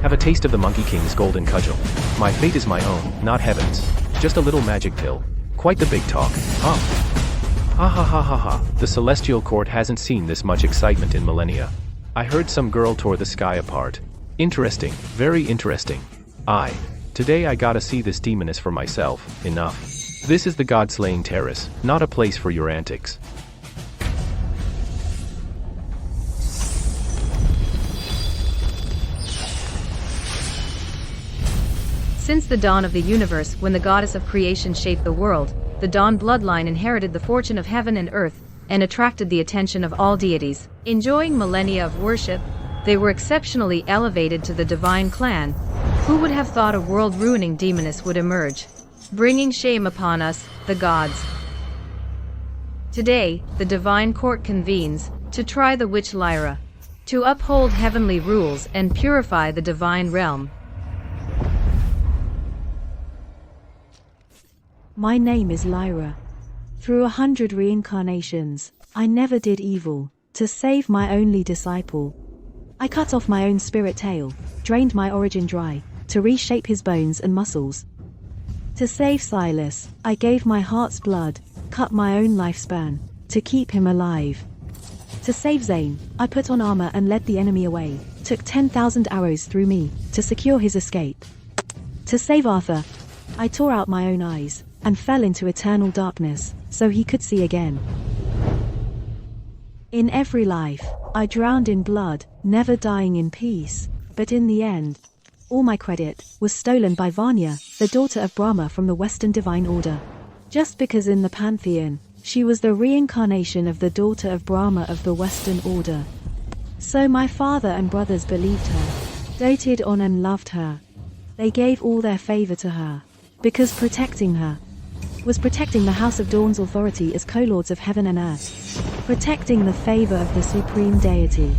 Have a taste of the Monkey King's golden cudgel. My fate is my own, not heaven's. Just a little magic pill. Quite the big talk, huh? Ha ha ha ha ha. The celestial court hasn't seen this much excitement in millennia. I heard some girl tore the sky apart. Interesting, very interesting. Today I gotta see this demoness for myself. Enough. This is the God-slaying terrace, not a place for your antics. Since the dawn of the universe, when the goddess of creation shaped the world, the Dawn bloodline inherited the fortune of heaven and earth, and attracted the attention of all deities. Enjoying millennia of worship, they were exceptionally elevated to the divine clan. Who would have thought a world-ruining demoness would emerge, bringing shame upon us, the gods? Today, the divine court convenes, to try the witch Lyra, to uphold heavenly rules and purify the divine realm. My name is Lyra. Through 100 reincarnations, I never did evil, to save my only disciple. I cut off my own spirit tail, drained my origin dry, to reshape his bones and muscles. To save Silas, I gave my heart's blood, cut my own lifespan, to keep him alive. To save Zane, I put on armor and led the enemy away, took 10,000 arrows through me, to secure his escape. To save Arthur, I tore out my own eyes, and fell into eternal darkness, so he could see again. In every life, I drowned in blood, never dying in peace, but in the end, all my credit was stolen by Vanya, the daughter of Brahma from the Western Divine Order. Just because in the Pantheon, she was the reincarnation of the daughter of Brahma of the Western Order. So my father and brothers believed her, doted on and loved her. They gave all their favor to her, because protecting her was protecting the House of Dawn's authority as co-lords of heaven and earth, protecting the favor of the supreme deity.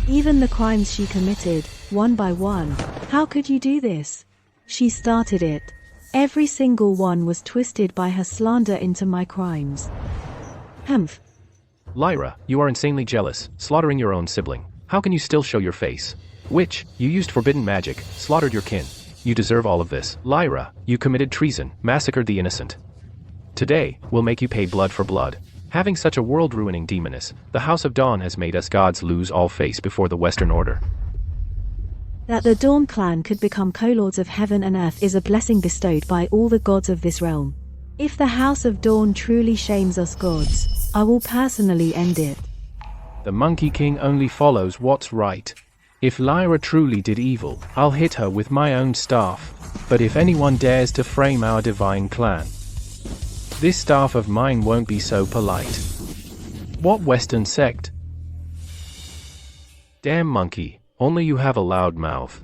Even the crimes she committed, one by one. How could you do this? She started it. Every single one was twisted by her slander into my crimes. Humph. Lyra, you are insanely jealous, slaughtering your own sibling. How can you still show your face? Witch, you used forbidden magic, slaughtered your kin. You deserve all of this. Lyra, you committed treason, massacred the innocent. Today, we'll make you pay blood for blood. Having such a world-ruining demoness, the House of Dawn has made us gods lose all face before the Western Order. That the Dawn clan could become co-lords of heaven and earth is a blessing bestowed by all the gods of this realm. If the House of Dawn truly shames us gods, I will personally end it. The Monkey King only follows what's right. If Lyra truly did evil, I'll hit her with my own staff. But if anyone dares to frame our divine clan, this staff of mine won't be so polite. What Western sect? Damn monkey, only you have a loud mouth.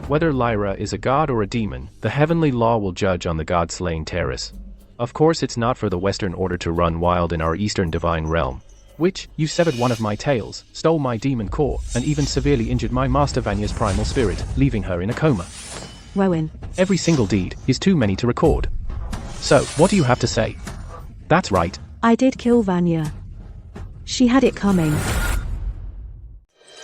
Whether Lyra is a god or a demon, the heavenly law will judge on the God-slaying terrace. Of course it's not for the Western Order to run wild in our Eastern divine realm. Witch, you severed one of my tails, stole my demon core, and even severely injured my master Vanya's primal spirit, leaving her in a coma. Rowan. Every single deed is too many to record. So, what do you have to say? That's right. I did kill Vanya. She had it coming.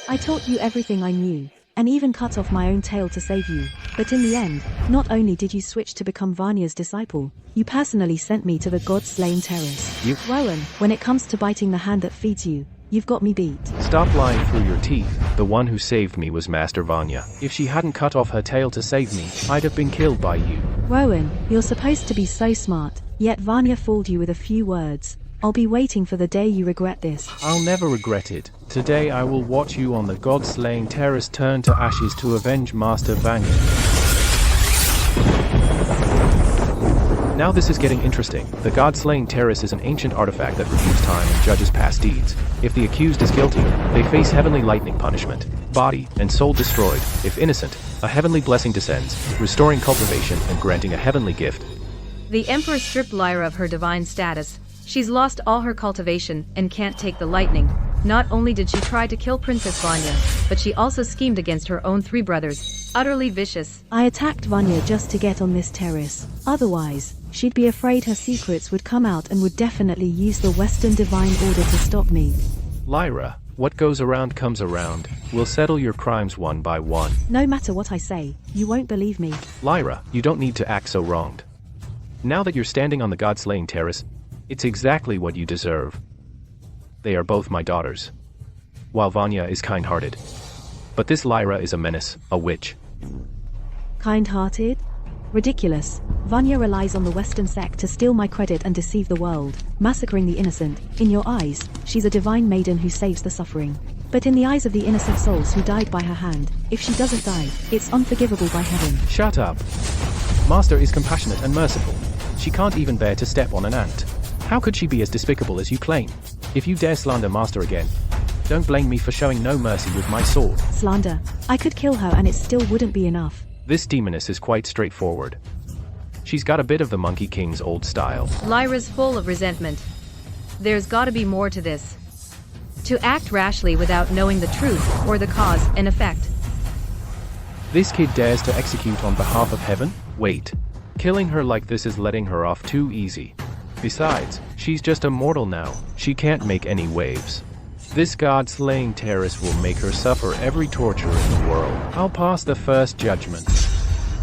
I taught you everything I knew, and even cut off my own tail to save you. But in the end, not only did you switch to become Vanya's disciple, you personally sent me to the God-slain terrace. You? Rowan, when it comes to biting the hand that feeds you, you've got me beat. Stop lying through your teeth. The one who saved me was Master Vanya. If she hadn't cut off her tail to save me, I'd have been killed by you. Rowan, you're supposed to be so smart, yet Vanya fooled you with a few words. I'll be waiting for the day you regret this. I'll never regret it. Today I will watch you on the God-slaying terrace turn to ashes to avenge Master Vanya. Now this is getting interesting. The God-slaying terrace is an ancient artifact that reviews time and judges past deeds. If the accused is guilty, they face heavenly lightning punishment. Body and soul destroyed. If innocent, a heavenly blessing descends, restoring cultivation and granting a heavenly gift. The Emperor stripped Lyra of her divine status. She's lost all her cultivation and can't take the lightning. Not only did she try to kill Princess Vanya, but she also schemed against her own 3 brothers. Utterly vicious. I attacked Vanya just to get on this terrace. Otherwise, she'd be afraid her secrets would come out and would definitely use the Western Divine Order to stop me. Lyra, What goes around comes around. We'll settle your crimes one by one. No matter what I say, you won't believe me. Lyra, you don't need to act so wronged. Now that you're standing on the god-slaying terrace, it's exactly what you deserve. They are both my daughters. While Vanya is kind-hearted. But this Lyra is a menace, a witch. Kind-hearted? Ridiculous. Vanya relies on the Western sect to steal my credit and deceive the world, massacring the innocent. In your eyes, she's a divine maiden who saves the suffering. But in the eyes of the innocent souls who died by her hand, if she doesn't die, it's unforgivable by heaven. Shut up. Master is compassionate and merciful. She can't even bear to step on an ant. How could she be as despicable as you claim? If you dare slander Master again, don't blame me for showing no mercy with my sword. Slander. I could kill her and it still wouldn't be enough. This demoness is quite straightforward. She's got a bit of the Monkey King's old style. Lyra's full of resentment. There's gotta be more to this. To act rashly without knowing the truth, or the cause and effect. This kid dares to execute on behalf of heaven? Wait. Killing her like this is letting her off too easy. Besides, she's just a mortal now. She can't make any waves. This god-slaying terrace will make her suffer every torture in the world. I'll pass the first judgment.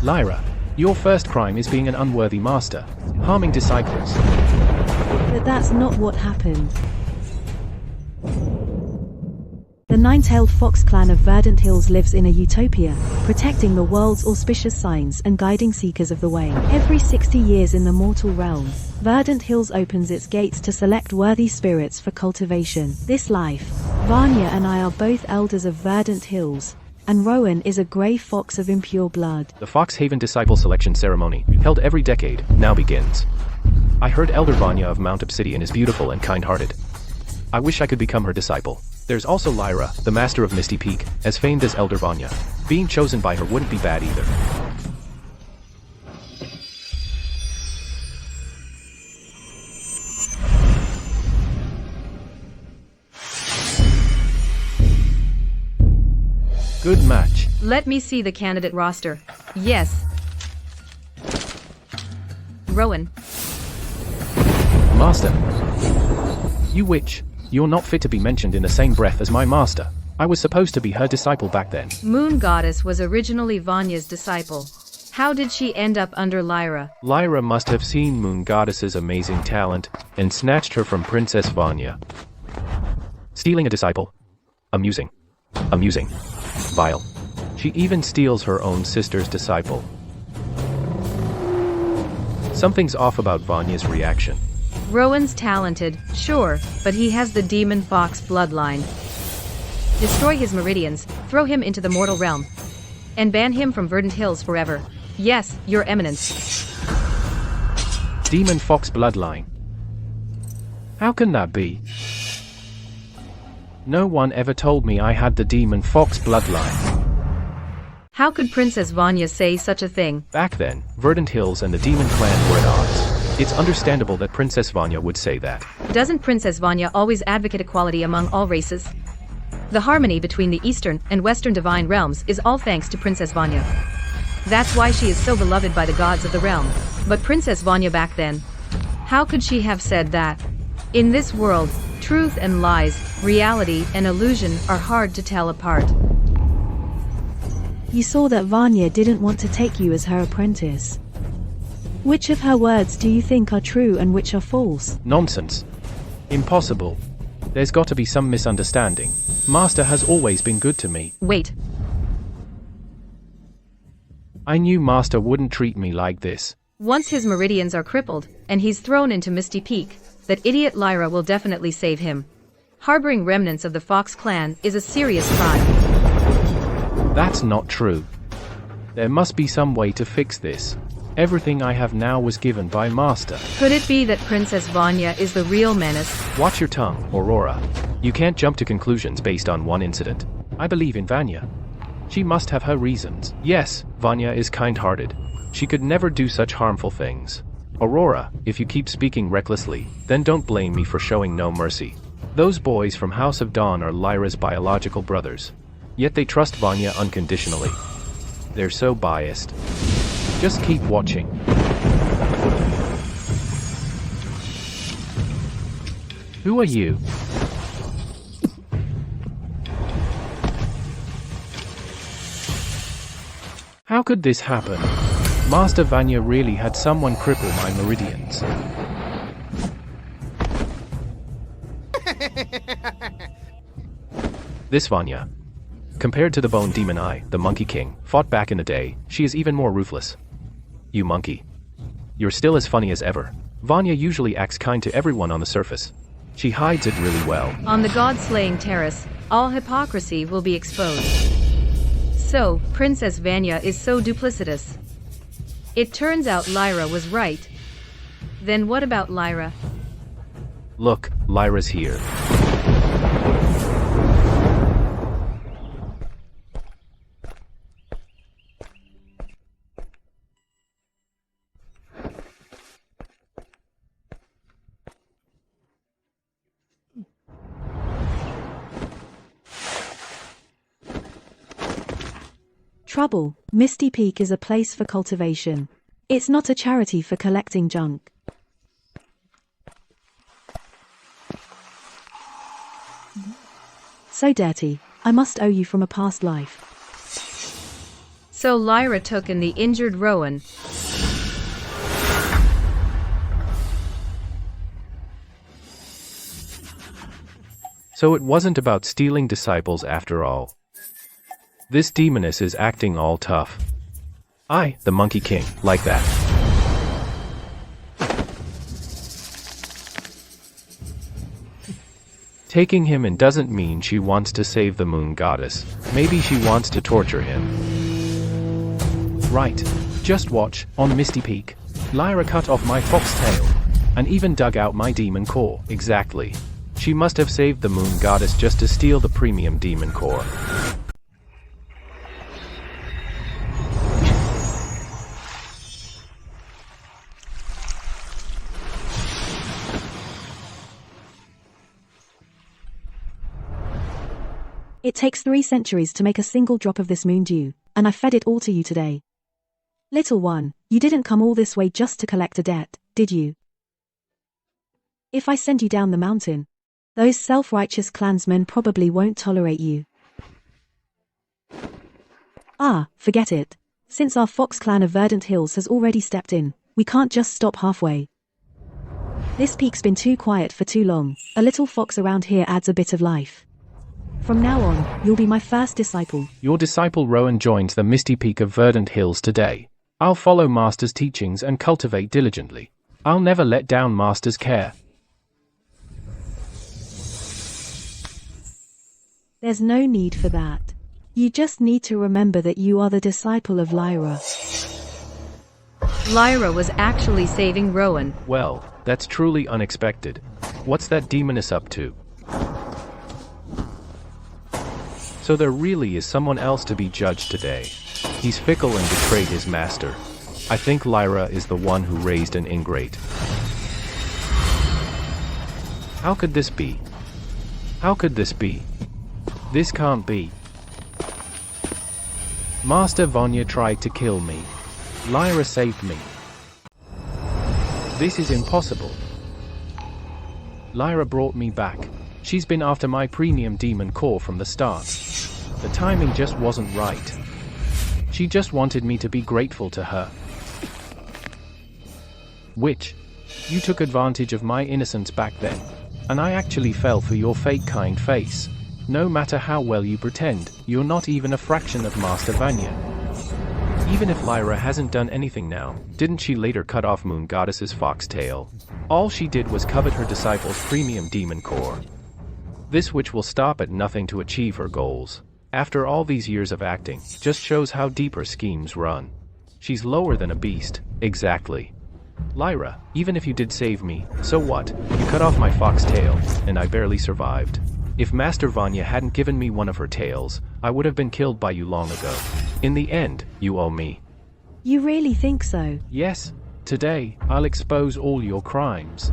Lyra, your first crime is being an unworthy master, harming disciples. But that's not what happened. The nine-tailed fox clan of Verdant Hills lives in a utopia, protecting the world's auspicious signs and guiding seekers of the way. Every 60 years in the mortal realm, Verdant Hills opens its gates to select worthy spirits for cultivation. This life, Vanya and I are both elders of Verdant Hills, and Rowan is a grey fox of impure blood. The Foxhaven Disciple Selection Ceremony, held every decade, now begins. I heard Elder Vanya of Mount Obsidian is beautiful and kind-hearted. I wish I could become her disciple. There's also Lyra, the master of Misty Peak, as famed as Elder Vanya. Being chosen by her wouldn't be bad either. Good match. Let me see the candidate roster. Yes. Rowan. Master. You witch. You're not fit to be mentioned in the same breath as my master. I was supposed to be her disciple back then. Moon Goddess was originally Vanya's disciple. How did she end up under Lyra? Lyra must have seen Moon Goddess's amazing talent and snatched her from Princess Vanya. Stealing a disciple? Amusing. Amusing. Vile. She even steals her own sister's disciple. Something's off about Vanya's reaction. Rowan's talented, sure, but he has the demon fox bloodline. Destroy his meridians, throw him into the mortal realm, and ban him from Verdant Hills forever. Yes, Your Eminence. Demon fox bloodline. How can that be? No one ever told me I had the demon fox bloodline. How could Princess Vanya say such a thing? Back then, Verdant Hills and the demon clan were at odds. It's understandable that Princess Vanya would say that. Doesn't Princess Vanya always advocate equality among all races? The harmony between the Eastern and Western divine realms is all thanks to Princess Vanya. That's why she is so beloved by the gods of the realm. But Princess Vanya back then, how could she have said that? In this world, truth and lies, reality and illusion are hard to tell apart. You saw that Vanya didn't want to take you as her apprentice. Which of her words do you think are true and which are false? Nonsense. Impossible. There's got to be some misunderstanding. Master has always been good to me. Wait. I knew Master wouldn't treat me like this. Once his meridians are crippled, and he's thrown into Misty Peak, that idiot Lyra will definitely save him. Harboring remnants of the Fox clan is a serious crime. That's not true. There must be some way to fix this. Everything I have now was given by Master. Could it be that Princess Vanya is the real menace? Watch your tongue, Aurora. You can't jump to conclusions based on one incident. I believe in Vanya. She must have her reasons. Yes, Vanya is kind-hearted. She could never do such harmful things. Aurora, if you keep speaking recklessly, then don't blame me for showing no mercy. Those boys from House of Dawn are Lyra's biological brothers. Yet they trust Vanya unconditionally. They're so biased. Just keep watching. Who are you? could this happen? Master Vanya really had someone cripple my meridians. This Vanya. Compared to the bone demon the Monkey King, fought back in the day, she is even more ruthless. You monkey. You're still as funny as ever. Vanya usually acts kind to everyone on the surface. She hides it really well. On the god-slaying terrace, all hypocrisy will be exposed. So, Princess Vanya is so duplicitous. It turns out Lyra was right. Then what about Lyra? Look, Lyra's here. Trouble, Misty Peak is a place for cultivation. It's not a charity for collecting junk. So dirty, I must owe you from a past life. So Lyra took in the injured Rowan. So it wasn't about stealing disciples after all. This demoness is acting all tough. I, the Monkey King, like that. Taking him in doesn't mean she wants to save the moon goddess. Maybe she wants to torture him. Right. Just watch, on Misty Peak. Lyra cut off my fox tail. And even dug out my demon core. Exactly. She must have saved the moon goddess just to steal the premium demon core. It takes 3 centuries to make a single drop of this moon dew, and I fed it all to you today. Little one, you didn't come all this way just to collect a debt, did you? If I send you down the mountain, those self-righteous clansmen probably won't tolerate you. Ah, forget it. Since our Fox clan of Verdant Hills has already stepped in, we can't just stop halfway. This peak's been too quiet for too long. A little fox around here adds a bit of life. From now on, you'll be my first disciple. Your disciple Rowan joins the Misty Peak of Verdant Hills today. I'll follow Master's teachings and cultivate diligently. I'll never let down Master's care. There's no need for that. You just need to remember that you are the disciple of Lyra. Lyra was actually saving Rowan. Well, that's truly unexpected. What's that demoness up to? So there really is someone else to be judged today. He's fickle and betrayed his master. I think Lyra is the one who raised an ingrate. How could this be? How could this be? This can't be. Master Vanya tried to kill me. Lyra saved me. This is impossible. Lyra brought me back. She's been after my premium demon core from the start. The timing just wasn't right. She just wanted me to be grateful to her. Which? You took advantage of my innocence back then. And I actually fell for your fake kind face. No matter how well you pretend, you're not even a fraction of Master Vanya. Even if Lyra hasn't done anything now, didn't she later cut off Moon Goddess's foxtail? All she did was covet her disciple's premium demon core. This witch will stop at nothing to achieve her goals. After all these years of acting, just shows how deep her schemes run. She's lower than a beast, exactly. Lyra, even if you did save me, so what? You cut off my foxtail, and I barely survived. If Master Vanya hadn't given me one of her tails, I would have been killed by you long ago. In the end, you owe me. You really think so? Yes. Today, I'll expose all your crimes.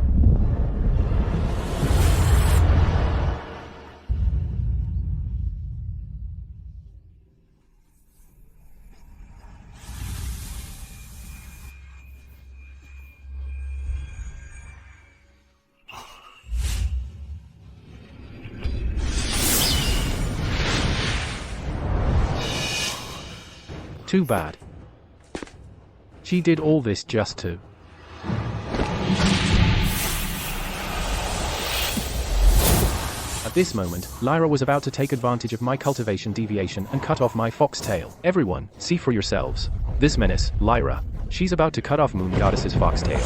Too bad. She did all this just to... At this moment, Lyra was about to take advantage of my cultivation deviation and cut off my foxtail. Everyone, see for yourselves. This menace, Lyra. She's about to cut off Moon Goddess's foxtail.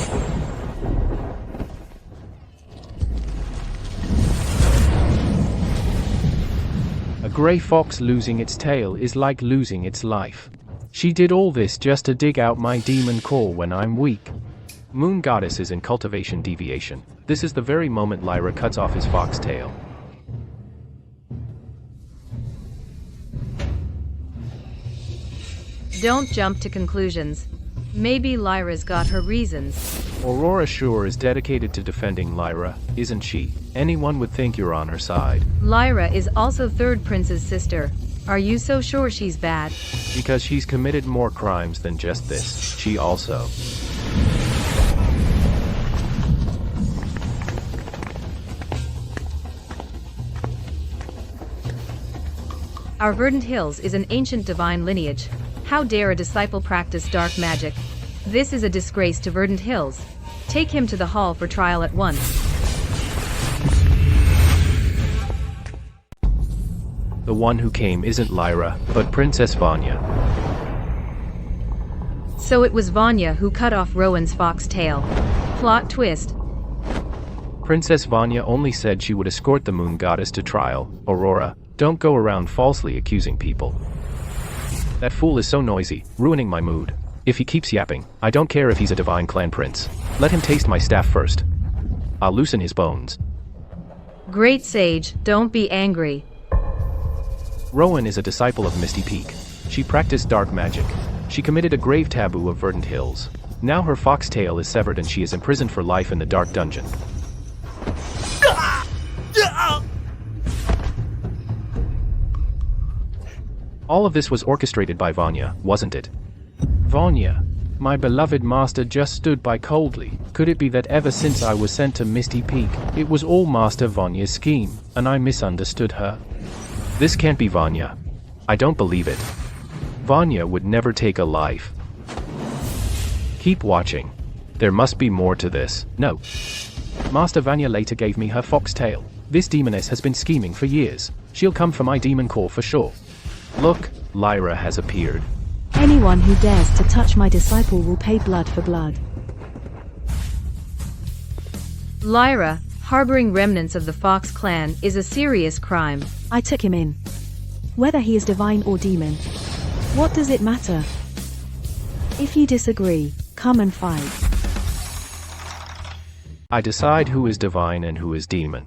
A grey fox losing its tail is like losing its life. She did all this just to dig out my demon core when I'm weak. Moon Goddess is in cultivation deviation. This is the very moment Lyra cuts off his foxtail. Don't jump to conclusions. Maybe Lyra's got her reasons. Aurora sure is dedicated to defending Lyra, isn't she? Anyone would think you're on her side. Lyra is also Third Prince's sister. Are you so sure she's bad? Because she's committed more crimes than just this. She also... Our Verdant Hills is an ancient divine lineage. How dare a disciple practice dark magic? This is a disgrace to Verdant Hills. Take him to the hall for trial at once. The one who came isn't Lyra, but Princess Vanya. So it was Vanya who cut off Rowan's foxtail. Plot twist. Princess Vanya only said she would escort the Moon Goddess to trial. Aurora, don't go around falsely accusing people. That fool is so noisy, ruining my mood. If he keeps yapping, I don't care if he's a divine clan prince. Let him taste my staff first. I'll loosen his bones. Great sage, don't be angry. Rowan is a disciple of Misty Peak. She practiced dark magic. She committed a grave taboo of Verdant Hills. Now her foxtail is severed and she is imprisoned for life in the dark dungeon. All of this was orchestrated by Vanya, wasn't it? Vanya, my beloved master, just stood by coldly. Could it be that ever since I was sent to Misty Peak, it was all Master Vanya's scheme, and I misunderstood her? This can't be Vanya. I don't believe it. Vanya would never take a life. Keep watching. There must be more to this. No. Master Vanya later gave me her foxtail. This demoness has been scheming for years. She'll come for my demon core for sure. Look, Lyra has appeared. Anyone who dares to touch my disciple will pay blood for blood. Lyra, harboring remnants of the Fox clan, is a serious crime. I took him in. Whether he is divine or demon, what does it matter? If you disagree, come and fight. I decide who is divine and who is demon.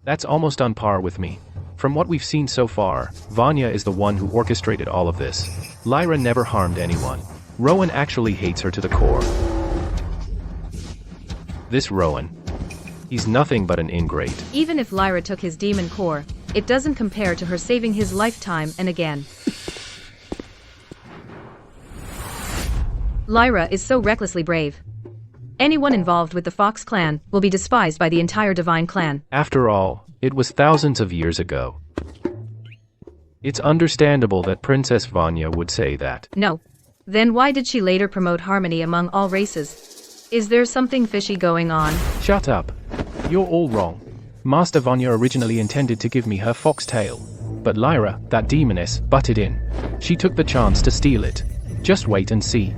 That's almost on par with me. From what we've seen so far, Vanya is the one who orchestrated all of this. Lyra never harmed anyone. Rowan actually hates her to the core. This Rowan, he's nothing but an ingrate. Even if Lyra took his demon core, it doesn't compare to her saving his life time and again. Lyra is so recklessly brave. Anyone involved with the Fox clan will be despised by the entire divine clan. After all, it was thousands of years ago. It's understandable that Princess Vanya would say that. No. Then why did she later promote harmony among all races? Is there something fishy going on? Shut up. You're all wrong. Master Vanya originally intended to give me her foxtail. But Lyra, that demoness, butted in. She took the chance to steal it. Just wait and see.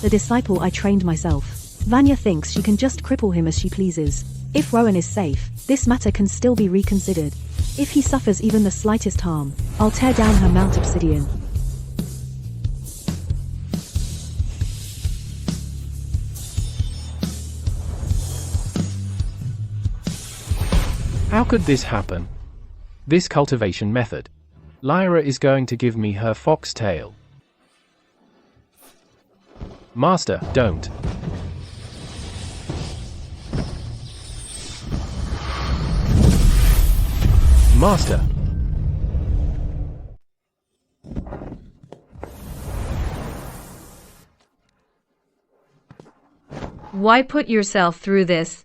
The disciple I trained myself. Vanya thinks she can just cripple him as she pleases. If Rowan is safe, this matter can still be reconsidered. If he suffers even the slightest harm, I'll tear down her Mount Obsidian. How could this happen? This cultivation method. Lyra is going to give me her foxtail. Master, don't. Master! Why put yourself through this?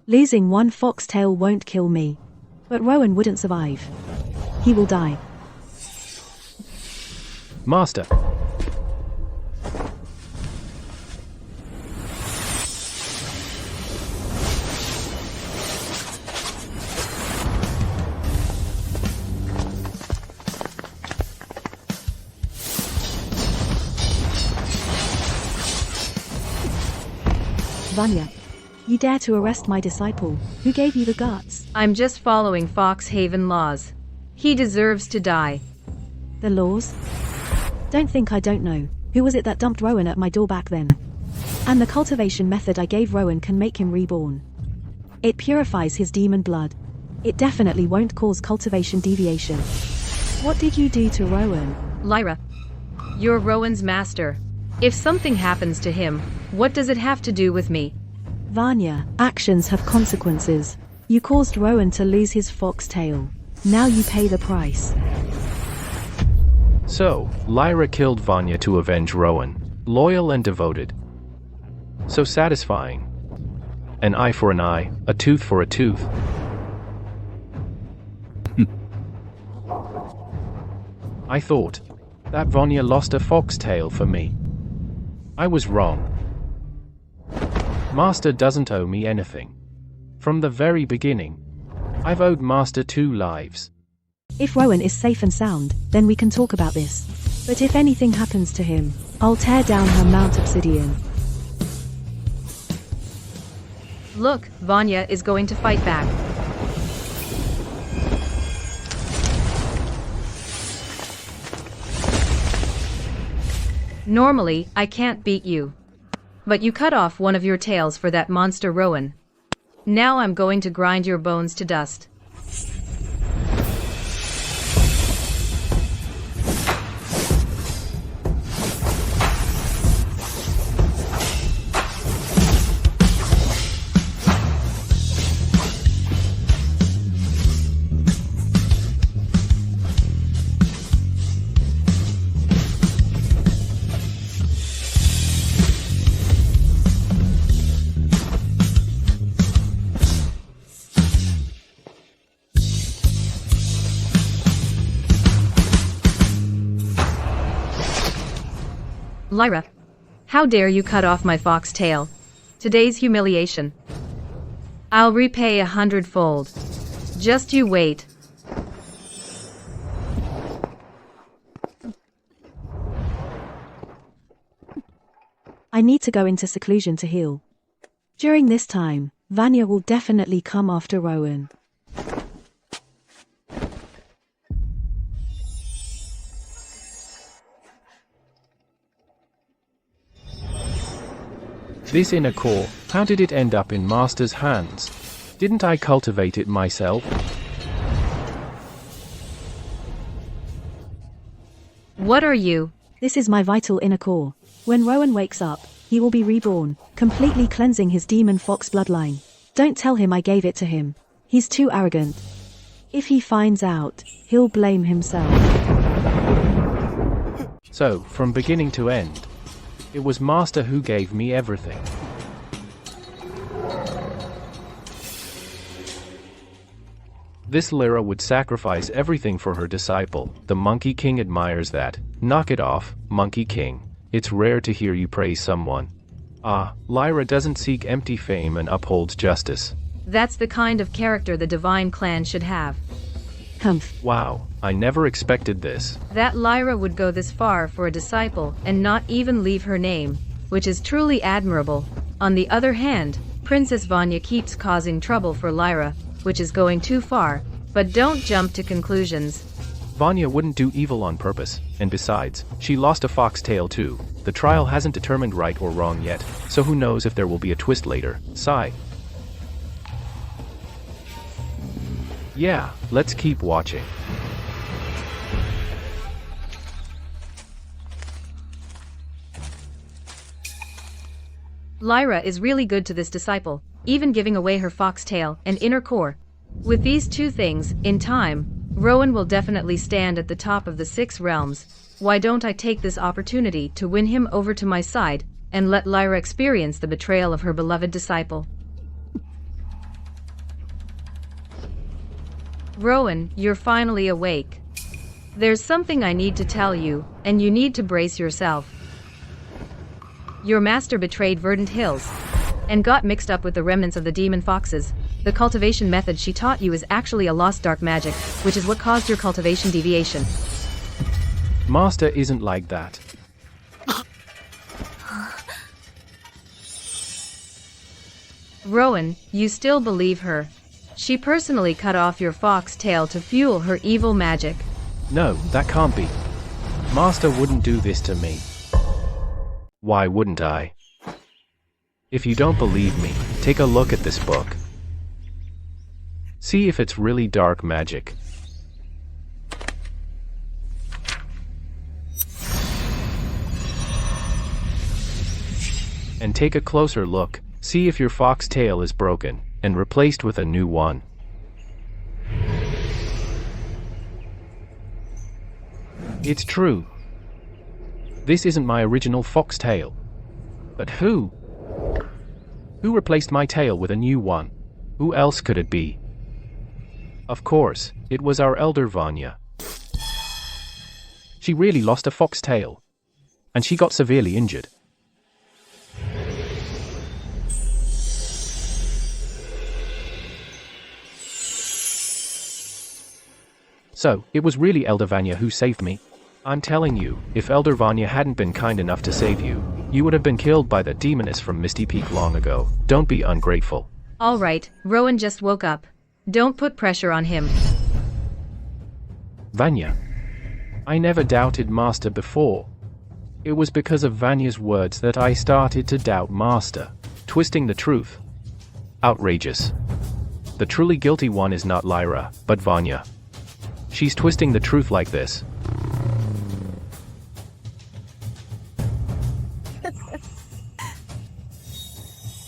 Losing one foxtail won't kill me. But Rowan wouldn't survive. He will die. Master! Vanya, you dare to arrest my disciple? Who gave you the guts? I'm just following Foxhaven laws. He deserves to die. The laws? Don't think I don't know. Who was it that dumped Rowan at my door back then? And the cultivation method I gave Rowan can make him reborn. It purifies his demon blood. It definitely won't cause cultivation deviation. What did you do to Rowan? Lyra, you're Rowan's master. If something happens to him, what does it have to do with me? Vanya, actions have consequences. You caused Rowan to lose his foxtail. Now you pay the price. So, Lyra killed Vanya to avenge Rowan. Loyal and devoted. So satisfying. An eye for an eye, a tooth for a tooth. I thought that Vanya lost a foxtail for me. I was wrong. Master doesn't owe me anything. From the very beginning, I've owed Master 2 lives. If Rowan is safe and sound, then we can talk about this. But if anything happens to him, I'll tear down her Mount Obsidian. Look, Vanya is going to fight back. Normally, I can't beat you. But you cut off one of your tails for that monster Rowan. Now I'm going to grind your bones to dust. Lyra, how dare you cut off my foxtail? Today's humiliation. I'll repay 100-fold. Just you wait. I need to go into seclusion to heal. During this time, Vanya will definitely come after Rowan. This inner core, how did it end up in Master's hands? Didn't I cultivate it myself? What are you? This is my vital inner core. When Rowan wakes up, he will be reborn, completely cleansing his demon fox bloodline. Don't tell him I gave it to him. He's too arrogant. If he finds out, he'll blame himself. So, from beginning to end, it was Master who gave me everything. This Lyra would sacrifice everything for her disciple. The Monkey King admires that. Knock it off, Monkey King. It's rare to hear you praise someone. Ah, Lyra doesn't seek empty fame and upholds justice. That's the kind of character the Divine Clan should have. Humph. Wow, I never expected this. That Lyra would go this far for a disciple and not even leave her name, which is truly admirable. On the other hand, Princess Vanya keeps causing trouble for Lyra, which is going too far, but don't jump to conclusions. Vanya wouldn't do evil on purpose, and besides, she lost a foxtail too. The trial hasn't determined right or wrong yet, so who knows if there will be a twist later. Sigh. Yeah, let's keep watching. Lyra is really good to this disciple, even giving away her foxtail and inner core. With these two things, in time, Rowan will definitely stand at the top of the 6 realms. Why don't I take this opportunity to win him over to my side, and let Lyra experience the betrayal of her beloved disciple? Rowan, you're finally awake. There's something I need to tell you, and you need to brace yourself. Your master betrayed Verdant Hills, and got mixed up with the remnants of the demon foxes. The cultivation method she taught you is actually a lost dark magic, which is what caused your cultivation deviation. Master isn't like that. Rowan, you still believe her. She personally cut off your fox tail to fuel her evil magic. No, that can't be. Master wouldn't do this to me. Why wouldn't I? If you don't believe me, take a look at this book. See if it's really dark magic. And take a closer look, see if your fox tail is broken, and replaced with a new one. It's true. This isn't my original fox tail. But who? Who replaced my tail with a new one? Who else could it be? Of course, it was our elder Vanya. She really lost a fox tail. And she got severely injured. So, it was really Elder Vanya who saved me. I'm telling you, if Elder Vanya hadn't been kind enough to save you, you would have been killed by the demoness from Misty Peak long ago. Don't be ungrateful. Alright, Rowan just woke up. Don't put pressure on him. Vanya. I never doubted Master before. It was because of Vanya's words that I started to doubt Master. Twisting the truth. Outrageous. The truly guilty one is not Lyra, but Vanya. She's twisting the truth like this.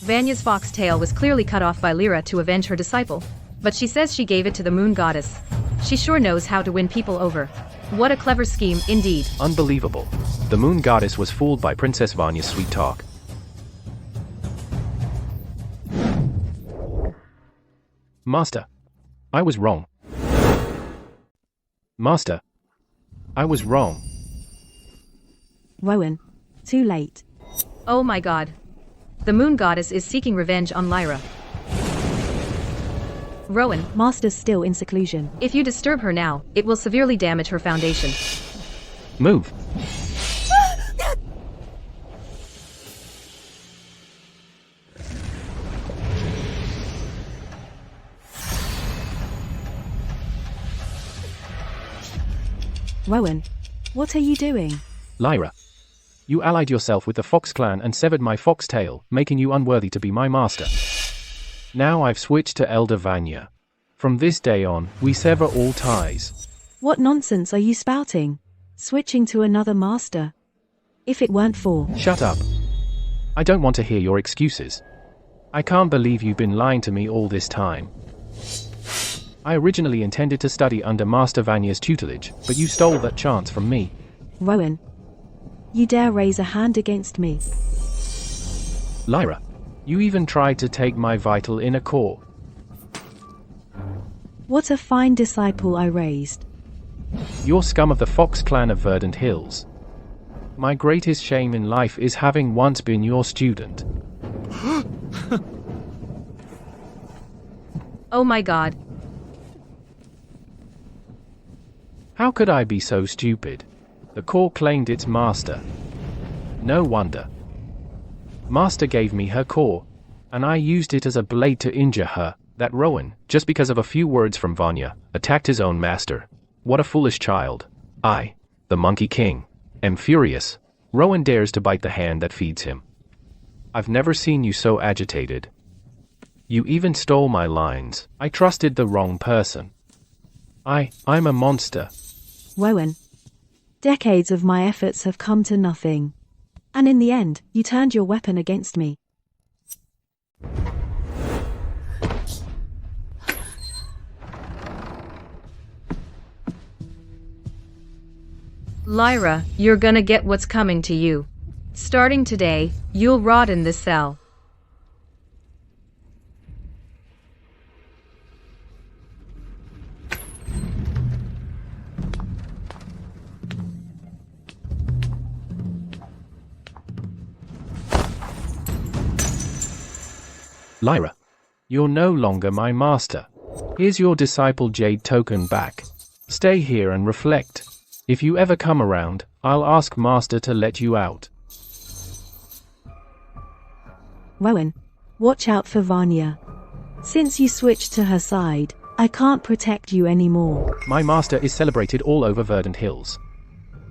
Vanya's foxtail was clearly cut off by Lyra to avenge her disciple, but she says she gave it to the moon goddess. She sure knows how to win people over. What a clever scheme, indeed. Unbelievable. The moon goddess was fooled by Princess Vanya's sweet talk. Master, I was wrong. Master, I was wrong. Rowan, too late. Oh my god. The moon goddess is seeking revenge on Lyra. Rowan, Master's still in seclusion. if you disturb her now, it will severely damage her foundation. Move. Rowan, what are you doing? Lyra. You allied yourself with the Fox clan and severed my fox tail, making you unworthy to be my master. Now I've switched to Elder Vanya. From this day on, we sever all ties. What nonsense are you spouting? Switching to another master? If it weren't for... Shut up. I don't want to hear your excuses. I can't believe you've been lying to me all this time. I originally intended to study under Master Vanya's tutelage, but you stole that chance from me. Rowan, you dare raise a hand against me? Lyra, you even tried to take my vital inner core. What a fine disciple I raised. You're scum of the Fox clan of Verdant Hills. My greatest shame in life is having once been your student. Oh my god. How could I be so stupid? The core claimed its master. No wonder. Master gave me her core, and I used it as a blade to injure her. That Rowan, just because of a few words from Vanya, attacked his own master. What a foolish child. I, the Monkey King, am furious. Rowan dares to bite the hand that feeds him. I've never seen you so agitated. You even stole my lines. I trusted the wrong person. I'm a monster. Rowan, decades of my efforts have come to nothing. And in the end, you turned your weapon against me. Lyra, you're gonna get what's coming to you. Starting today, you'll rot in this cell. Lyra, you're no longer my master. Here's your disciple Jade token back. Stay here and reflect. If you ever come around, I'll ask Master to let you out. Rowan, watch out for Vanya. Since you switched to her side, I can't protect you anymore. My master is celebrated all over Verdant Hills.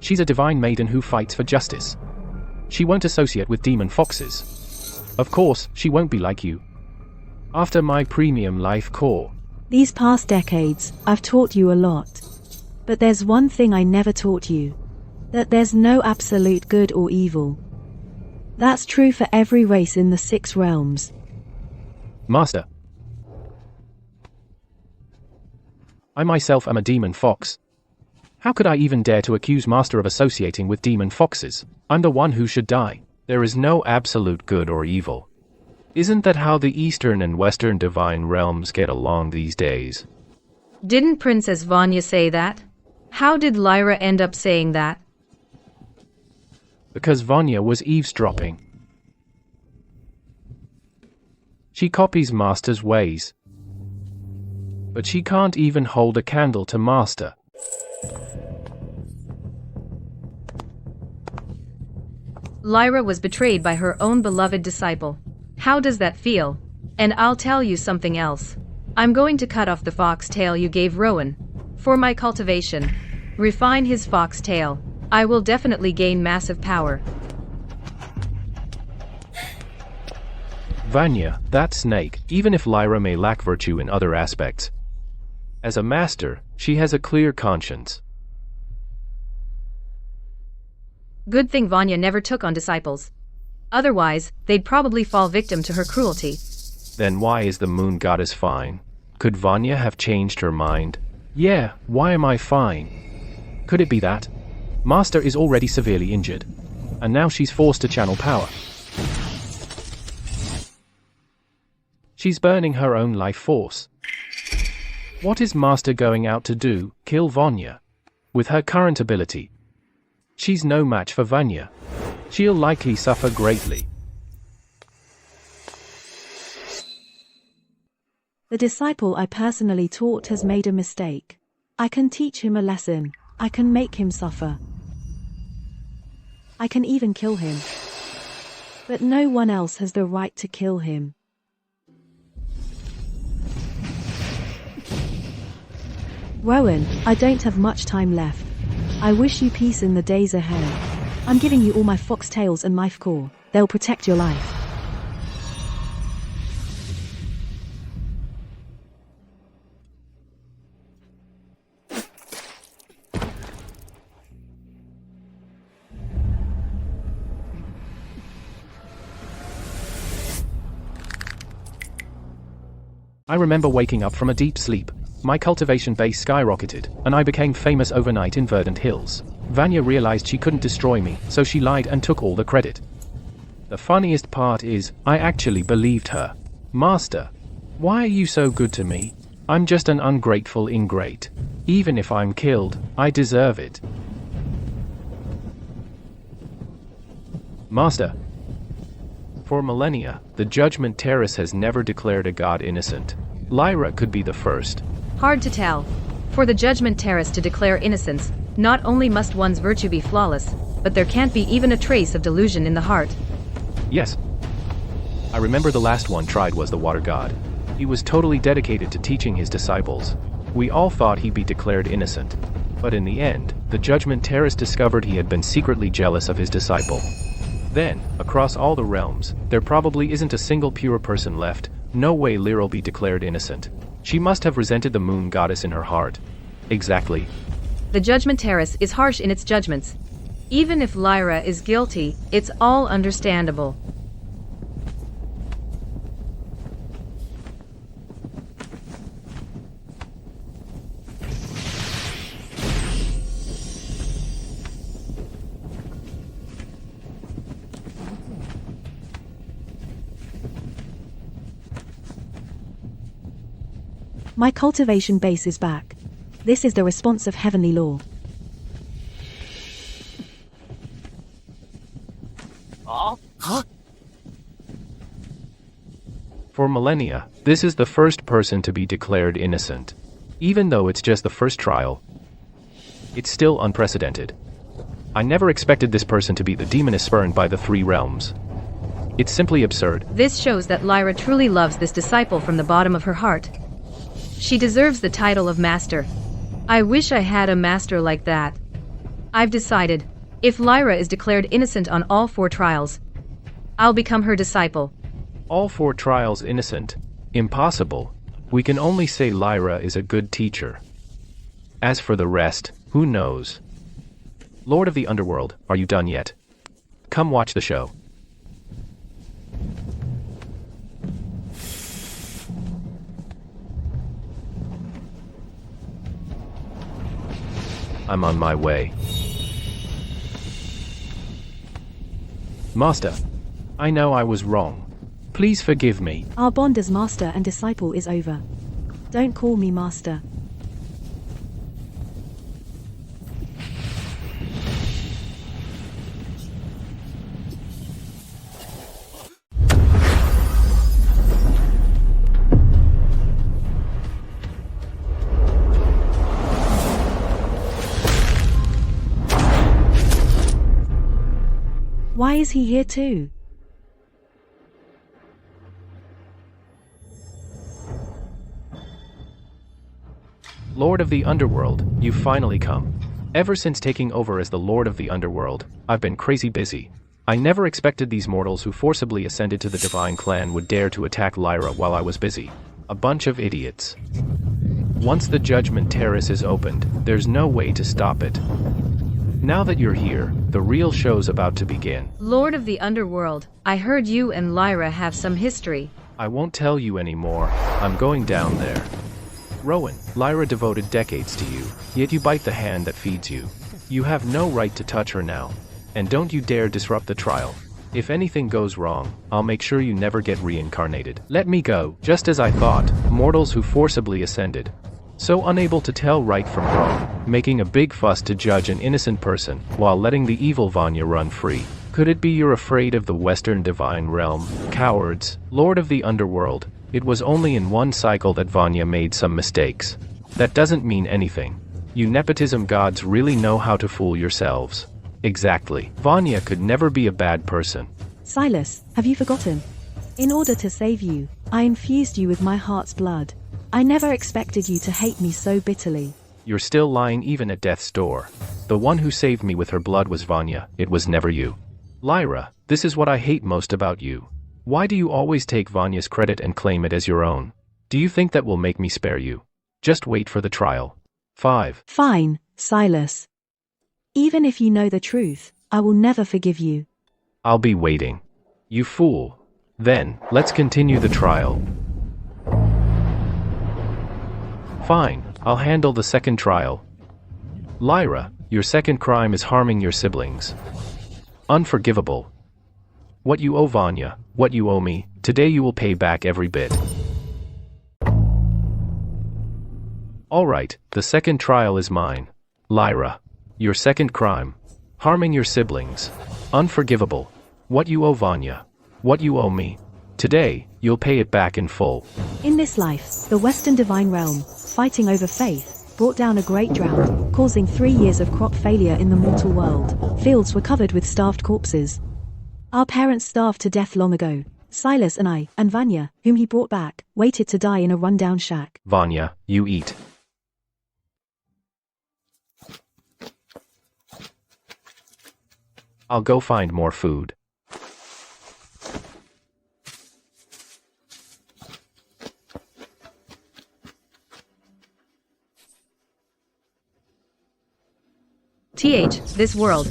She's a divine maiden who fights for justice. She won't associate with demon foxes. Of course, she won't be like you. After my premium life core. These past decades, I've taught you a lot. But there's one thing I never taught you. That there's no absolute good or evil. That's true for every race in the 6 realms. Master. I myself am a demon fox. How could I even dare to accuse Master of associating with demon foxes? I'm the one who should die. There is no absolute good or evil. Isn't that how the Eastern and Western divine realms get along these days? Didn't Princess Vanya say that? How did Lyra end up saying that? Because Vanya was eavesdropping. She copies Master's ways. But she can't even hold a candle to Master. Lyra was betrayed by her own beloved disciple. How does that feel? And I'll tell you something else. I'm going to cut off the fox tail you gave Rowan. For my cultivation. Refine his fox tail. I will definitely gain massive power. Vanya, that snake, even if Lyra may lack virtue in other aspects. As a master, she has a clear conscience. Good thing Vanya never took on disciples. Otherwise, they'd probably fall victim to her cruelty. Then why is the moon goddess fine? Could Vanya have changed her mind? Yeah, why am I fine? Could it be that? Master is already severely injured. And now she's forced to channel power. She's burning her own life force. What is Master going out to do? Kill Vanya? With her current ability, she's no match for Vanya. She'll likely suffer greatly. The disciple I personally taught has made a mistake. I can teach him a lesson. I can make him suffer. I can even kill him. But no one else has the right to kill him. Rowan, I don't have much time left. I wish you peace in the days ahead. I'm giving you all my foxtails and my core. They'll protect your life. I remember waking up from a deep sleep. My cultivation base skyrocketed, and I became famous overnight in Verdant Hills. Vanya realized she couldn't destroy me, so she lied and took all the credit. The funniest part is, I actually believed her. Master, why are you so good to me? I'm just an ungrateful ingrate. Even if I'm killed, I deserve it. Master, for millennia, the Judgment Terrace has never declared a god innocent. Lyra could be the first. Hard to tell. For the Judgment Terrace to declare innocence, not only must one's virtue be flawless, but there can't be even a trace of delusion in the heart. Yes. I remember the last one tried was the water god. He was totally dedicated to teaching his disciples. We all thought he'd be declared innocent. But in the end, the Judgment Terrace discovered he had been secretly jealous of his disciple. Then, across all the realms, there probably isn't a single pure person left. No way Lyra'll be declared innocent. She must have resented the moon goddess in her heart. Exactly. The Judgment Terrace is harsh in its judgments. Even if Lyra is guilty, it's all understandable. My cultivation base is back. This is the response of heavenly law. For millennia, this is the first person to be declared innocent. Even though it's just the first trial, it's still unprecedented. I never expected this person to be the demoness spurned by the three realms. It's simply absurd. This shows that Lyra truly loves this disciple from the bottom of her heart. She deserves the title of master. I wish I had a master like that. I've decided, if Lyra is declared innocent on all 4 trials, I'll become her disciple. All 4 trials innocent? Impossible. We can only say Lyra is a good teacher. As for the rest, who knows? Lord of the Underworld, are you done yet? Come watch the show. I'm on my way. Master, I know I was wrong. Please forgive me. Our bond as master and disciple is over. Don't call me master. Why is he here too? Lord of the Underworld, you've finally come. Ever since taking over as the Lord of the Underworld, I've been crazy busy. I never expected these mortals who forcibly ascended to the Divine Clan would dare to attack Lyra while I was busy. A bunch of idiots. Once the Judgment Terrace is opened, there's no way to stop it. Now that you're here, the real show's about to begin. Lord of the Underworld, I heard you and Lyra have some history. I won't tell you anymore. I'm going down there. Rowan, Lyra devoted decades to you, yet you bite the hand that feeds you. You have no right to touch her now. And don't you dare disrupt the trial. If anything goes wrong, I'll make sure you never get reincarnated. Let me go, just as I thought, mortals who forcibly ascended. So unable to tell right from wrong, making a big fuss to judge an innocent person, while letting the evil Vanya run free. Could it be you're afraid of the Western Divine Realm? Cowards, Lord of the Underworld. It was only in one cycle that Vanya made some mistakes. That doesn't mean anything. You nepotism gods really know how to fool yourselves. Exactly. Vanya could never be a bad person. Silas, have you forgotten? In order to save you, I infused you with my heart's blood. I never expected you to hate me so bitterly. You're still lying even at death's door. The one who saved me with her blood was Vanya, it was never you. Lyra, this is what I hate most about you. Why do you always take Vanya's credit and claim it as your own? Do you think that will make me spare you? Just wait for the trial. 5. Fine, Silas. Even if you know the truth, I will never forgive you. I'll be waiting. You fool. Then, let's continue the trial. Fine, I'll handle the second trial. Lyra, your second crime is harming your siblings. Unforgivable. What you owe Vanya, what you owe me, today you will pay back every bit. Alright, the second trial is mine. Lyra, your second crime. Harming your siblings. Unforgivable. What you owe Vanya, what you owe me. Today, you'll pay it back in full. In this life, the Western Divine Realm, fighting over faith, brought down a great drought, causing 3 years of crop failure in the mortal world. Fields were covered with starved corpses. Our parents starved to death long ago. Silas and I, and Vanya, whom he brought back, waited to die in a rundown shack. Vanya, you eat. I'll go find more food. This world.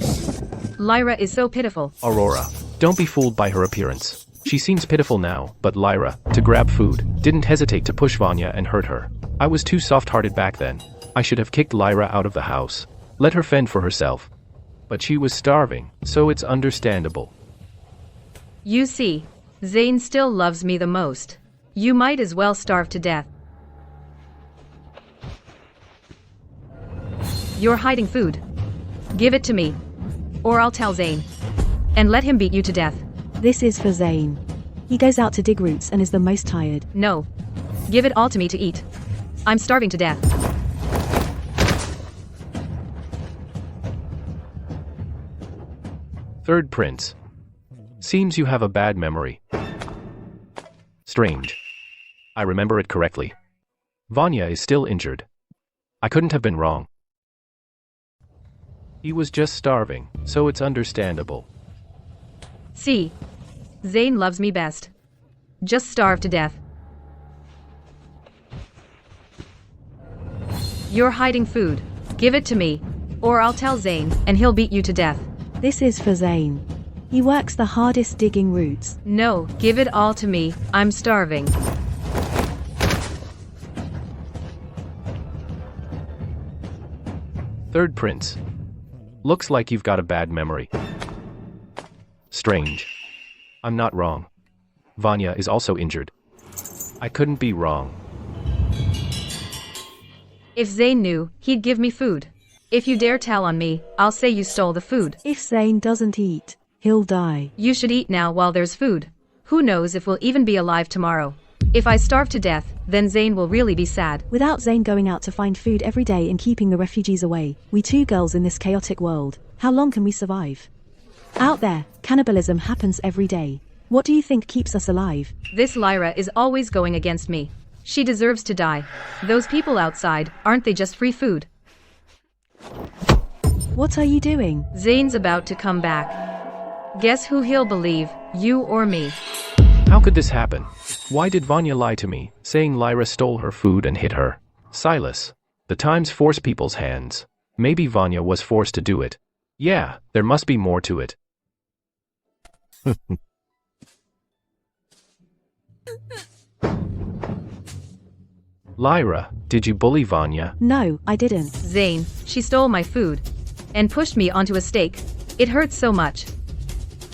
Lyra is so pitiful. Aurora, don't be fooled by her appearance. She seems pitiful now, but Lyra, to grab food, didn't hesitate to push Vanya and hurt her. I was too soft-hearted back then. I should have kicked Lyra out of the house. Let her fend for herself. But she was starving, so it's understandable. You see, Zane still loves me the most. You might as well starve to death. You're hiding food. Give it to me. Or I'll tell Zane. And let him beat you to death. This is for Zane. He goes out to dig roots and is the most tired. No. Give it all to me to eat. I'm starving to death. Third Prince. Seems you have a bad memory. Strange. I remember it correctly. Vanya is still injured. I couldn't have been wrong. He was just starving, so it's understandable. See. Zane loves me best. Just starve to death. You're hiding food. Give it to me. Or I'll tell Zane, and he'll beat you to death. This is for Zane. He works the hardest digging roots. No, give it all to me. I'm starving. Third Prince. Looks like you've got a bad memory. Strange. I'm not wrong. Vanya is also injured. I couldn't be wrong. If Zane knew, he'd give me food. If you dare tell on me, I'll say you stole the food. If Zane doesn't eat, he'll die. You should eat now while there's food. Who knows if we'll even be alive tomorrow. If I starve to death, then Zane will really be sad. Without Zane going out to find food every day and keeping the refugees away, we two girls in this chaotic world, how long can we survive? Out there, cannibalism happens every day. What do you think keeps us alive? This Lyra is always going against me. She deserves to die. Those people outside, aren't they just free food? What are you doing? Zane's about to come back. Guess who he'll believe, you or me? How could this happen? Why did Vanya lie to me, saying Lyra stole her food and hid her? Silas. The times force people's hands. Maybe Vanya was forced to do it. Yeah, there must be more to it. Lyra, did you bully Vanya? No, I didn't. Zane, she stole my food. And pushed me onto a stake. It hurts so much.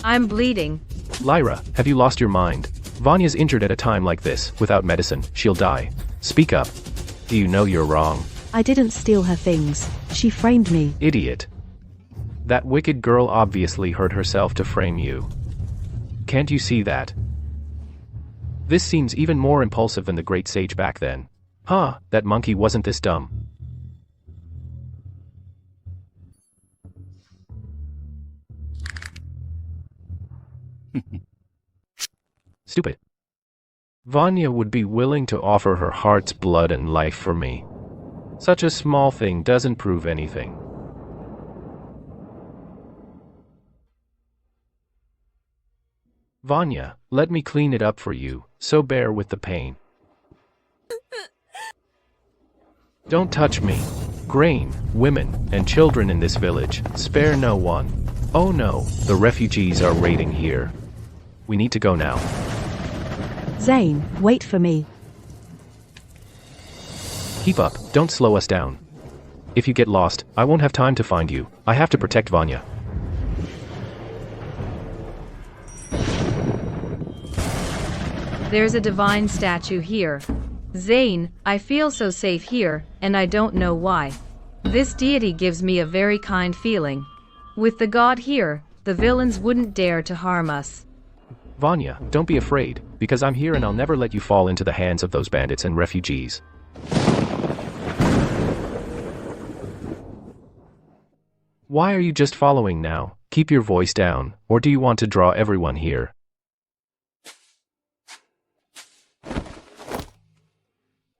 I'm bleeding. Lyra, have you lost your mind? Vanya's injured at a time like this. Without medicine, she'll die. Speak up. Do you know you're wrong? I didn't steal her things. She framed me. Idiot. That wicked girl obviously hurt herself to frame you. Can't you see that? This seems even more impulsive than the great sage back then. Huh, that monkey wasn't this dumb. Stupid. Vanya would be willing to offer her heart's blood and life for me. Such a small thing doesn't prove anything. Vanya, let me clean it up for you, so bear with the pain. Don't touch me. Grain, women, and children in this village, spare no one. Oh no, the refugees are raiding here. We need to go now. Zane, wait for me. Keep up, don't slow us down. If you get lost, I won't have time to find you. I have to protect Vanya. There's a divine statue here. Zane, I feel so safe here, and I don't know why. This deity gives me a very kind feeling. With the god here, the villains wouldn't dare to harm us. Vanya, don't be afraid, because I'm here and I'll never let you fall into the hands of those bandits and refugees. Why are you just following now? Keep your voice down, or do you want to draw everyone here?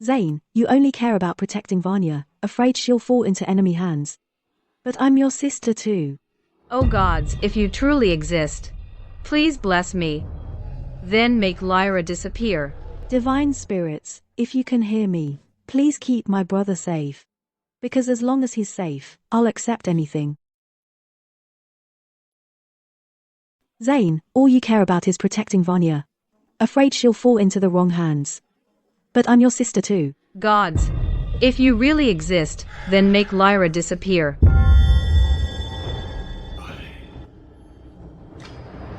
Zane, you only care about protecting Vanya, afraid she'll fall into enemy hands. But I'm your sister too. Oh gods, if you truly exist, please bless me. Then make Lyra disappear. Divine spirits, if you can hear me, please keep my brother safe. Because as long as he's safe, I'll accept anything. Zane, all you care about is protecting Vanya. Afraid she'll fall into the wrong hands. But I'm your sister too. Gods, if you really exist, then make Lyra disappear.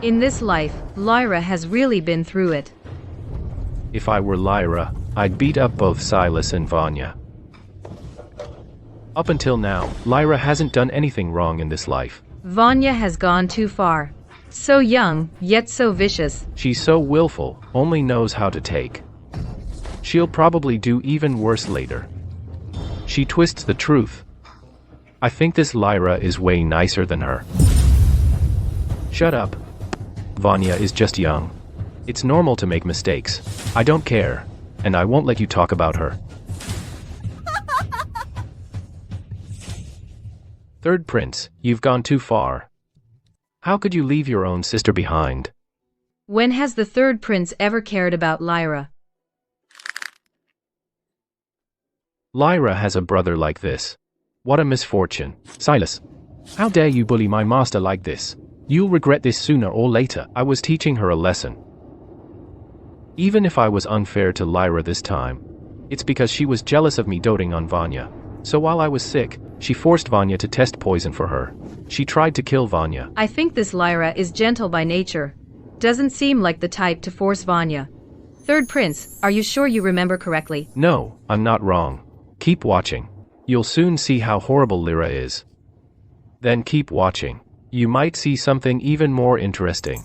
In this life, Lyra has really been through it. If I were Lyra, I'd beat up both Silas and Vanya. Up until now, Lyra hasn't done anything wrong in this life. Vanya has gone too far. So young, yet so vicious. She's so willful, only knows how to take. She'll probably do even worse later. She twists the truth. I think this Lyra is way nicer than her. Shut up. Vanya is just young. It's normal to make mistakes. I don't care, and I won't let you talk about her. Third Prince, you've gone too far. How could you leave your own sister behind? When has the third prince ever cared about Lyra? Lyra has a brother like this. What a misfortune. Silas, how dare you bully my master like this? You'll regret this sooner or later. I was teaching her a lesson. Even if I was unfair to Lyra this time, it's because she was jealous of me doting on Vanya. So while I was sick, she forced Vanya to test poison for her. She tried to kill Vanya. I think this Lyra is gentle by nature. Doesn't seem like the type to force Vanya. Third Prince, are you sure you remember correctly? No, I'm not wrong. Keep watching. You'll soon see how horrible Lyra is. Then keep watching. You might see something even more interesting.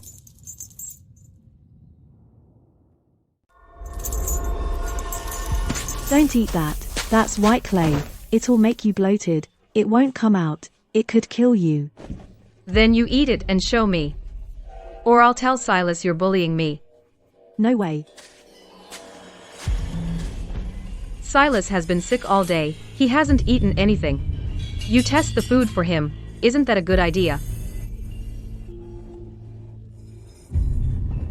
Don't eat that. That's white clay. It'll make you bloated. It won't come out. It could kill you. Then you eat it and show me. Or I'll tell Silas you're bullying me. No way. Silas has been sick all day. He hasn't eaten anything. You test the food for him. Isn't that a good idea?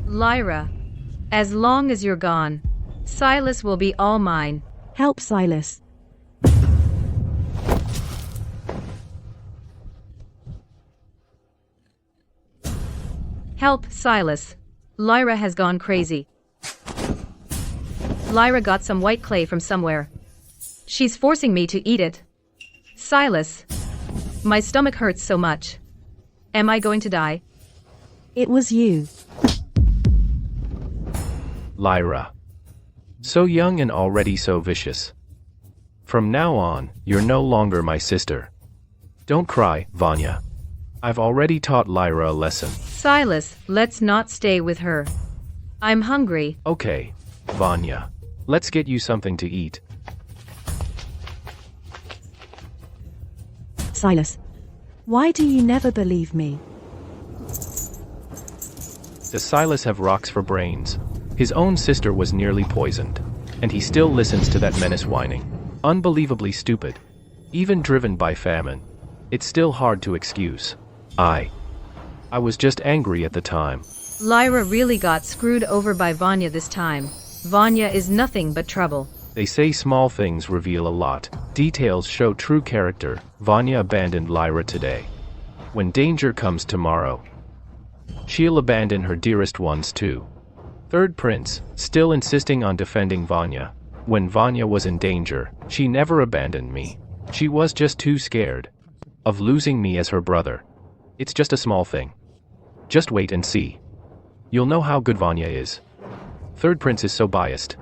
Lyra, as long as you're gone, Silas will be all mine. Help Silas. Help, Silas. Lyra has gone crazy. Lyra got some white clay from somewhere. She's forcing me to eat it. Silas. My stomach hurts so much. Am I going to die? It was you. Lyra. So young and already so vicious. From now on, you're no longer my sister. Don't cry, Vanya. I've already taught Lyra a lesson. Silas, let's not stay with her. I'm hungry. Okay, Vanya. Let's get you something to eat. Silas. Why do you never believe me? Does Silas have rocks for brains? His own sister was nearly poisoned, and he still listens to that menace whining. Unbelievably stupid. Even driven by famine. It's still hard to excuse. I was just angry at the time. Lyra really got screwed over by Vanya this time. Vanya is nothing but trouble. They say small things reveal a lot. Details show true character. Vanya abandoned Lyra today. When danger comes tomorrow, she'll abandon her dearest ones too. Third Prince, still insisting on defending Vanya. When Vanya was in danger, she never abandoned me. She was just too scared of losing me as her brother. It's just a small thing. Just wait and see. You'll know how good Vanya is. Third Prince is so biased.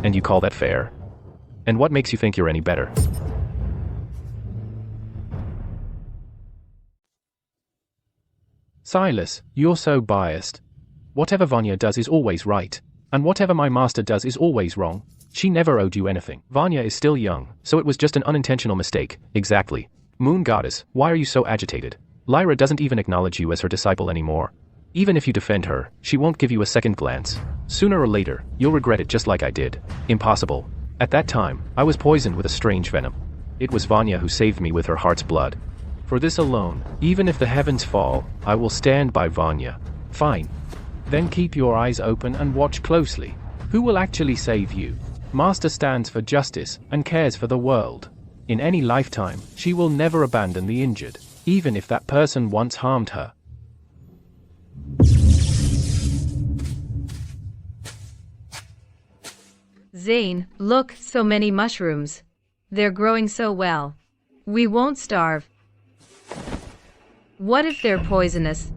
And you call that fair? And what makes you think you're any better? Silas, you're so biased. Whatever Vanya does is always right. And whatever my master does is always wrong. She never owed you anything. Vanya is still young, so it was just an unintentional mistake. Exactly. Moon Goddess, why are you so agitated? Lyra doesn't even acknowledge you as her disciple anymore. Even if you defend her, she won't give you a second glance. Sooner or later, you'll regret it just like I did. Impossible. At that time, I was poisoned with a strange venom. It was Vanya who saved me with her heart's blood. For this alone, even if the heavens fall, I will stand by Vanya. Fine. Then keep your eyes open and watch closely. Who will actually save you? Master stands for justice and cares for the world. In any lifetime, she will never abandon the injured, even if that person once harmed her. Zane, look, so many mushrooms. They're growing so well. We won't starve. What if they're poisonous?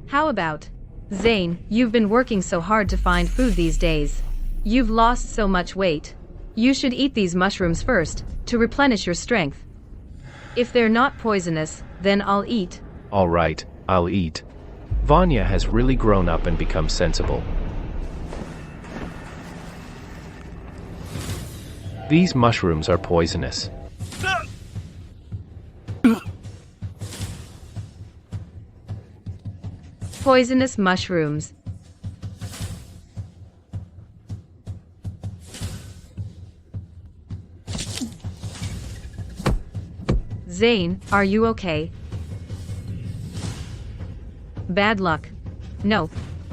How about? Zane, you've been working so hard to find food these days. You've lost so much weight. You should eat these mushrooms first, to replenish your strength. If they're not poisonous, then I'll eat. All right, I'll eat. Vanya has really grown up and become sensible. These mushrooms are poisonous. Poisonous mushrooms. Zane, are you okay? Bad luck. No.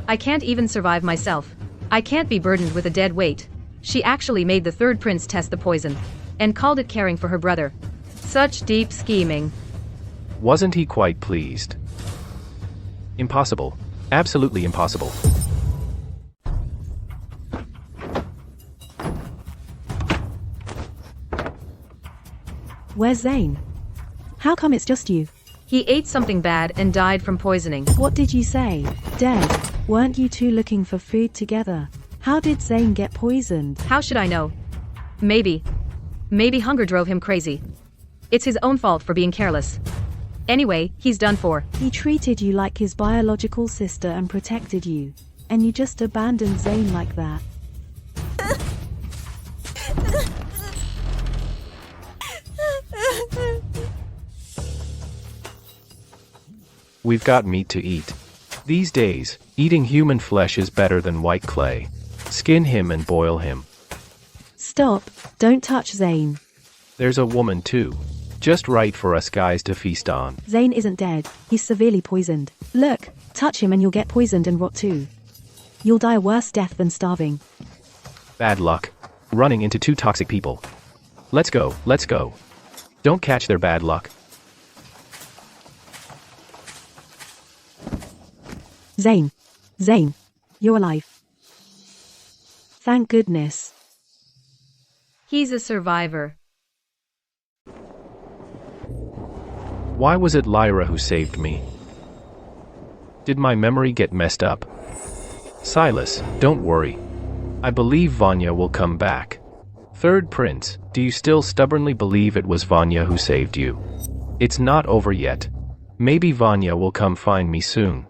I can't even survive myself. I can't be burdened with a dead weight. She actually made the third prince test the poison, and called it caring for her brother. Such deep scheming. Wasn't he quite pleased? Impossible. Absolutely impossible. Where's Zane? How come it's just you? He ate something bad and died from poisoning. What did you say? Dead? Weren't you two looking for food together? How did Zane get poisoned? How should I know? Maybe hunger drove him crazy. It's his own fault for being careless. Anyway, he's done for. He treated you like his biological sister and protected you. And you just abandoned Zane like that. We've got meat to eat. These days, eating human flesh is better than white clay. Skin him and boil him. Stop, don't touch Zane. There's a woman too. Just right for us guys to feast on. Zane isn't dead, he's severely poisoned. Look, touch him and you'll get poisoned and rot too. You'll die a worse death than starving. Bad luck. Running into two toxic people. Let's go, let's go. Don't catch their bad luck. Zane, you're alive. Thank goodness. He's a survivor. Why was it Lyra who saved me? Did my memory get messed up? Silas, don't worry. I believe Vanya will come back. Third Prince, do you still stubbornly believe it was Vanya who saved you? It's not over yet. Maybe Vanya will come find me soon.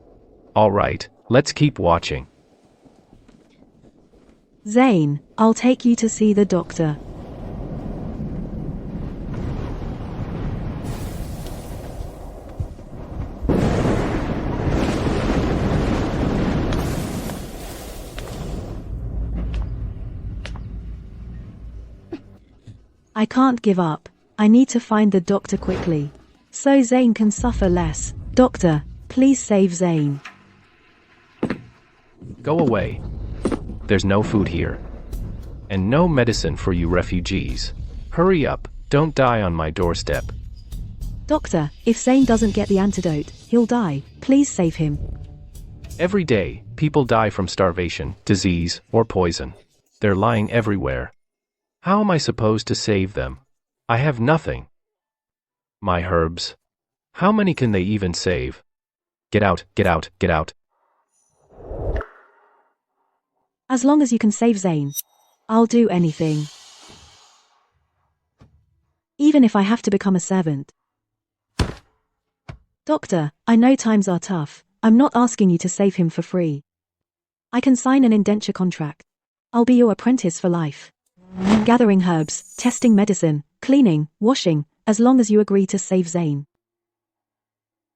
Alright, let's keep watching. Zane, I'll take you to see the doctor. I can't give up. I need to find the doctor quickly. So Zane can suffer less. Doctor, please save Zane. Go away. There's no food here. And no medicine for you refugees. Hurry up, don't die on my doorstep. Doctor, if Zane doesn't get the antidote, he'll die. Please save him. Every day, people die from starvation, disease, or poison. They're lying everywhere. How am I supposed to save them? I have nothing. My herbs. How many can they even save? Get out, get out, get out. As long as you can save Zane, I'll do anything. Even if I have to become a servant. Doctor, I know times are tough. I'm not asking you to save him for free. I can sign an indenture contract. I'll be your apprentice for life. Gathering herbs, testing medicine, cleaning, washing, as long as you agree to save Zane.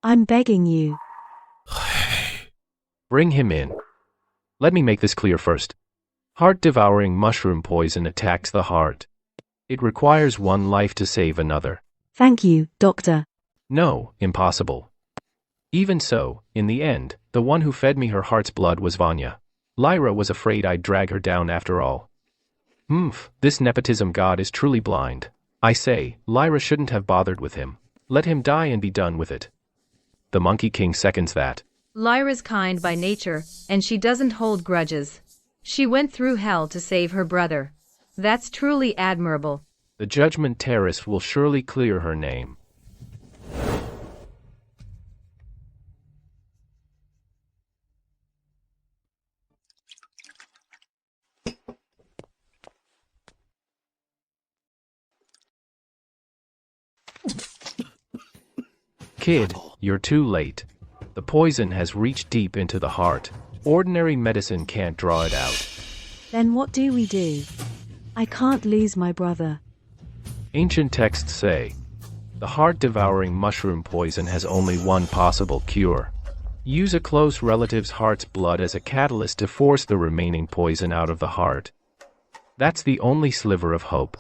I'm begging you. Bring him in. Let me make this clear first. Heart-devouring mushroom poison attacks the heart. It requires one life to save another. Thank you, Doctor. No, impossible. Even so, in the end, the one who fed me her heart's blood was Vanya. Lyra was afraid I'd drag her down after all. This nepotism god is truly blind. I say, Lyra shouldn't have bothered with him. Let him die and be done with it. The Monkey King seconds that. Lyra's kind by nature, and she doesn't hold grudges. She went through hell to save her brother. That's truly admirable. The Judgment Terrace will surely clear her name. Kid, you're too late. The poison has reached deep into the heart. Ordinary medicine can't draw it out. Then what do we do? I can't lose my brother. Ancient texts say, the heart-devouring mushroom poison has only one possible cure. Use a close relative's heart's blood as a catalyst to force the remaining poison out of the heart. That's the only sliver of hope.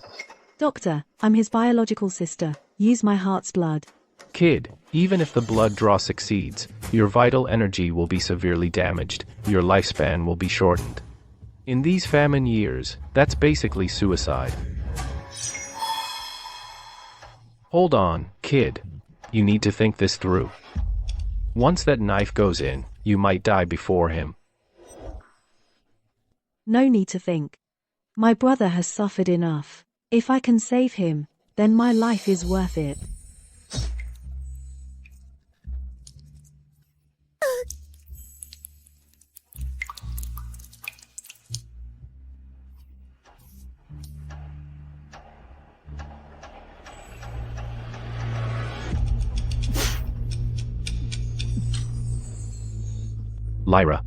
Doctor, I'm his biological sister. Use my heart's blood. Kid, even if the blood draw succeeds, your vital energy will be severely damaged, your lifespan will be shortened. In these famine years, that's basically suicide. Hold on, kid. You need to think this through. Once that knife goes in, you might die before him. No need to think. My brother has suffered enough. If I can save him, then my life is worth it. Lyra.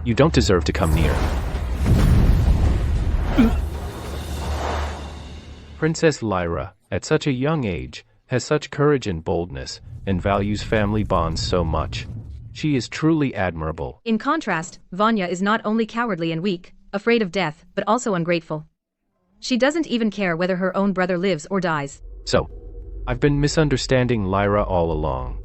You don't deserve to come near. Princess Lyra, at such a young age, has such courage and boldness, and values family bonds so much. She is truly admirable. In contrast, Vanya is not only cowardly and weak, afraid of death, but also ungrateful. She doesn't even care whether her own brother lives or dies. So, I've been misunderstanding Lyra all along.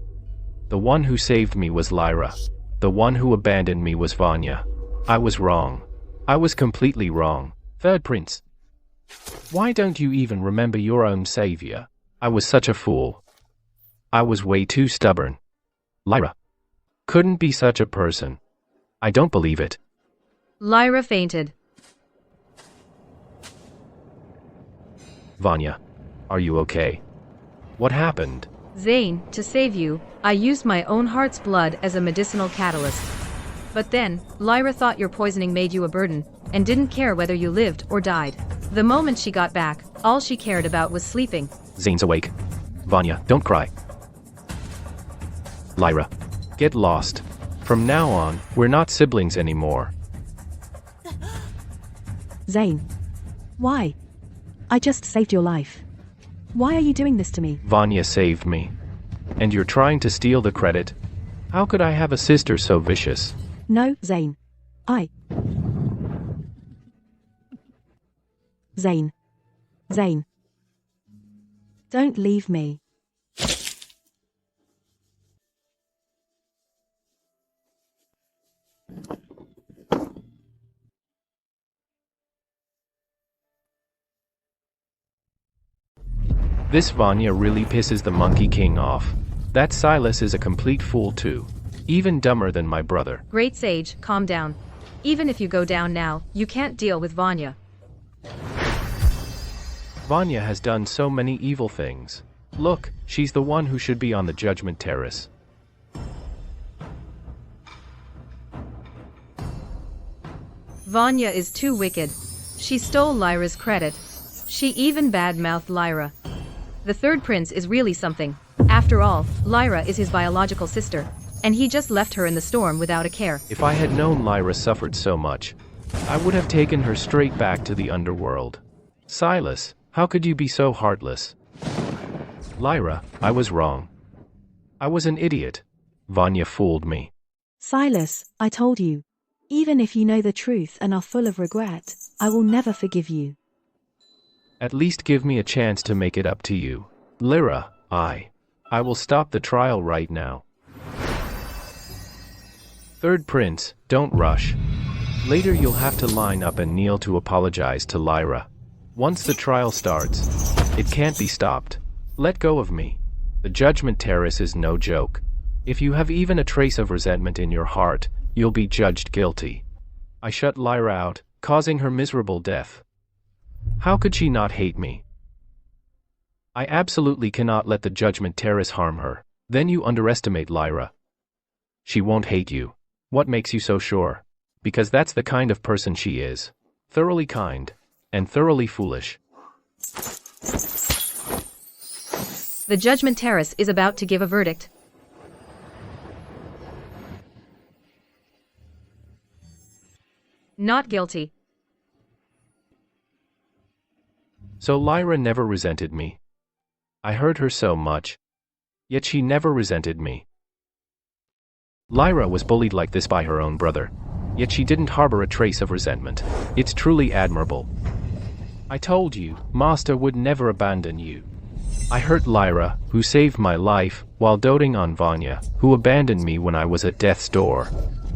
The one who saved me was Lyra. The one who abandoned me was Vanya. I was wrong. I was completely wrong. Third Prince. Why don't you even remember your own savior? I was such a fool. I was way too stubborn. Lyra. Couldn't be such a person. I don't believe it. Lyra fainted. Vanya. Are you okay? What happened? Zane, to save you, I used my own heart's blood as a medicinal catalyst. But then, Lyra thought your poisoning made you a burden, and didn't care whether you lived or died. The moment she got back, all she cared about was sleeping. Zane's awake. Vanya, don't cry. Lyra. Get lost. From now on, we're not siblings anymore. Zane. Why? I just saved your life. Why are you doing this to me? Vanya saved me. And you're trying to steal the credit? How could I have a sister so vicious? No, Zane. Zane. Zane. Don't leave me. This Vanya really pisses the Monkey King off. That Silas is a complete fool too. Even dumber than my brother. Great sage, calm down. Even if you go down now, you can't deal with Vanya. Vanya has done so many evil things. Look, she's the one who should be on the judgment terrace. Vanya is too wicked. She stole Lyra's credit. She even bad-mouthed Lyra. The third prince is really something. After all, Lyra is his biological sister, and he just left her in the storm without a care. If I had known Lyra suffered so much, I would have taken her straight back to the underworld. Silas, how could you be so heartless? Lyra, I was wrong. I was an idiot. Vanya fooled me. Silas, I told you. Even if you know the truth and are full of regret, I will never forgive you. At least give me a chance to make it up to you. Lyra, I will stop the trial right now. Third Prince, don't rush. Later you'll have to line up and kneel to apologize to Lyra. Once the trial starts, it can't be stopped. Let go of me. The judgment terrace is no joke. If you have even a trace of resentment in your heart, you'll be judged guilty. I shut Lyra out, causing her miserable death. How could she not hate me? I absolutely cannot let the judgment terrace harm her. Then you underestimate Lyra. She won't hate you. What makes you so sure? Because that's the kind of person she is. Thoroughly kind. And thoroughly foolish. The Judgment Terrace is about to give a verdict. Not guilty. So Lyra never resented me. I hurt her so much. Yet she never resented me. Lyra was bullied like this by her own brother. Yet she didn't harbor a trace of resentment. It's truly admirable. I told you, Master would never abandon you. I hurt Lyra, who saved my life, while doting on Vanya, who abandoned me when I was at death's door.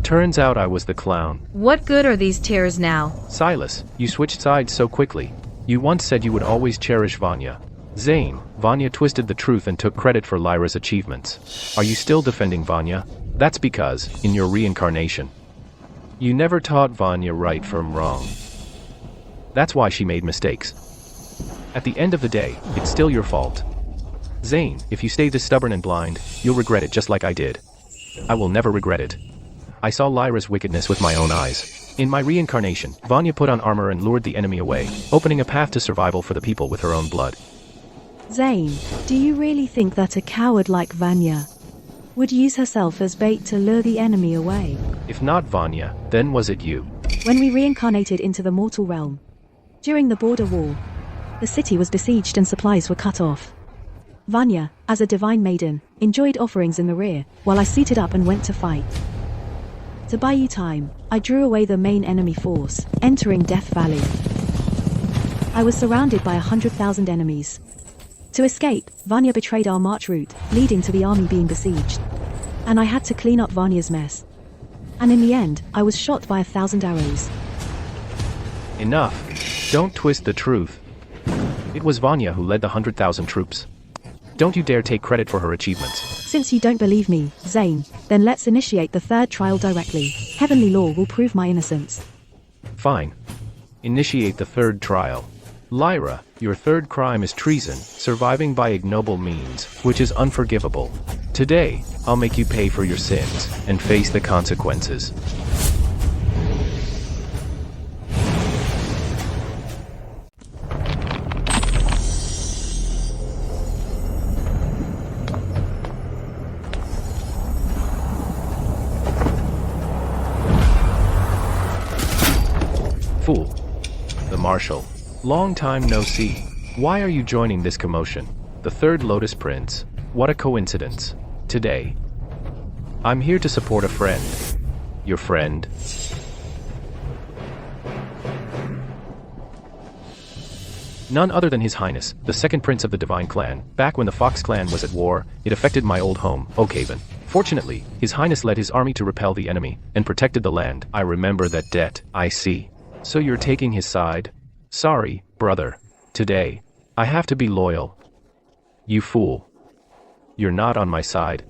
Turns out I was the clown. What good are these tears now? Silas, you switched sides so quickly. You once said you would always cherish Vanya. Zane, Vanya twisted the truth and took credit for Lyra's achievements. Are you still defending Vanya? That's because, in your reincarnation, you never taught Vanya right from wrong. That's why she made mistakes. At the end of the day, it's still your fault. Zane, if you stay this stubborn and blind, you'll regret it just like I did. I will never regret it. I saw Lyra's wickedness with my own eyes. In my reincarnation, Vanya put on armor and lured the enemy away, opening a path to survival for the people with her own blood. Zane, do you really think that a coward like Vanya would use herself as bait to lure the enemy away? If not Vanya, then was it you? When we reincarnated into the mortal realm, during the border war, the city was besieged and supplies were cut off. Vanya, as a divine maiden, enjoyed offerings in the rear, while I suited up and went to fight. To buy you time, I drew away the main enemy force, entering Death Valley. I was surrounded by 100,000 enemies. To escape, Vanya betrayed our march route, leading to the army being besieged. And I had to clean up Vanya's mess. And in the end, I was shot by 1,000 arrows. Enough. Don't twist the truth. It was Vanya who led the 100,000 troops. Don't you dare take credit for her achievements. Since you don't believe me, Zane, then let's initiate the third trial directly. Heavenly law will prove my innocence. Fine. Initiate the third trial. Lyra, your third crime is treason, surviving by ignoble means, which is unforgivable. Today, I'll make you pay for your sins, and face the consequences. Fool. The Marshal. Long time no see. Why are you joining this commotion? The third Lotus Prince. What a coincidence. Today. I'm here to support a friend. Your friend? None other than His Highness, the second prince of the Divine Clan. Back when the Fox Clan was at war, it affected my old home, Oakhaven. Fortunately, His Highness led his army to repel the enemy, and protected the land. I remember that debt. I see. So you're taking his side? Sorry, brother. Today, I have to be loyal. You fool. You're not on my side.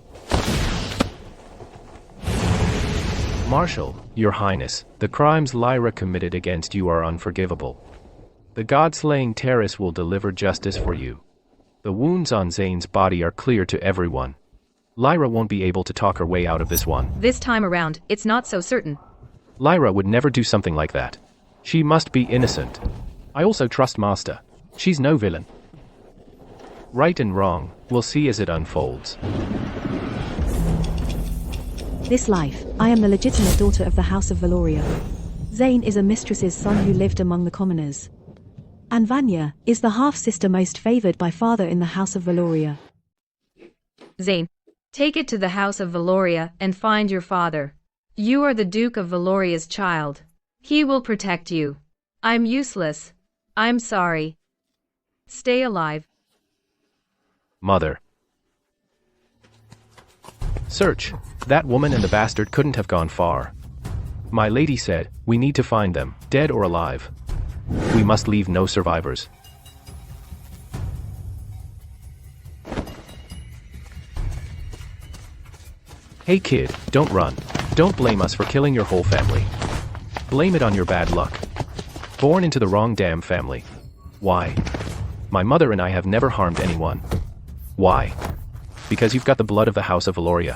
Marshal, Your Highness, the crimes Lyra committed against you are unforgivable. The God-slaying Terrace will deliver justice for you. The wounds on Zane's body are clear to everyone. Lyra won't be able to talk her way out of this one. This time around, it's not so certain. Lyra would never do something like that. She must be innocent. I also trust Master. She's no villain. Right and wrong, we'll see as it unfolds. This life, I am the legitimate daughter of the House of Valoria. Zane is a mistress's son who lived among the commoners. And Vanya is the half-sister most favored by father in the House of Valoria. Zane, take it to the House of Valoria and find your father. You are the Duke of Valoria's child. He will protect you. I'm useless. I'm sorry. Stay alive. Mother. Search. That woman and the bastard couldn't have gone far. My lady said, we need to find them, dead or alive. We must leave no survivors. Hey kid, don't run. Don't blame us for killing your whole family. Blame it on your bad luck. Born into the wrong damn family. Why? My mother and I have never harmed anyone. Why? Because you've got the blood of the House of Valoria.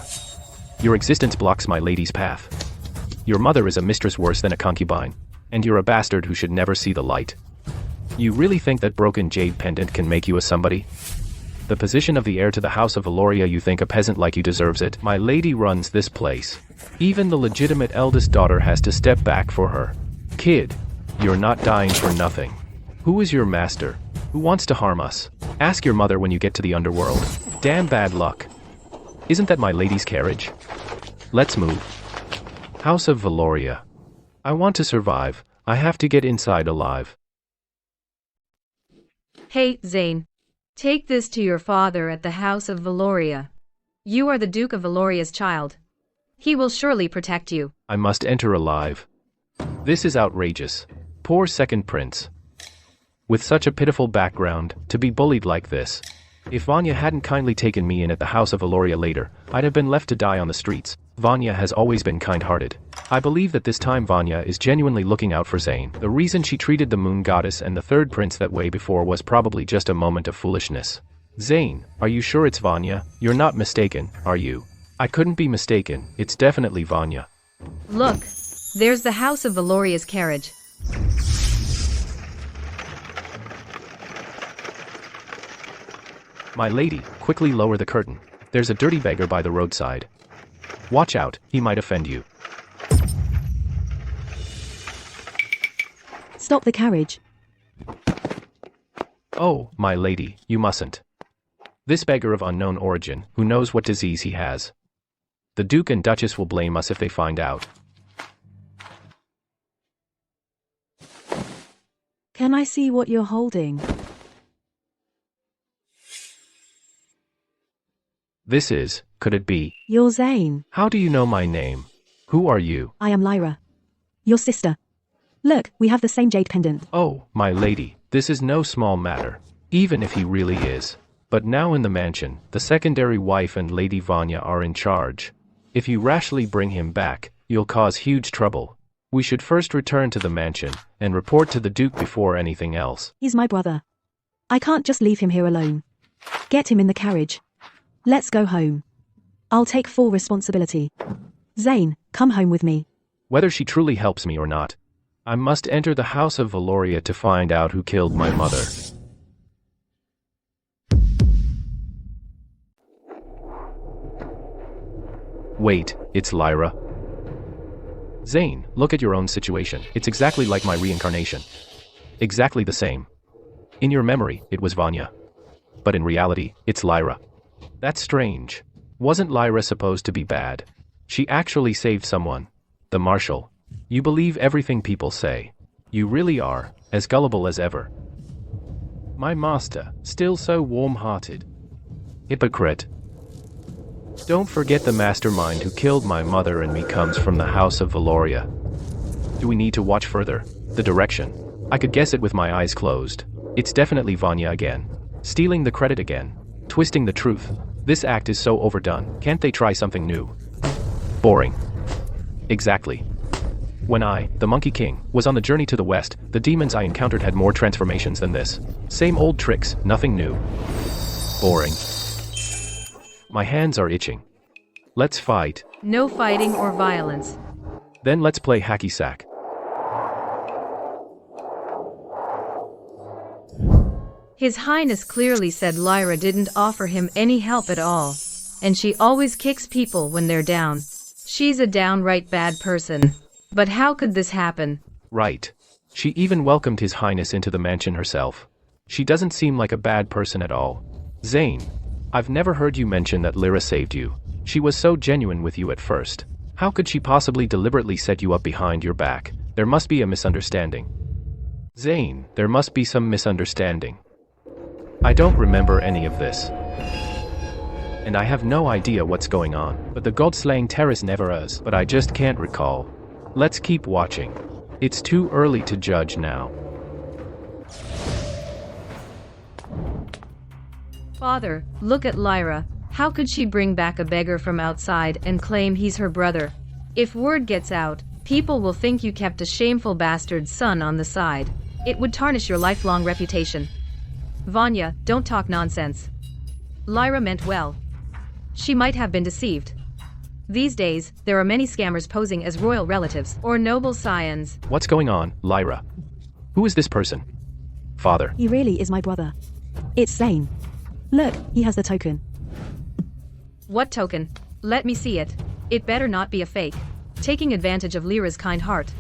Your existence blocks my lady's path. Your mother is a mistress worse than a concubine, and you're a bastard who should never see the light. You really think that broken jade pendant can make you a somebody? The position of the heir to the House of Valoria. You think a peasant like you deserves it? My lady runs this place. Even the legitimate eldest daughter has to step back for her. Kid, you're not dying for nothing. Who is your master? Who wants to harm us? Ask your mother when you get to the underworld. Damn bad luck. Isn't that my lady's carriage? Let's move. House of Valoria. I want to survive. I have to get inside alive. Hey, Zane. Take this to your father at the House of Valoria. You are the Duke of Valoria's child. He will surely protect you. I must enter alive. This is outrageous. Poor second prince. With such a pitiful background, to be bullied like this. If Vanya hadn't kindly taken me in at the House of Valoria later, I'd have been left to die on the streets. Vanya has always been kind-hearted. I believe that this time Vanya is genuinely looking out for Zane. The reason she treated the moon goddess and the third prince that way before was probably just a moment of foolishness. Zane, are you sure it's Vanya? You're not mistaken, are you? I couldn't be mistaken, it's definitely Vanya. Look, there's the House of Valoria's carriage. My lady, quickly lower the curtain. There's a dirty beggar by the roadside. Watch out, he might offend you. Stop the carriage. Oh, my lady, you mustn't. This beggar of unknown origin, who knows what disease he has. The Duke and Duchess will blame us if they find out. Can I see what you're holding? This is, could it be? You're Zane. How do you know my name? Who are you? I am Lyra. Your sister. Look, we have the same jade pendant. Oh, my lady, this is no small matter, even if he really is. But now in the mansion, the secondary wife and Lady Vanya are in charge. If you rashly bring him back, you'll cause huge trouble. We should first return to the mansion, and report to the Duke before anything else. He's my brother. I can't just leave him here alone. Get him in the carriage. Let's go home. I'll take full responsibility. Zane, come home with me. Whether she truly helps me or not, I must enter the House of Valoria to find out who killed my mother. Wait, it's Lyra. Zane, look at your own situation. It's exactly like my reincarnation. Exactly the same. In your memory, it was Vanya. But in reality, it's Lyra. That's strange. Wasn't Lyra supposed to be bad? She actually saved someone. The Marshal. You believe everything people say. You really are, as gullible as ever. My master, still so warm-hearted. Hypocrite. Don't forget the mastermind who killed my mother and me comes from the House of Valoria. Do we need to watch further? The direction. I could guess it with my eyes closed. It's definitely Vanya again. Stealing the credit again. Twisting the truth. This act is so overdone. Can't they try something new? Boring. Exactly. When I, the Monkey King, was on the journey to the west, the demons I encountered had more transformations than this. Same old tricks, nothing new. Boring. My hands are itching. Let's fight. No fighting or violence. Then let's play hacky sack. His Highness clearly said Lyra didn't offer him any help at all. And she always kicks people when they're down. She's a downright bad person. But how could this happen? Right. She even welcomed His Highness into the mansion herself. She doesn't seem like a bad person at all. Zane, I've never heard you mention that Lyra saved you. She was so genuine with you at first. How could she possibly deliberately set you up behind your back? There must be a misunderstanding. Zane, there must be some misunderstanding. I don't remember any of this. And I have no idea what's going on. But the god-slaying terrorist never is. But I just can't recall. Let's keep watching. It's too early to judge now. Father, look at Lyra. How could she bring back a beggar from outside and claim he's her brother? If word gets out, people will think you kept a shameful bastard son on the side. It would tarnish your lifelong reputation. Vanya, don't talk nonsense. Lyra meant well. She might have been deceived. These days, there are many scammers posing as royal relatives or noble scions. What's going on, Lyra? Who is this person? Father. He really is my brother. It's Zane. Look, he has the token. What token? Let me see it. It better not be a fake. Taking advantage of Lyra's kind heart.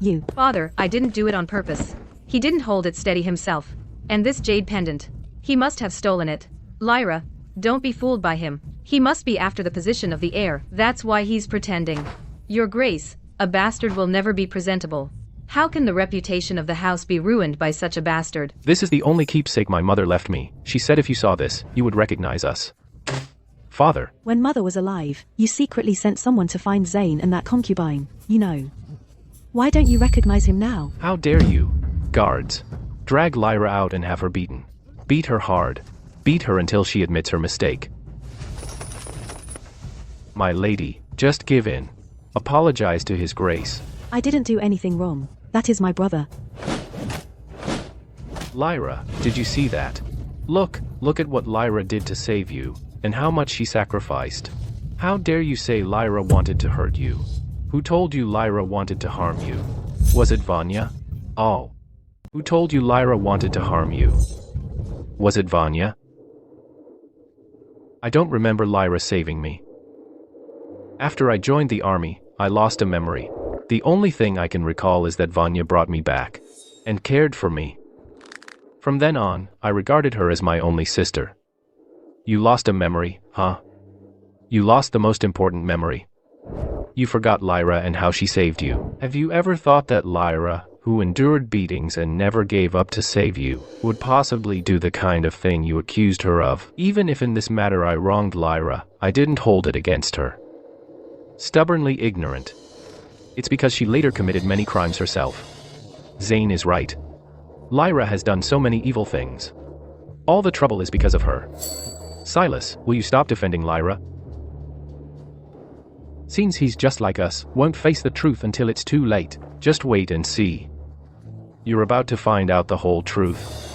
You. Father, I didn't do it on purpose. He didn't hold it steady himself. And this jade pendant. He must have stolen it. Lyra, don't be fooled by him. He must be after the position of the heir. That's why he's pretending. Your Grace, a bastard will never be presentable. How can the reputation of the house be ruined by such a bastard? This is the only keepsake my mother left me. She said if you saw this, you would recognize us. Father. When Mother was alive, you secretly sent someone to find Zane and that concubine, you know. Why don't you recognize him now? How dare you? Guards. Drag Lyra out and have her beaten. Beat her hard. Beat her until she admits her mistake. My lady, just give in. Apologize to his grace. I didn't do anything wrong. That is my brother. Lyra, did you see that? Look at what Lyra did to save you, and how much she sacrificed. How dare you say Lyra wanted to hurt you? Who told you Lyra wanted to harm you? Was it Vanya? Oh. Who told you Lyra wanted to harm you? Was it Vanya? I don't remember Lyra saving me. After I joined the army, I lost a memory. The only thing I can recall is that Vanya brought me back and cared for me. From then on, I regarded her as my only sister. You lost a memory, huh? You lost the most important memory. You forgot Lyra and how she saved you. Have you ever thought that Lyra, who endured beatings and never gave up to save you, would possibly do the kind of thing you accused her of? Even if in this matter I wronged Lyra, I didn't hold it against her. Stubbornly ignorant. It's because she later committed many crimes herself. Zane is right. Lyra has done so many evil things. All the trouble is because of her. Silas, will you stop defending Lyra? Seems he's just like us, won't face the truth until it's too late. Just wait and see. You're about to find out the whole truth.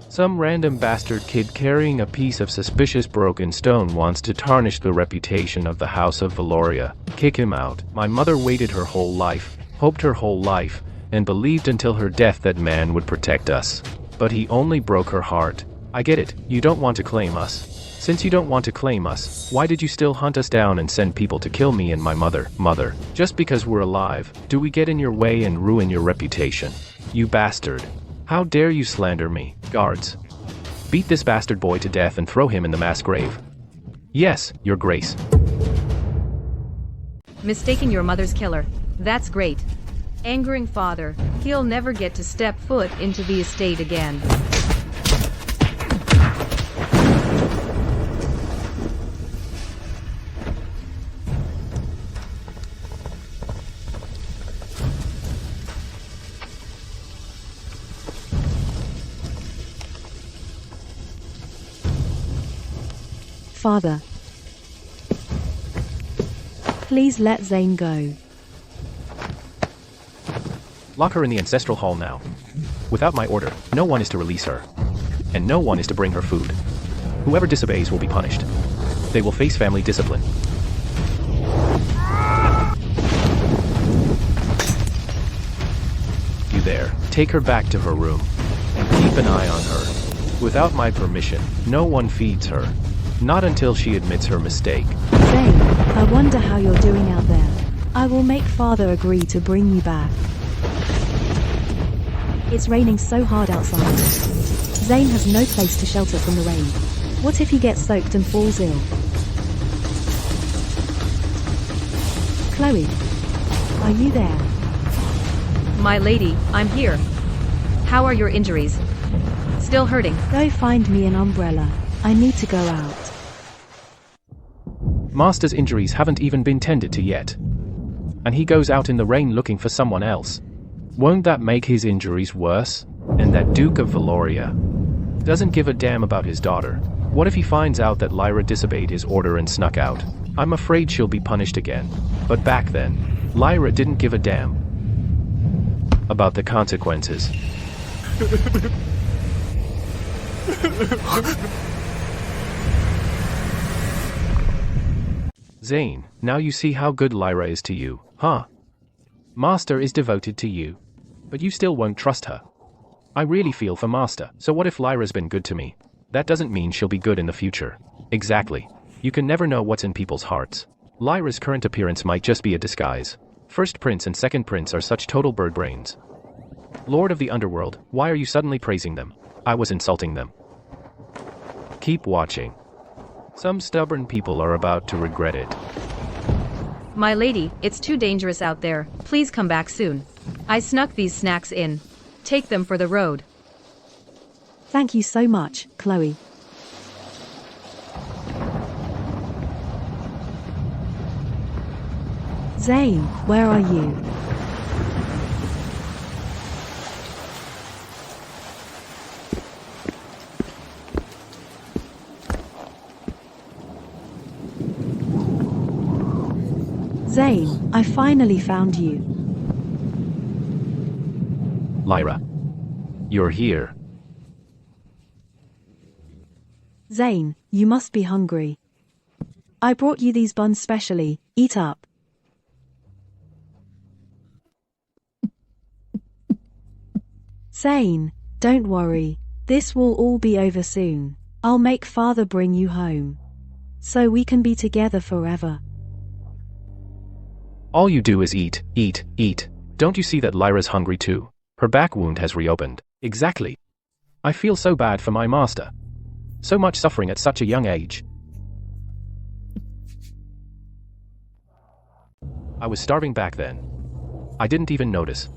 Some random bastard kid carrying a piece of suspicious broken stone wants to tarnish the reputation of the House of Valoria. Kick him out. My mother waited her whole life, hoped her whole life, and believed until her death that man would protect us. But he only broke her heart. I get it, you don't want to claim us. Since you don't want to claim us, why did you still hunt us down and send people to kill me and my mother? Mother, just because we're alive, do we get in your way and ruin your reputation? You bastard. How dare you slander me? Guards. Beat this bastard boy to death and throw him in the mass grave. Yes, your grace. Mistaking your mother's killer. That's great. Angering father, he'll never get to step foot into the estate again. Father. Please let Zane go. Lock her in the ancestral hall now. Without my order, no one is to release her. And no one is to bring her food. Whoever disobeys will be punished. They will face family discipline. You there, take her back to her room. And keep an eye on her. Without my permission, no one feeds her. Not until she admits her mistake. Zane, I wonder how you're doing out there. I will make Father agree to bring you back. It's raining so hard outside. Zane has no place to shelter from the rain. What if he gets soaked and falls ill? Chloe, are you there? My lady, I'm here. How are your injuries? Still hurting? Go find me an umbrella. I need to go out. Master's injuries haven't even been tended to yet. And he goes out in the rain looking for someone else. Won't that make his injuries worse? And that Duke of Valoria doesn't give a damn about his daughter. What if he finds out that Lyra disobeyed his order and snuck out? I'm afraid she'll be punished again. But back then, Lyra didn't give a damn about the consequences. Zane, now you see how good Lyra is to you, huh? Master is devoted to you. But you still won't trust her. I really feel for Master. So what if Lyra's been good to me? That doesn't mean she'll be good in the future. Exactly. You can never know what's in people's hearts. Lyra's current appearance might just be a disguise. First Prince and Second Prince are such total bird brains. Lord of the Underworld, why are you suddenly praising them? I was insulting them. Keep watching. Some stubborn people are about to regret it. My lady, it's too dangerous out there. Please come back soon. I snuck these snacks in. Take them for the road. Thank you so much, Chloe. Zane, where are you? Zane, I finally found you. Lyra. You're here. Zane, you must be hungry. I brought you these buns specially. Eat up. Zane, don't worry. This will all be over soon. I'll make Father bring you home. So we can be together forever. All you do is eat, eat, eat. Don't you see that Lyra's hungry too? Her back wound has reopened. Exactly. I feel so bad for my master. So much suffering at such a young age. I was starving back then. I didn't even notice.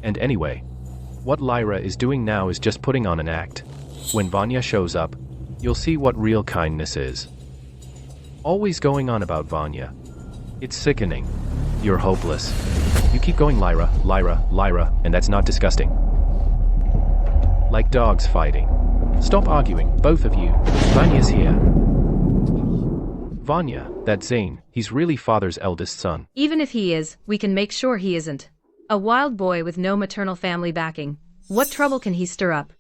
And anyway, what Lyra is doing now is just putting on an act. When Vanya shows up, you'll see what real kindness is. Always going on about Vanya. It's sickening. You're hopeless. You keep going Lyra, Lyra, Lyra, and that's not disgusting. Like dogs fighting. Stop arguing, both of you. Vanya's here. Vanya, that Zane, he's really Father's eldest son. Even if he is, we can make sure he isn't. A wild boy with no maternal family backing. What trouble can he stir up?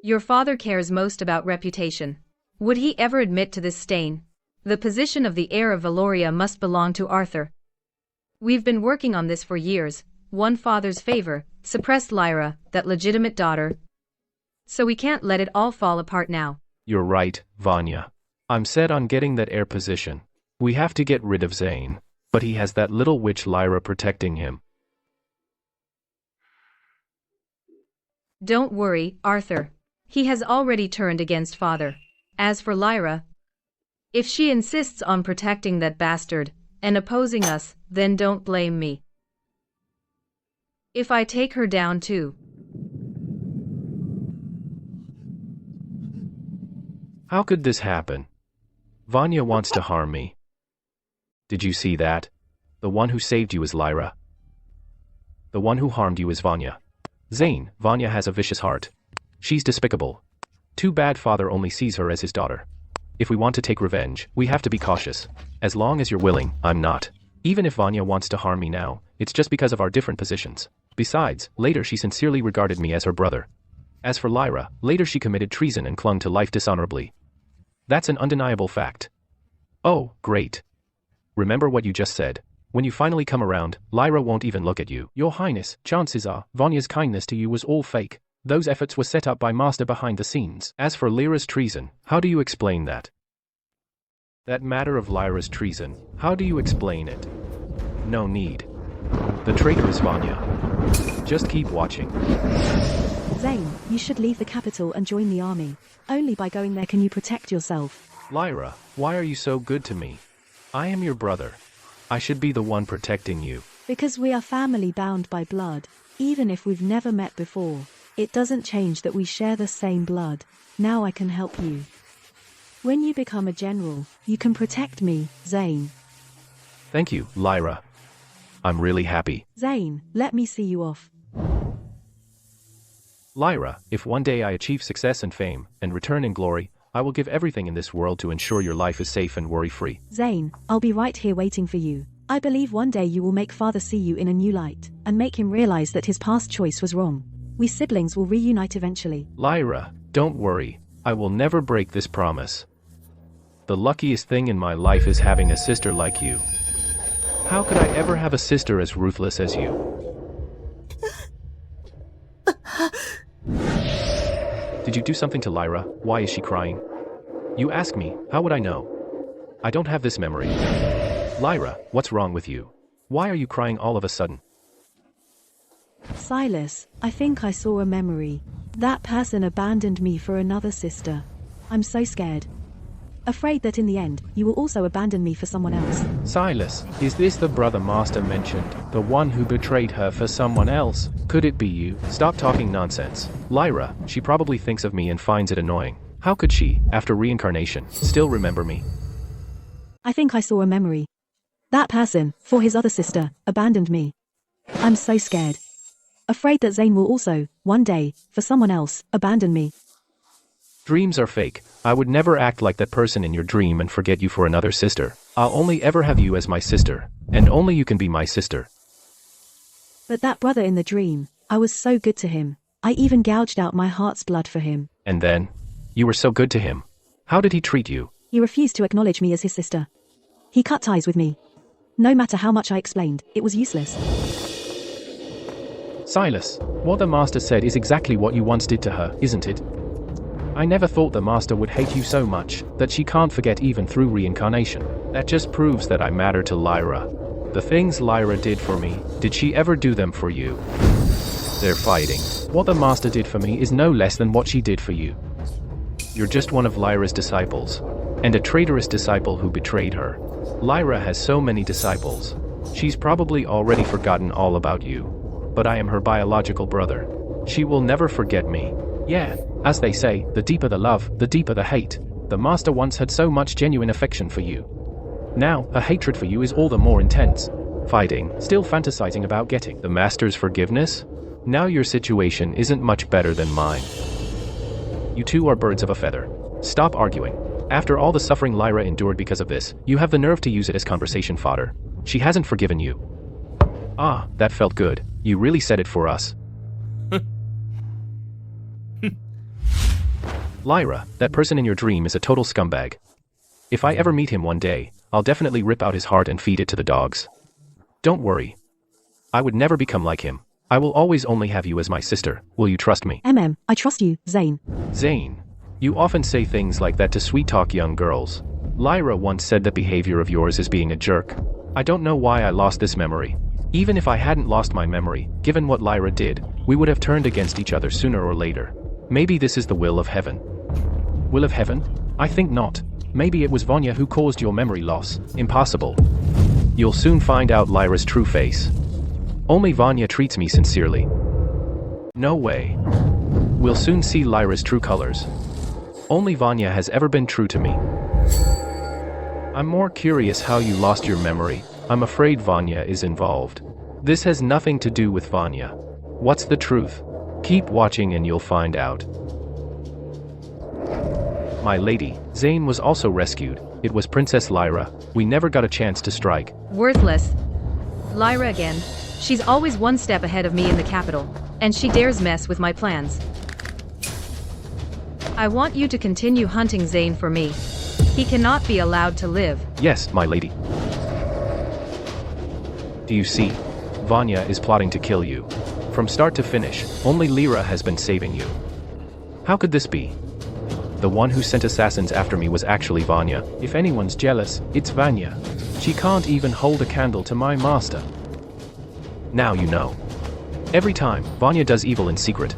Your father cares most about reputation. Would he ever admit to this stain? The position of the heir of Valoria must belong to Arthur. We've been working on this for years. Won Father's favor, suppressed Lyra, that legitimate daughter. So we can't let it all fall apart now. You're right, Vanya. I'm set on getting that heir position. We have to get rid of Zane, but he has that little witch Lyra protecting him. Don't worry, Arthur. He has already turned against Father. As for Lyra, if she insists on protecting that bastard, and opposing us, then don't blame me. If I take her down too. How could this happen? Vanya wants to harm me. Did you see that? The one who saved you is Lyra. The one who harmed you is Vanya. Zane, Vanya has a vicious heart. She's despicable. Too bad Father only sees her as his daughter. If we want to take revenge, we have to be cautious. As long as you're willing, I'm not. Even if Vanya wants to harm me now, it's just because of our different positions. Besides, later she sincerely regarded me as her brother. As for Lyra, later she committed treason and clung to life dishonorably. That's an undeniable fact. Oh, great. Remember what you just said. When you finally come around, Lyra won't even look at you. Your Highness, chances are, Vanya's kindness to you was all fake. Those efforts were set up by Master behind the scenes. As for Lyra's treason, how do you explain that? That matter of Lyra's treason, how do you explain it? No need. The traitor is Vanya. Just keep watching. Zane, you should leave the capital and join the army. Only by going there can you protect yourself. Lyra, why are you so good to me? I am your brother. I should be the one protecting you. Because we are family bound by blood, even if we've never met before. It doesn't change that we share the same blood. Now I can help you. When you become a general, you can protect me, Zane. Thank you, Lyra. I'm really happy. Zane, let me see you off. Lyra, if one day I achieve success and fame, and return in glory, I will give everything in this world to ensure your life is safe and worry-free. Zane, I'll be right here waiting for you. I believe one day you will make Father see you in a new light, and make him realize that his past choice was wrong. We siblings will reunite eventually. Lyra, don't worry. I will never break this promise. The luckiest thing in my life is having a sister like you. How could I ever have a sister as ruthless as you? Did you do something to Lyra? Why is she crying? You ask me, how would I know? I don't have this memory. Lyra, what's wrong with you? Why are you crying all of a sudden? Silas, I think I saw a memory. That person abandoned me for another sister. I'm so scared. Afraid that in the end, you will also abandon me for someone else. Silas, is this the brother Master mentioned? The one who betrayed her for someone else? Could it be you? Stop talking nonsense. Lyra, she probably thinks of me and finds it annoying. How could she, after reincarnation, still remember me? I think I saw a memory. That person, for his other sister, abandoned me. I'm so scared. Afraid that Zane will also, one day, for someone else, abandon me. Dreams are fake. I would never act like that person in your dream and forget you for another sister. I'll only ever have you as my sister, and only you can be my sister. But that brother in the dream, I was so good to him. I even gouged out my heart's blood for him. And then? You were so good to him. How did he treat you? He refused to acknowledge me as his sister. He cut ties with me. No matter how much I explained, it was useless. Silas, what the Master said is exactly what you once did to her, isn't it? I never thought the Master would hate you so much, that she can't forget even through reincarnation. That just proves that I matter to Lyra. The things Lyra did for me, did she ever do them for you? They're fighting. What the Master did for me is no less than what she did for you. You're just one of Lyra's disciples, and a traitorous disciple who betrayed her. Lyra has so many disciples. She's probably already forgotten all about you. But I am her biological brother. She will never forget me. Yeah, as they say, the deeper the love, the deeper the hate. The Master once had so much genuine affection for you. Now, her hatred for you is all the more intense. Fighting, still fantasizing about getting the Master's forgiveness? Now your situation isn't much better than mine. You two are birds of a feather. Stop arguing. After all the suffering Lyra endured because of this, you have the nerve to use it as conversation fodder. She hasn't forgiven you. Ah, that felt good. You really said it for us. Lyra, that person in your dream is a total scumbag. If I ever meet him one day, I'll definitely rip out his heart and feed it to the dogs. Don't worry. I would never become like him. I will always only have you as my sister. Will you trust me? I trust you, Zane. Zane. You often say things like that to sweet-talk young girls. Lyra once said that behavior of yours is being a jerk. I don't know why I lost this memory. Even if I hadn't lost my memory, given what Lyra did, we would have turned against each other sooner or later. Maybe this is the will of heaven. Will of heaven? I think not. Maybe it was Vanya who caused your memory loss. Impossible. You'll soon find out Lyra's true face. Only Vanya treats me sincerely. No way. We'll soon see Lyra's true colors. Only Vanya has ever been true to me. I'm more curious how you lost your memory. I'm afraid Vanya is involved. This has nothing to do with Vanya. What's the truth? Keep watching and you'll find out. My lady, Zane was also rescued. It was Princess Lyra. We never got a chance to strike. Worthless. Lyra again. She's always one step ahead of me in the capital, and she dares mess with my plans. I want you to continue hunting Zane for me. He cannot be allowed to live. Yes, my lady. Do you see? Vanya is plotting to kill you. From start to finish, only Lyra has been saving you. How could this be? The one who sent assassins after me was actually Vanya. If anyone's jealous, it's Vanya. She can't even hold a candle to my master. Now you know. Every time, Vanya does evil in secret.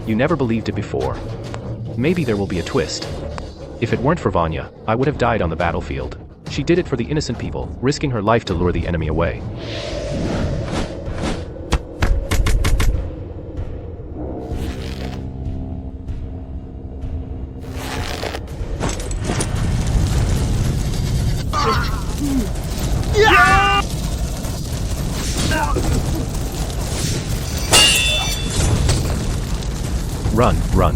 You never believed it before. Maybe there will be a twist. If it weren't for Vanya, I would have died on the battlefield. She did it for the innocent people, risking her life to lure the enemy away. Run, run.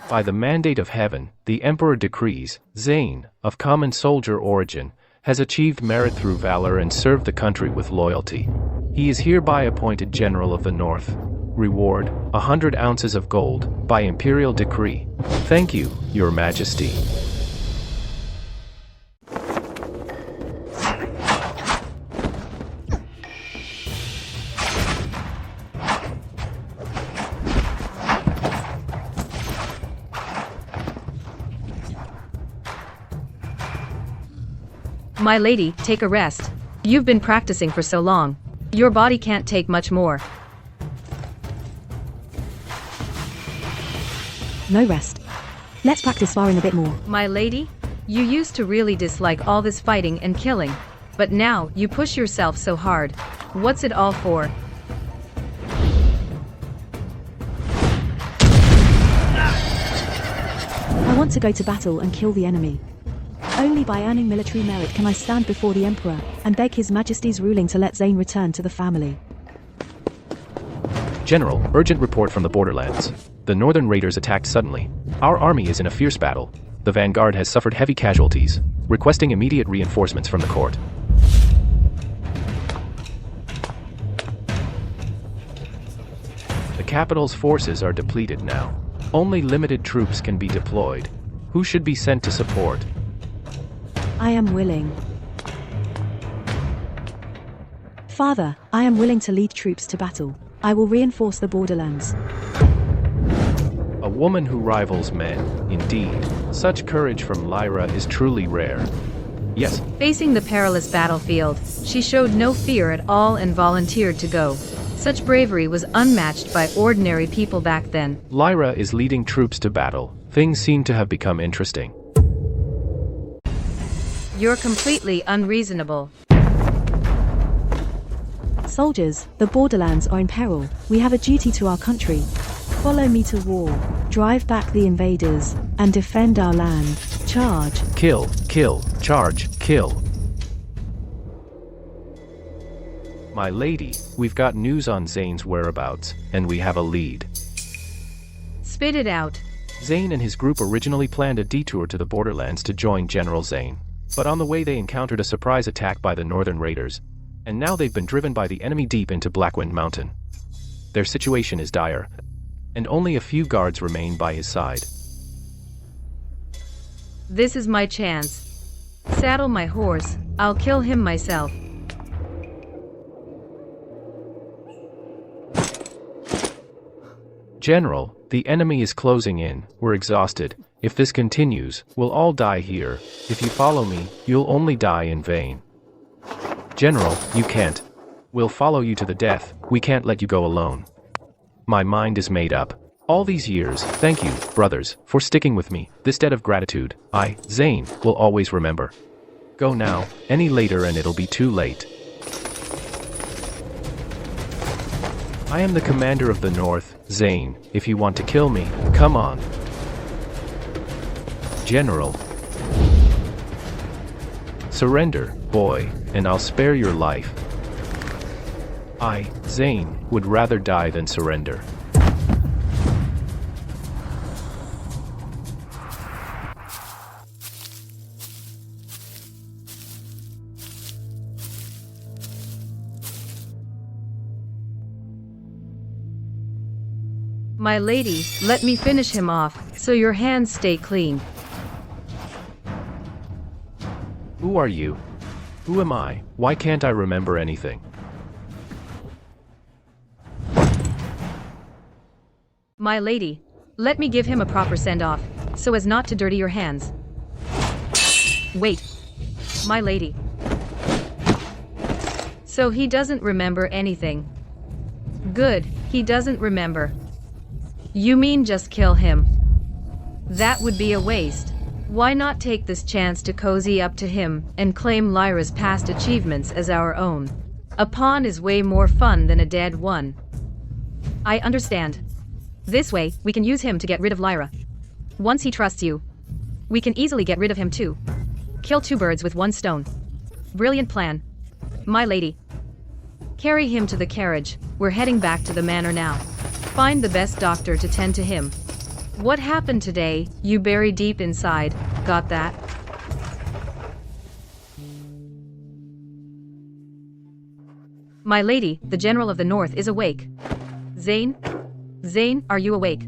By the mandate of heaven, the Emperor decrees, Zane, of common soldier origin, has achieved merit through valor and served the country with loyalty. He is hereby appointed General of the North. Reward, 100 ounces of gold, by imperial decree. Thank you, your majesty. My lady, take a rest. You've been practicing for so long. Your body can't take much more. No rest. Let's practice sparring a bit more. My lady, you used to really dislike all this fighting and killing, but now you push yourself so hard. What's it all for? I want to go to battle and kill the enemy. Only by earning military merit can I stand before the Emperor and beg His Majesty's ruling to let Zane return to the family. General, urgent report from the borderlands. The northern raiders attacked suddenly. Our army is in a fierce battle. The vanguard has suffered heavy casualties, requesting immediate reinforcements from the court. The capital's forces are depleted now. Only limited troops can be deployed. Who should be sent to support? I am willing. Father, I am willing to lead troops to battle. I will reinforce the borderlands. A woman who rivals men, indeed. Such courage from Lyra is truly rare. Yes. Facing the perilous battlefield, she showed no fear at all and volunteered to go. Such bravery was unmatched by ordinary people back then. Lyra is leading troops to battle. Things seem to have become interesting. You're completely unreasonable. Soldiers, the borderlands are in peril. We have a duty to our country. Follow me to war. Drive back the invaders and defend our land. Charge. Kill, kill, charge, kill. My lady, we've got news on Zane's whereabouts, and we have a lead. Spit it out. Zane and his group originally planned a detour to the borderlands to join General Zane. But on the way they encountered a surprise attack by the northern raiders, and now they've been driven by the enemy deep into Blackwind Mountain. Their situation is dire, and only a few guards remain by his side. This is my chance. Saddle my horse, I'll kill him myself. General, the enemy is closing in. We're exhausted. If this continues, we'll all die here. If you follow me, you'll only die in vain. General, you can't. We'll follow you to the death. We can't let you go alone. My mind is made up. All these years, thank you, brothers, for sticking with me. This debt of gratitude, I, Zane, will always remember. Go now, any later and it'll be too late. I am the commander of the North, Zane. If you want to kill me, come on. General. Surrender, boy, and I'll spare your life. I, Zane, would rather die than surrender. My lady, let me finish him off, so your hands stay clean. Who are you? Who am I? Why can't I remember anything? My lady, let me give him a proper send-off, so as not to dirty your hands. Wait. My lady. So he doesn't remember anything. Good, he doesn't remember. You mean just kill him? That would be a waste. Why not take this chance to cozy up to him and claim Lyra's past achievements as our own? A pawn is way more fun than a dead one. I understand. This way, we can use him to get rid of Lyra. Once he trusts you, we can easily get rid of him too. Kill two birds with one stone. Brilliant plan. My lady. Carry him to the carriage. We're heading back to the manor now. Find the best doctor to tend to him. What happened today, you bury deep inside. Got that? My lady, the General of the North is awake. Zane? Zane, are you awake?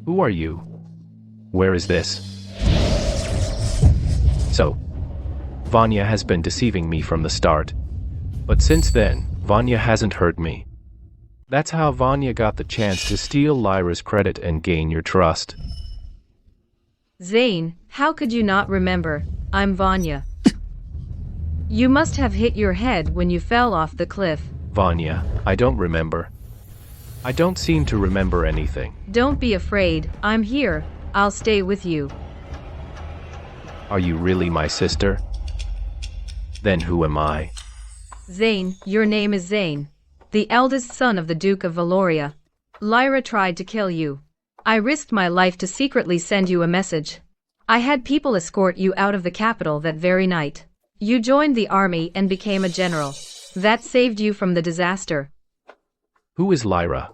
Who are you? Where is this? So, Vanya has been deceiving me from the start. But since then, Vanya hasn't hurt me. That's how Vanya got the chance to steal Lyra's credit and gain your trust. Zane, how could you not remember? I'm Vanya. You must have hit your head when you fell off the cliff. Vanya, I don't remember. I don't seem to remember anything. Don't be afraid, I'm here. I'll stay with you. Are you really my sister? Then who am I? Zane, your name is Zane, the eldest son of the Duke of Valoria. Lyra tried to kill you. I risked my life to secretly send you a message. I had people escort you out of the capital that very night. You joined the army and became a general. That saved you from the disaster. Who is Lyra?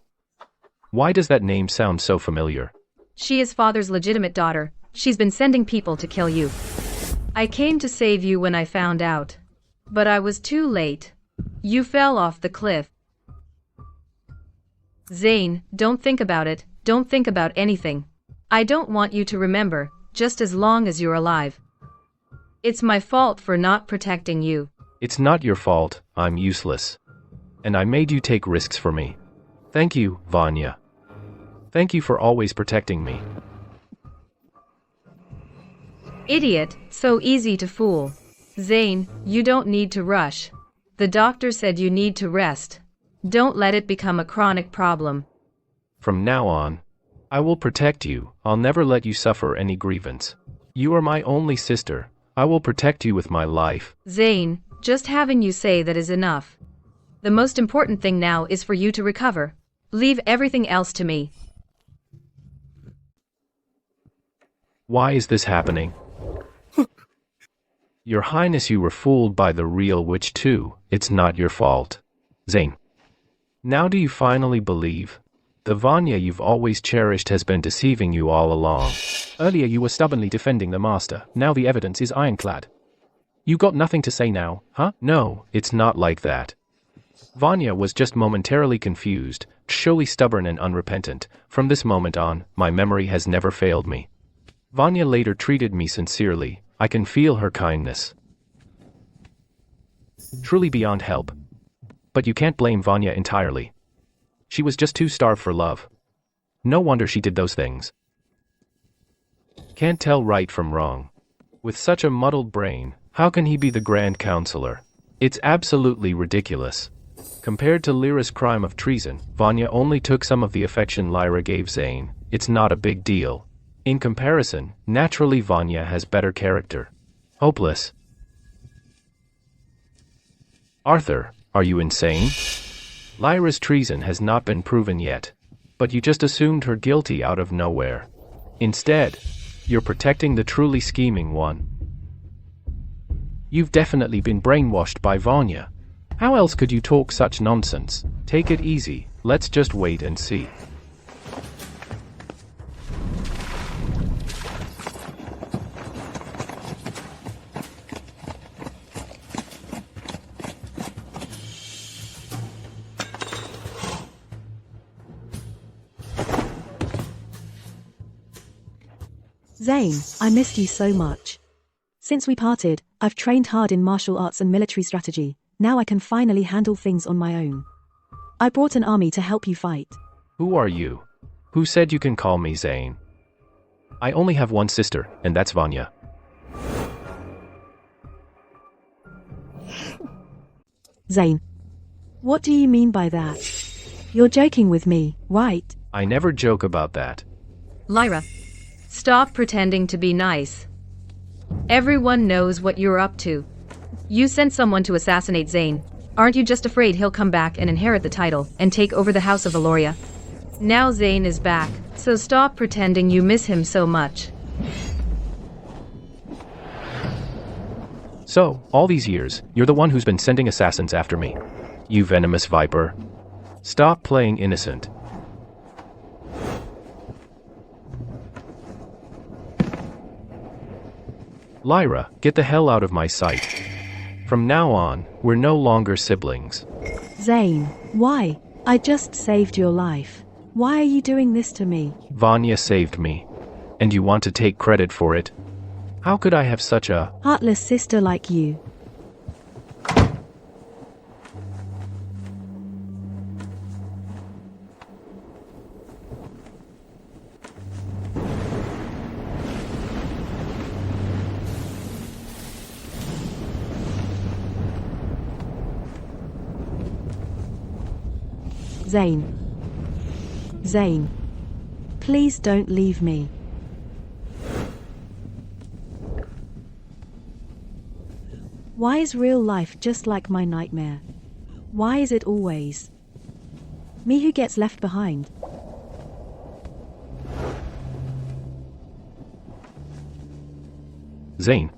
Why does that name sound so familiar? She is father's legitimate daughter. She's been sending people to kill you. I came to save you when I found out. But I was too late. You fell off the cliff. Zane, don't think about it. Don't think about anything. I don't want you to remember, just as long as you're alive. It's my fault for not protecting you. It's not your fault, I'm useless. And I made you take risks for me. Thank you, Vanya. Thank you for always protecting me. Idiot, so easy to fool. Zane, you don't need to rush. The doctor said you need to rest. Don't let it become a chronic problem. From now on, I will protect you. I'll never let you suffer any grievance. You are my only sister. I will protect you with my life. Zane, just having you say that is enough. The most important thing now is for you to recover. Leave everything else to me. Why is this happening? Your Highness, you were fooled by the real witch too. It's not your fault. Zane. Now do you finally believe? The Vanya you've always cherished has been deceiving you all along. Earlier you were stubbornly defending the master. Now the evidence is ironclad. You got nothing to say now, huh? No, it's not like that. Vanya was just momentarily confused, surely stubborn and unrepentant. From this moment on, my memory has never failed me. Vanya later treated me sincerely. I can feel her kindness. Truly beyond help. But you can't blame Vanya entirely. She was just too starved for love. No wonder she did those things. Can't tell right from wrong. With such a muddled brain, how can he be the Grand Counselor? It's absolutely ridiculous. Compared to Lyra's crime of treason, Vanya only took some of the affection Lyra gave Zane. It's not a big deal. In comparison, naturally Vanya has better character. Hopeless. Arthur, are you insane? Lyra's treason has not been proven yet, but you just assumed her guilty out of nowhere. Instead, you're protecting the truly scheming one. You've definitely been brainwashed by Vanya. How else could you talk such nonsense? Take it easy, let's just wait and see. Zane, I missed you so much. Since we parted, I've trained hard in martial arts and military strategy. Now I can finally handle things on my own. I brought an army to help you fight. Who are you? Who said you can call me Zane? I only have one sister, and that's Vanya. Zane. What do you mean by that? You're joking with me, right? I never joke about that. Lyra, stop pretending to be nice. Everyone knows what you're up to. You sent someone to assassinate Zane. Aren't you just afraid he'll come back and inherit the title and take over the House of Valoria? Now Zane is back, so stop pretending you miss him so much. So, all these years, you're the one who's been sending assassins after me. You venomous viper. Stop playing innocent. Lyra, get the hell out of my sight. From now on, we're no longer siblings. Zane, why? I just saved your life. Why are you doing this to me? Vanya saved me. And you want to take credit for it? How could I have such a Heartless sister like you. Zane. Zane. Please don't leave me. Why is real life just like my nightmare? Why is it always me who gets left behind? Zane.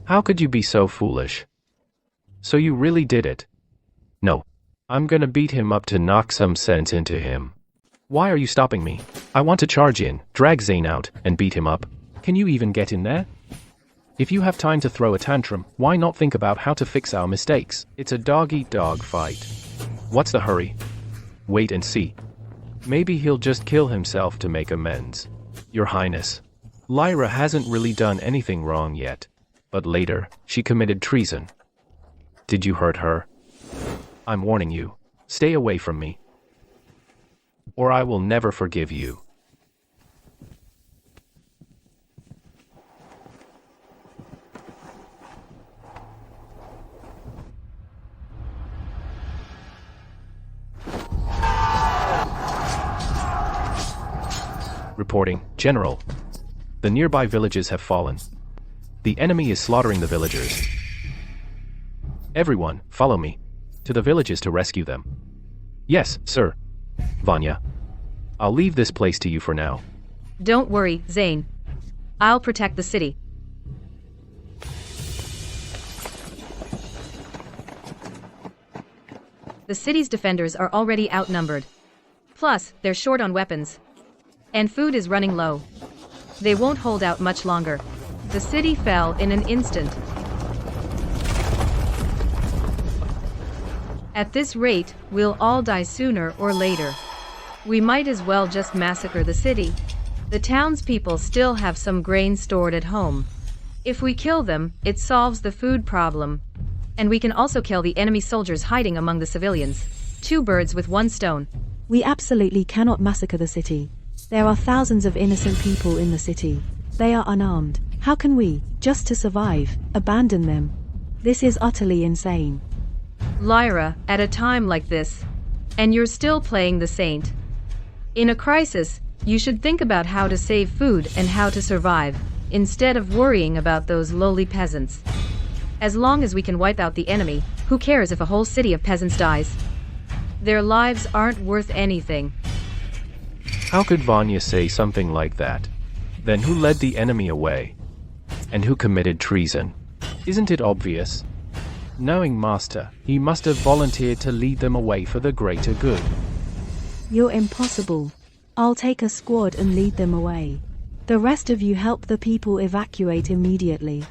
How could you be so foolish? So you really did it? No. I'm gonna beat him up to knock some sense into him. Why are you stopping me? I want to charge in, drag Zane out, and beat him up. Can you even get in there? If you have time to throw a tantrum, why not think about how to fix our mistakes? It's a dog-eat-dog fight. What's the hurry? Wait and see. Maybe he'll just kill himself to make amends. Your Highness, Lyra hasn't really done anything wrong yet. But later, she committed treason. Did you hurt her? I'm warning you. Stay away from me. Or I will never forgive you. Reporting, General. The nearby villages have fallen. The enemy is slaughtering the villagers. Everyone, follow me. To the villages to rescue them. Yes, sir. Vanya. I'll leave this place to you for now. Don't worry, Zane. I'll protect the city. The city's defenders are already outnumbered. Plus, they're short on weapons. And food is running low. They won't hold out much longer. The city fell in an instant. At this rate, we'll all die sooner or later. We might as well just massacre the city. The townspeople still have some grain stored at home. If we kill them, it solves the food problem. And we can also kill the enemy soldiers hiding among the civilians. 2 birds with 1 stone. We absolutely cannot massacre the city. There are thousands of innocent people in the city. They are unarmed. How can we, just to survive, abandon them? This is utterly insane. Lyra, at a time like this, and you're still playing the saint. In a crisis, you should think about how to save food and how to survive, instead of worrying about those lowly peasants. As long as we can wipe out the enemy, who cares if a whole city of peasants dies? Their lives aren't worth anything. How could Vanya say something like that? Then who led the enemy away? And who committed treason? Isn't it obvious? Knowing Master, he must have volunteered to lead them away for the greater good. You're impossible. I'll take a squad and lead them away. The rest of you help the people evacuate immediately.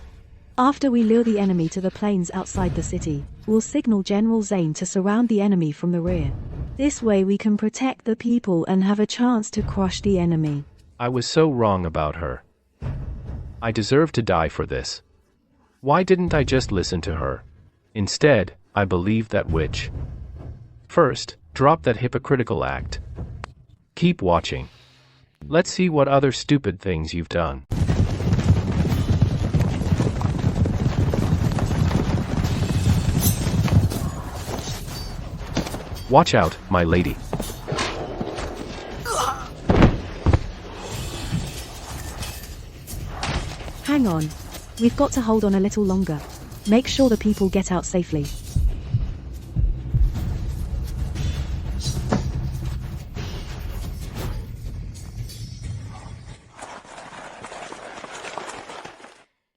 After we lure the enemy to the plains outside the city, we'll signal General Zane to surround the enemy from the rear. This way we can protect the people and have a chance to crush the enemy. I was so wrong about her. I deserve to die for this. Why didn't I just listen to her? Instead, I believed that witch. First, drop that hypocritical act. Keep watching. Let's see what other stupid things you've done. Watch out, my lady. Hang on. We've got to hold on a little longer. Make sure the people get out safely.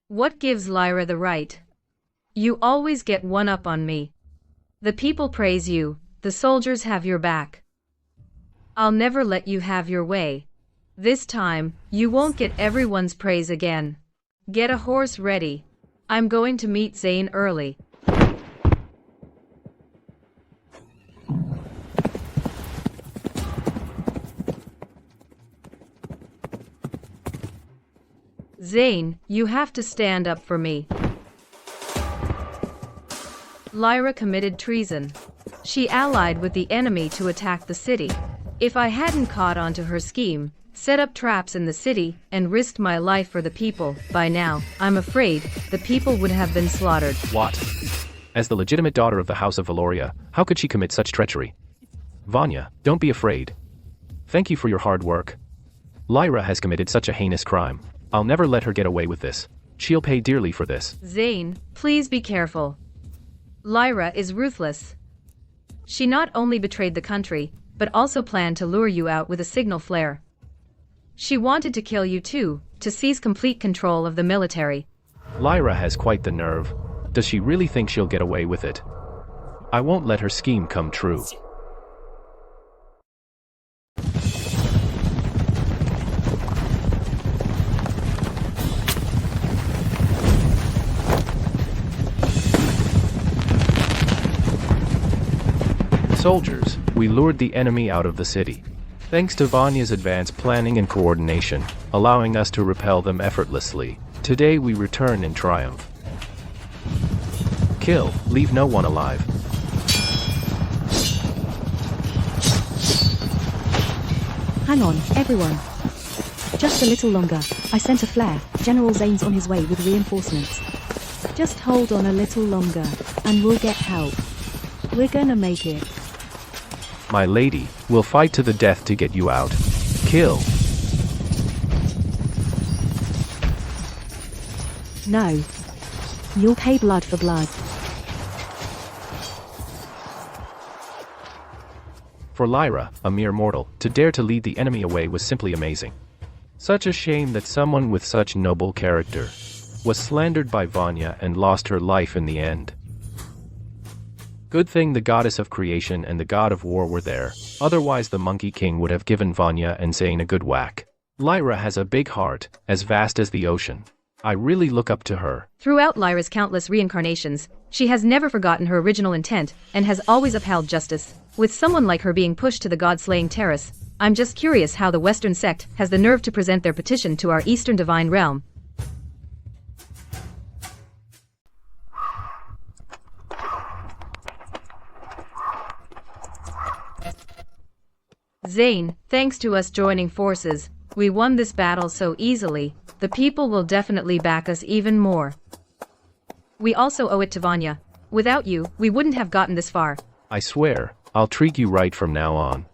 What gives Lyra the right? You always get one up on me. The people praise you, the soldiers have your back. I'll never let you have your way. This time, you won't get everyone's praise again. Get a horse ready. I'm going to meet Zane early. Zane, you have to stand up for me. Lyra committed treason. She allied with the enemy to attack the city. If I hadn't caught on to her scheme, set up traps in the city, and risked my life for the people, by now, I'm afraid, the people would have been slaughtered. What? As the legitimate daughter of the House of Valoria, how could she commit such treachery? Vanya, don't be afraid. Thank you for your hard work. Lyra has committed such a heinous crime. I'll never let her get away with this. She'll pay dearly for this. Zane, please be careful. Lyra is ruthless. She not only betrayed the country, but also planned to lure you out with a signal flare. She wanted to kill you too, to seize complete control of the military. Lyra has quite the nerve. Does she really think she'll get away with it? I won't let her scheme come true. Soldiers, we lured the enemy out of the city. Thanks to Vanya's advanced planning and coordination, allowing us to repel them effortlessly. Today we return in triumph. Kill, leave no one alive. Hang on, everyone. Just a little longer. I sent a flare. General Zane's on his way with reinforcements. Just hold on a little longer, and we'll get help. We're gonna make it. My lady, we'll fight to the death to get you out. Kill. No. You'll pay blood for blood. For Lyra, a mere mortal, to dare to lead the enemy away was simply amazing. Such a shame that someone with such noble character was slandered by Vanya and lost her life in the end. Good thing the goddess of creation and the god of war were there, otherwise the Monkey King would have given Vanya and Zane a good whack. Lyra has a big heart, as vast as the ocean. I really look up to her. Throughout Lyra's countless reincarnations, she has never forgotten her original intent, and has always upheld justice. With someone like her being pushed to the god-slaying terrace, I'm just curious how the Western sect has the nerve to present their petition to our Eastern divine realm. Zane, thanks to us joining forces, we won this battle so easily. The people will definitely back us even more. We also owe it to Vanya. Without you, we wouldn't have gotten this far. I swear, I'll treat you right from now on.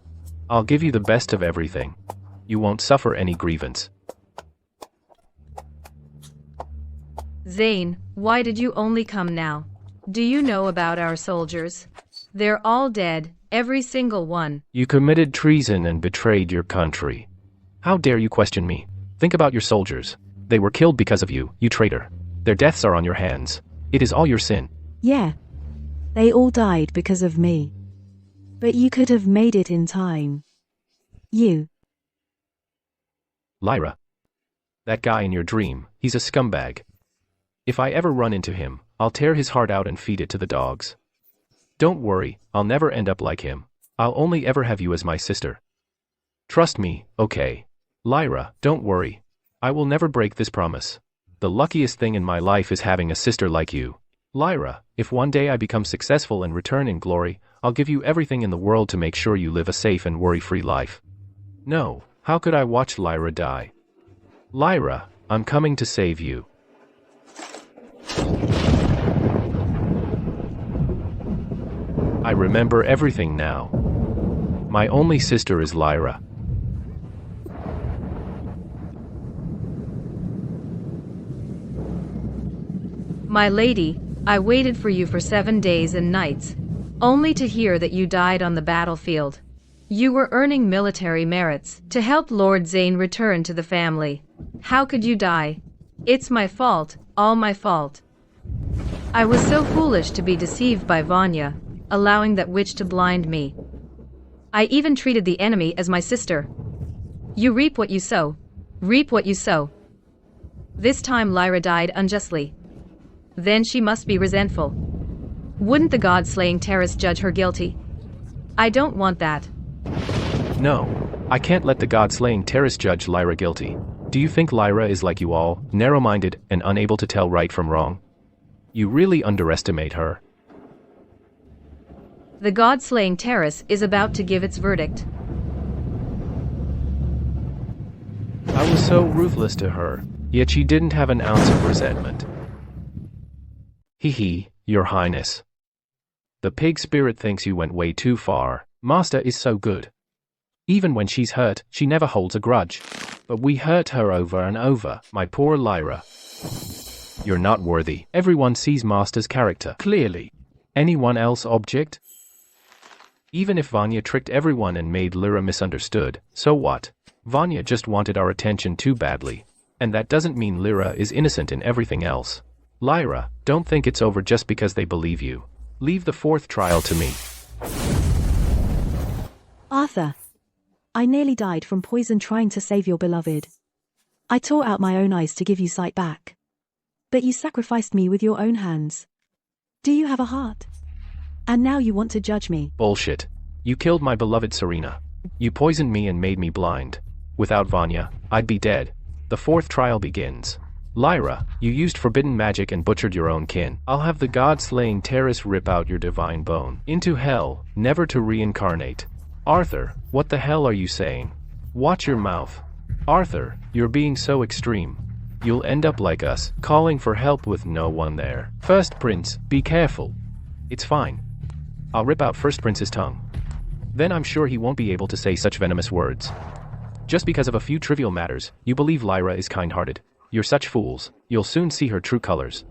I'll give you the best of everything. You won't suffer any grievance. Zane, why did you only come now? Do you know about our soldiers? They're all dead, every single one. You committed treason and betrayed your country. How dare you question me? Think about your soldiers. They were killed because of you, you traitor. Their deaths are on your hands. It is all your sin. Yeah. They all died because of me. But you could have made it in time. You. Lyra. That guy in your dream, he's a scumbag. If I ever run into him, I'll tear his heart out and feed it to the dogs. Don't worry, I'll never end up like him. I'll only ever have you as my sister. Trust me, okay? Lyra, don't worry. I will never break this promise. The luckiest thing in my life is having a sister like you. Lyra, if one day I become successful and return in glory, I'll give you everything in the world to make sure you live a safe and worry-free life. No, how could I watch Lyra die? Lyra, I'm coming to save you. I remember everything now. My only sister is Lyra. My lady, I waited for you for 7 days and nights, only to hear that you died on the battlefield. You were earning military merits to help Lord Zane return to the family. How could you die? It's my fault, all my fault. I was so foolish to be deceived by Vanya, allowing that witch to blind me. I even treated the enemy as my sister. You reap what you sow. Reap what you sow. This time Lyra died unjustly. Then she must be resentful. Wouldn't the god-slaying terrorist judge her guilty? I don't want that. No, I can't let the god-slaying terrorist judge Lyra guilty. Do you think Lyra is like you all, narrow-minded and unable to tell right from wrong? You really underestimate her. The god-slaying terrorist is about to give its verdict. I was so ruthless to her, yet she didn't have an ounce of resentment. Hee, Your Highness. The pig spirit thinks you went way too far. Master is so good. Even when she's hurt, she never holds a grudge. But we hurt her over and over, my poor Lyra. You're not worthy. Everyone sees Master's character clearly. Anyone else object? Even if Vanya tricked everyone and made Lyra misunderstood, so what? Vanya just wanted our attention too badly. And that doesn't mean Lyra is innocent in everything else. Lyra, don't think it's over just because they believe you. Leave the fourth trial to me. Arthur. I nearly died from poison trying to save your beloved. I tore out my own eyes to give you sight back. But you sacrificed me with your own hands. Do you have a heart? And now you want to judge me. Bullshit. You killed my beloved Serena. You poisoned me and made me blind. Without Vanya, I'd be dead. The fourth trial begins. Lyra, you used forbidden magic and butchered your own kin. I'll have the god-slaying terrorist rip out your divine bone. Into hell, never to reincarnate. Arthur, what the hell are you saying? Watch your mouth. Arthur, you're being so extreme. You'll end up like us, calling for help with no one there. First Prince, be careful. It's fine. I'll rip out First Prince's tongue. Then I'm sure he won't be able to say such venomous words. Just because of a few trivial matters, you believe Lyra is kind-hearted. You're such fools. You'll soon see her true colors.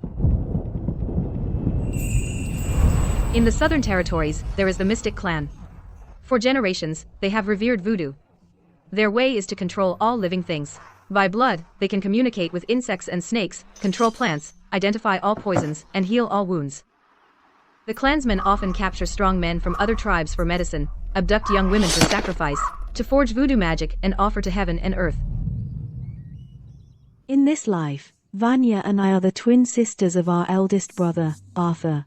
In the Southern Territories, there is the Mystic Clan. For generations, they have revered voodoo. Their way is to control all living things. By blood, they can communicate with insects and snakes, control plants, identify all poisons, and heal all wounds. The clansmen often capture strong men from other tribes for medicine, abduct young women for sacrifice, to forge voodoo magic and offer to heaven and earth. In this life, Vanya and I are the twin sisters of our eldest brother, Arthur.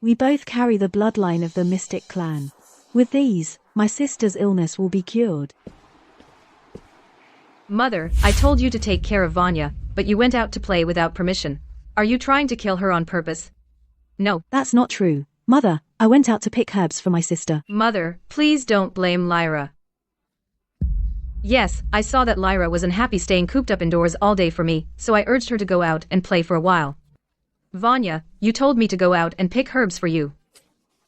We both carry the bloodline of the Mystic Clan. With these, my sister's illness will be cured. Mother, I told you to take care of Vanya, but you went out to play without permission. Are you trying to kill her on purpose? No. That's not true. Mother, I went out to pick herbs for my sister. Mother, please don't blame Lyra. Yes, I saw that Lyra was unhappy staying cooped up indoors all day for me, so I urged her to go out and play for a while. Vanya, you told me to go out and pick herbs for you.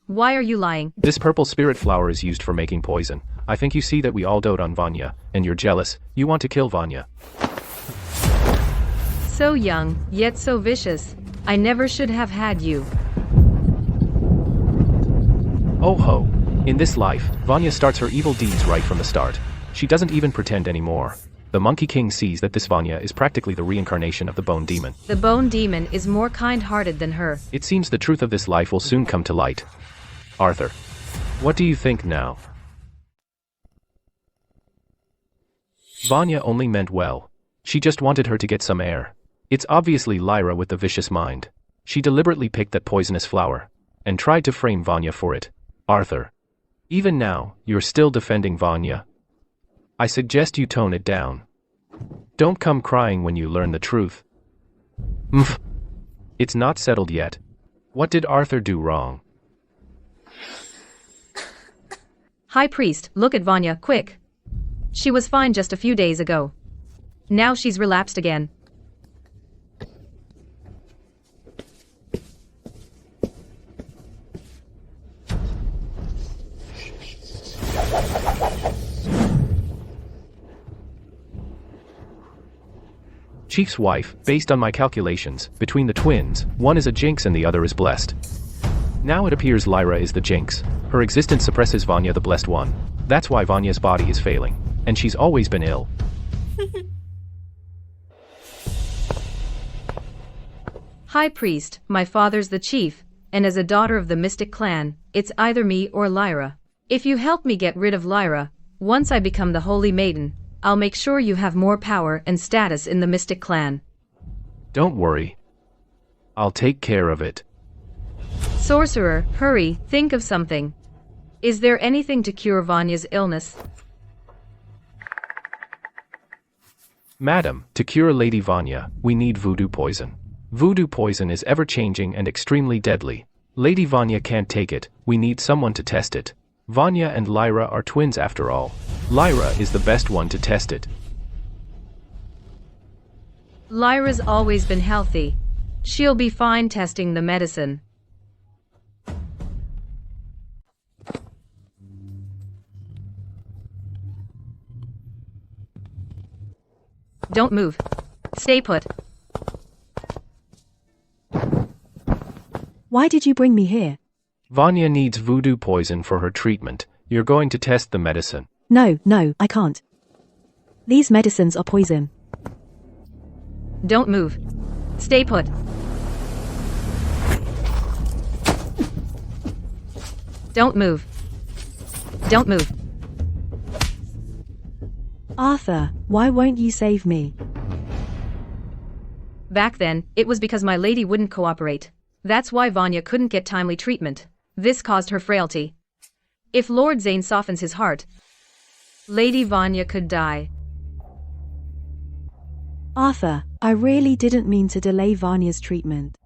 Why are you lying? This purple spirit flower is used for making poison. I think you see that we all dote on Vanya, and you're jealous. You want to kill Vanya. So young, yet so vicious. I never should have had you. Oh ho. In this life, Vanya starts her evil deeds right from the start. She doesn't even pretend anymore. The Monkey King sees that this Vanya is practically the reincarnation of the Bone Demon. The Bone Demon is more kind-hearted than her. It seems the truth of this life will soon come to light. Arthur, what do you think now? Vanya only meant well. She just wanted her to get some air. It's obviously Lyra with the vicious mind. She deliberately picked that poisonous flower, and tried to frame Vanya for it. Arthur, even now, you're still defending Vanya. I suggest you tone it down. Don't come crying when you learn the truth. It's not settled yet. What did Arthur do wrong? High Priest, look at Vanya, quick. She was fine just a few days ago. Now she's relapsed again. Chief's wife, based on my calculations, between the twins, one is a jinx and the other is blessed. Now it appears Lyra is the jinx. Her existence suppresses Vanya the blessed one. That's why Vanya's body is failing. And she's always been ill. High Priest, my father's the chief, and as a daughter of the Mystic Clan, it's either me or Lyra. If you help me get rid of Lyra, once I become the Holy Maiden, I'll make sure you have more power and status in the Mystic Clan. Don't worry. I'll take care of it. Sorcerer, hurry, think of something. Is there anything to cure Vanya's illness? Madam, to cure Lady Vanya, we need voodoo poison. Voodoo poison is ever-changing and extremely deadly. Lady Vanya can't take it, we need someone to test it. Vanya and Lyra are twins after all. Lyra is the best one to test it. Lyra's always been healthy. She'll be fine testing the medicine. Don't move. Stay put. Why did you bring me here? Vanya needs voodoo poison for her treatment. You're going to test the medicine. No, I can't. These medicines are poison. Don't move. Stay put. Don't move. Don't move. Arthur, why won't you save me? Back then, it was because my lady wouldn't cooperate. That's why Vanya couldn't get timely treatment. This caused her frailty. If Lord Zane softens his heart, Lady Vanya could die. Arthur, I really didn't mean to delay Vanya's treatment.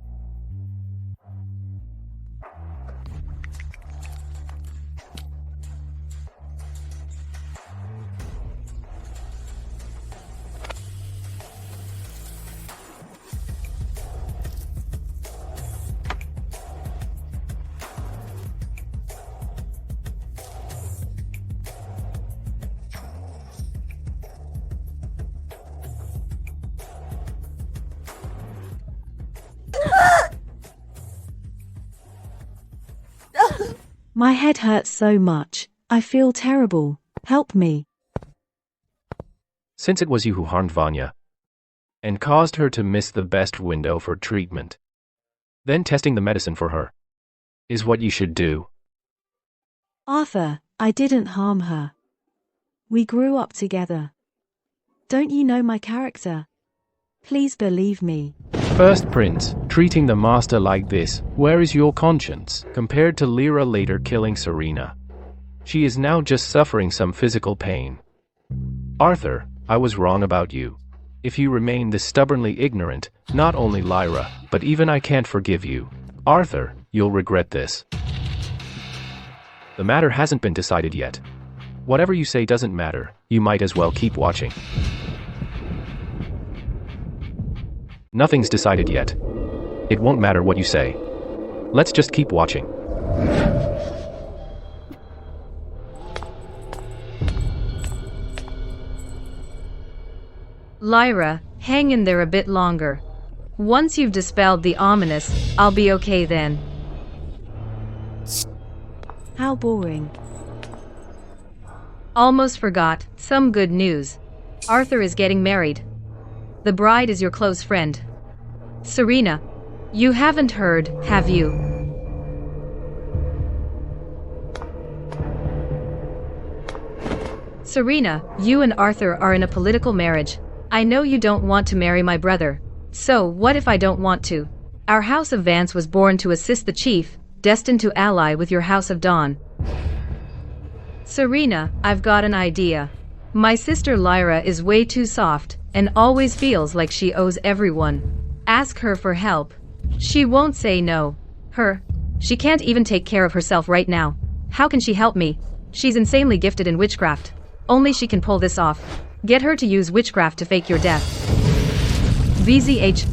My head hurts so much. I feel terrible. Help me. Since it was you who harmed Vanya and caused her to miss the best window for treatment, then testing the medicine for her is what you should do. Arthur, I didn't harm her. We grew up together. Don't you know my character? Please believe me. First Prince, treating the master like this, where is your conscience, compared to Lyra later killing Serena? She is now just suffering some physical pain. Arthur, I was wrong about you. If you remain this stubbornly ignorant, not only Lyra, but even I can't forgive you. Arthur, you'll regret this. The matter hasn't been decided yet. Whatever you say doesn't matter, you might as well keep watching. Nothing's decided yet. It won't matter what you say. Let's just keep watching. Lyra, hang in there a bit longer. Once you've dispelled the ominous, I'll be okay then. How boring. Almost forgot, some good news. Arthur is getting married. The bride is your close friend, Serena. You haven't heard, have you? Serena, you and Arthur are in a political marriage. I know you don't want to marry my brother. So, what if I don't want to? Our House of Vance was born to assist the chief, destined to ally with your House of Dawn. Serena, I've got an idea. My sister Lyra is way too soft, and always feels like she owes everyone. Ask her for help. She won't say no. She can't even take care of herself right now. How can she help me? She's insanely gifted in witchcraft. Only she can pull this off. Get her to use witchcraft to fake your death. VZH.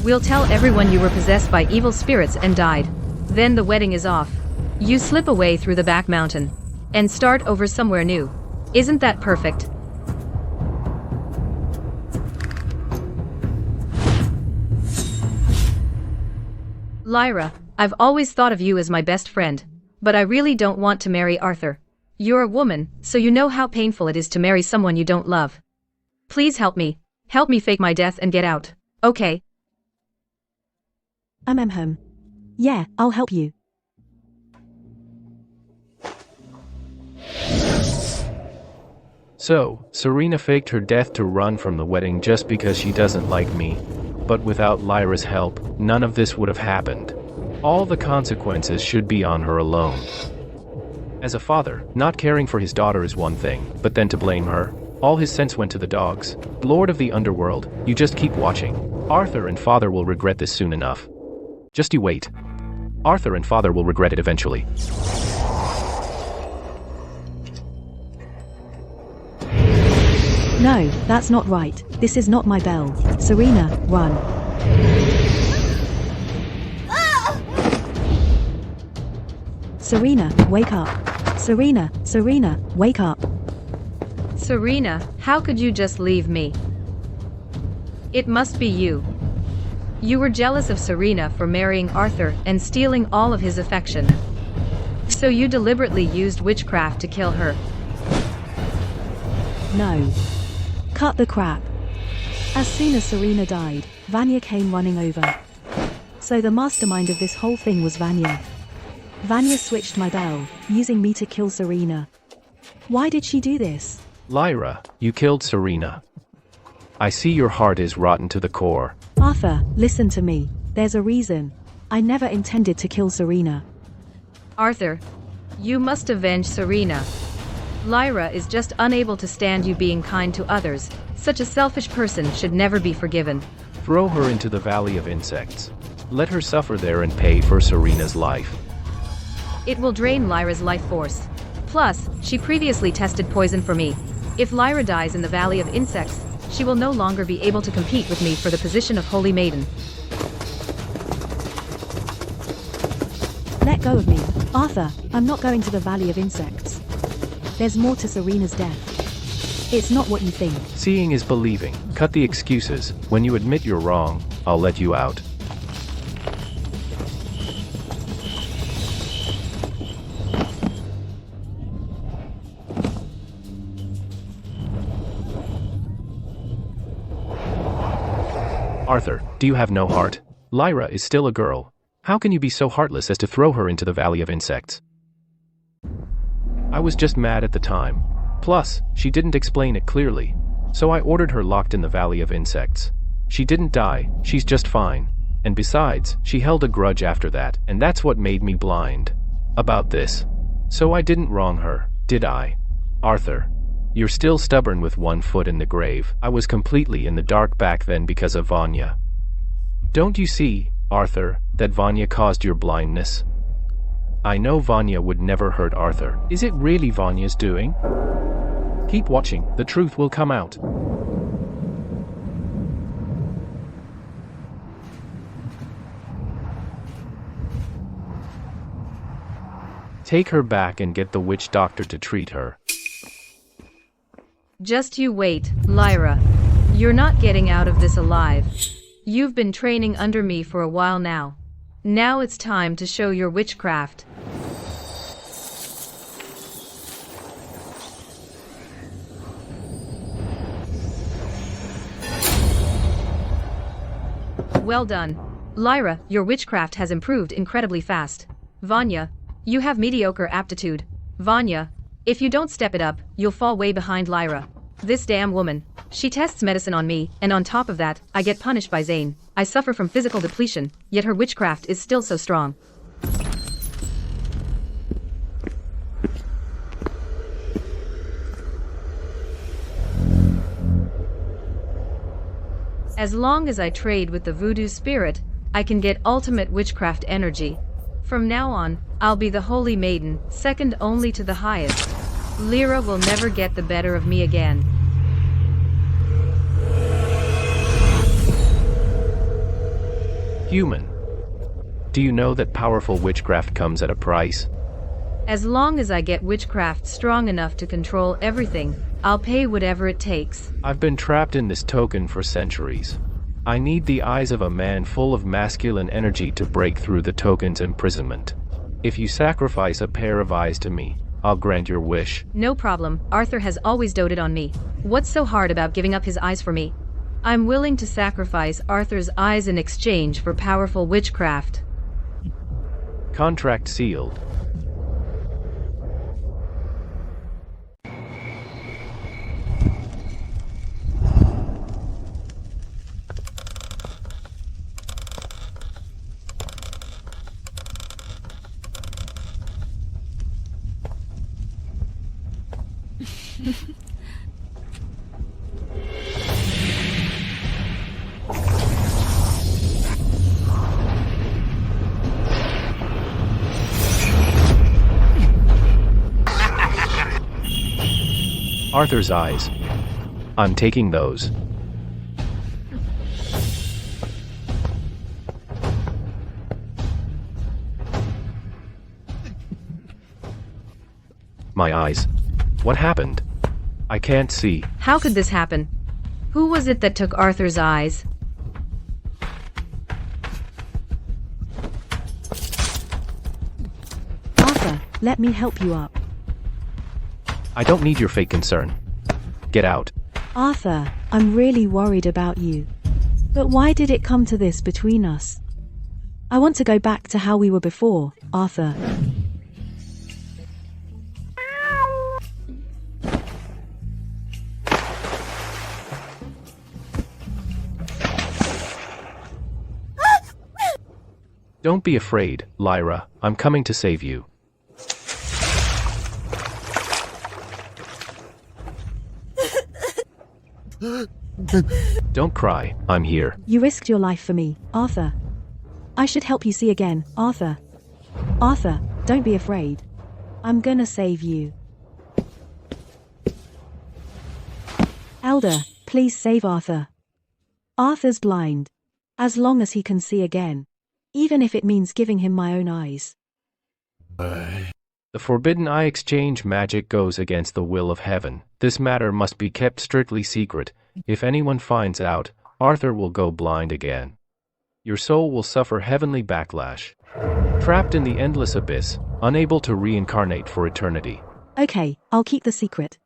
We'll tell everyone you were possessed by evil spirits and died. Then the wedding is off. You slip away through the back mountain and start over somewhere new. Isn't that perfect? Lyra, I've always thought of you as my best friend, but I really don't want to marry Arthur. You're a woman, so you know how painful it is to marry someone you don't love. Please help me. Help me fake my death and get out. Okay? Yeah, I'll help you. So, Serena faked her death to run from the wedding just because she doesn't like me. But without Lyra's help, none of this would have happened. All the consequences should be on her alone. As a father, not caring for his daughter is one thing, but then to blame her? All his sense went to the dogs. Lord of the underworld, you just keep watching. Arthur and father will regret this soon enough. Just you wait. Arthur and father will regret it eventually. No, that's not right. This is not my bell. Serena, run. Serena, wake up. Serena, wake up. Serena, how could you just leave me? It must be you. You were jealous of Serena for marrying Arthur and stealing all of his affection. So you deliberately used witchcraft to kill her. No. Cut the crap. As soon as Serena died, Vanya came running over. So the mastermind of this whole thing was Vanya. Vanya switched my bell, using me to kill Serena. Why did she do this? Lyra, you killed Serena. I see your heart is rotten to the core. Arthur, listen to me. There's a reason. I never intended to kill Serena. Arthur, you must avenge Serena. Lyra is just unable to stand you being kind to others. Such a selfish person should never be forgiven. Throw her into the Valley of Insects. Let her suffer there and pay for Serena's life. It will drain Lyra's life force. Plus, she previously tested poison for me. If Lyra dies in the Valley of Insects, she will no longer be able to compete with me for the position of Holy Maiden. Let go of me. Arthur, I'm not going to the Valley of Insects. There's more to Serena's death. It's not what you think. Seeing is believing. Cut the excuses. When you admit you're wrong, I'll let you out. Arthur, do you have no heart? Lyra is still a girl. How can you be so heartless as to throw her into the Valley of Insects? I was just mad at the time. Plus, she didn't explain it clearly. So I ordered her locked in the Valley of Insects. She didn't die, she's just fine. And besides, she held a grudge after that, and that's what made me blind about this. So I didn't wrong her, did I? Arthur, you're still stubborn with one foot in the grave. I was completely in the dark back then because of Vanya. Don't you see, Arthur, that Vanya caused your blindness? I know Vanya would never hurt Arthur. Is it really Vanya's doing? Keep watching, the truth will come out. Take her back and get the witch doctor to treat her. Just you wait, Lyra. You're not getting out of this alive. You've been training under me for a while now. Now it's time to show your witchcraft. Well done. Lyra, your witchcraft has improved incredibly fast. Vanya, you have mediocre aptitude. Vanya, if you don't step it up, you'll fall way behind Lyra. This damn woman. She tests medicine on me, and on top of that, I get punished by Zane. I suffer from physical depletion, yet her witchcraft is still so strong. As long as I trade with the voodoo spirit, I can get ultimate witchcraft energy. From now on, I'll be the Holy Maiden, second only to the highest. Lyra will never get the better of me again. Human. Do you know that powerful witchcraft comes at a price? As long as I get witchcraft strong enough to control everything, I'll pay whatever it takes. I've been trapped in this token for centuries. I need the eyes of a man full of masculine energy to break through the token's imprisonment. If you sacrifice a pair of eyes to me, I'll grant your wish. No problem, Arthur has always doted on me. What's so hard about giving up his eyes for me? I'm willing to sacrifice Arthur's eyes in exchange for powerful witchcraft. Contract sealed. Arthur's eyes. I'm taking those. My eyes. What happened? I can't see. How could this happen? Who was it that took Arthur's eyes? Arthur, let me help you up. I don't need your fake concern. Get out. Arthur, I'm really worried about you. But why did it come to this between us? I want to go back to how we were before, Arthur. Don't be afraid, Lyra. I'm coming to save you. Don't cry, I'm here. You risked your life for me, Arthur. I should help you see again, Arthur. Arthur, don't be afraid. I'm gonna save you. Elder, please save Arthur. Arthur's blind. As long as he can see again. Even if it means giving him my own eyes. The forbidden eye exchange magic goes against the will of heaven. This matter must be kept strictly secret. If anyone finds out, Arthur will go blind again. Your soul will suffer heavenly backlash. Trapped in the endless abyss, unable to reincarnate for eternity. Okay, I'll keep the secret.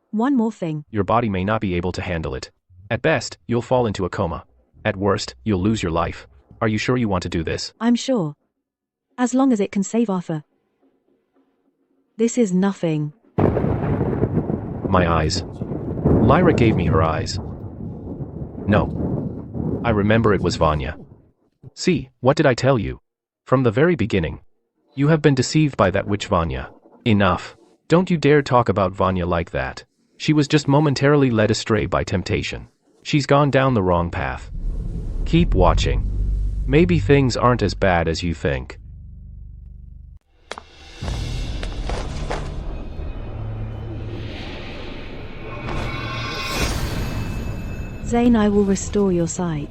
One more thing. Your body may not be able to handle it. At best, you'll fall into a coma. At worst, you'll lose your life. Are you sure you want to do this? I'm sure. As long as it can save Arthur. This is nothing. My eyes. Lyra gave me her eyes. No. I remember it was Vanya. See, what did I tell you? From the very beginning. You have been deceived by that witch Vanya. Enough. Don't you dare talk about Vanya like that. She was just momentarily led astray by temptation. She's gone down the wrong path. Keep watching. Maybe things aren't as bad as you think. Zane, I will restore your sight.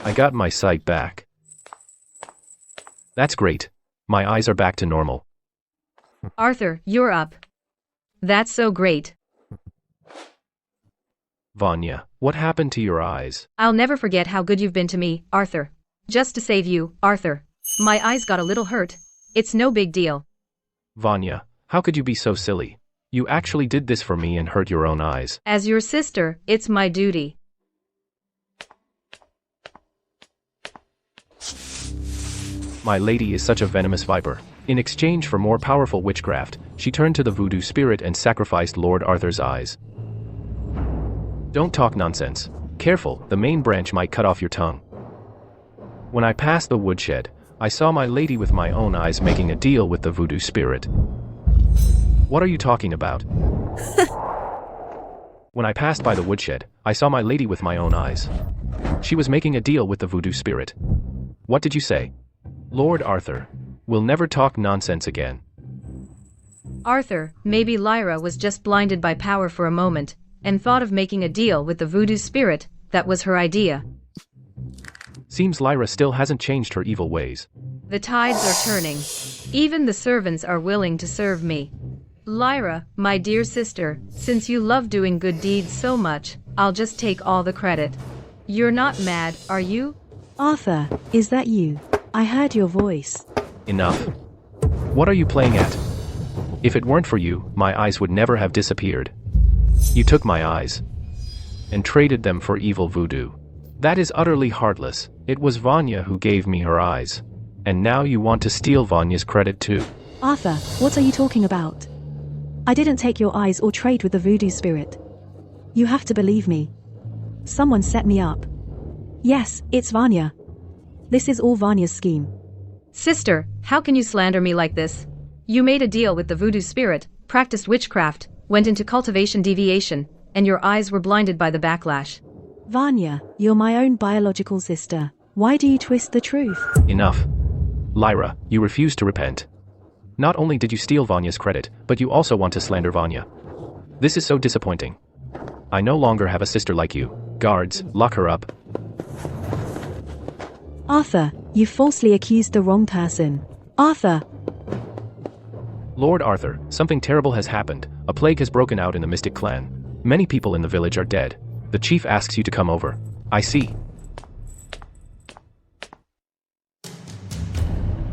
I got my sight back. That's great. My eyes are back to normal. Arthur, you're up. That's so great. Vanya, what happened to your eyes? I'll never forget how good you've been to me, Arthur. Just to save you, Arthur. My eyes got a little hurt. It's no big deal. Vanya, how could you be so silly? You actually did this for me and hurt your own eyes. As your sister, it's my duty. My lady is such a venomous viper. In exchange for more powerful witchcraft, she turned to the voodoo spirit and sacrificed Lord Arthur's eyes. Don't talk nonsense. Careful, the main branch might cut off your tongue. When I passed the woodshed, I saw my lady with my own eyes making a deal with the voodoo spirit. What are you talking about? When I passed by the woodshed, I saw my lady with my own eyes. She was making a deal with the voodoo spirit. What did you say? Lord Arthur, we'll never talk nonsense again. Arthur, maybe Lyra was just blinded by power for a moment, and thought of making a deal with the voodoo spirit. That was her idea. Seems Lyra still hasn't changed her evil ways. The tides are turning. Even the servants are willing to serve me. Lyra, my dear sister, since you love doing good deeds so much, I'll just take all the credit. You're not mad, are you? Arthur, is that you? I heard your voice. Enough. What are you playing at? If it weren't for you, my eyes would never have disappeared. You took my eyes. and traded them for evil voodoo. That is utterly heartless. It was Vanya who gave me her eyes. And now you want to steal Vanya's credit too. Arthur, what are you talking about? I didn't take your eyes or trade with the voodoo spirit. You have to believe me. Someone set me up. Yes, it's Vanya. This is all Vanya's scheme. Sister, how can you slander me like this? You made a deal with the voodoo spirit, practiced witchcraft, went into cultivation deviation, and your eyes were blinded by the backlash. Vanya, you're my own biological sister. Why do you twist the truth? Enough. Lyra, you refuse to repent. Not only did you steal Vanya's credit, but you also want to slander Vanya. This is so disappointing. I no longer have a sister like you. Guards, lock her up. Arthur, you falsely accused the wrong person. Arthur! Lord Arthur, something terrible has happened. A plague has broken out in the Mystic clan. Many people in the village are dead. The chief asks you to come over. I see.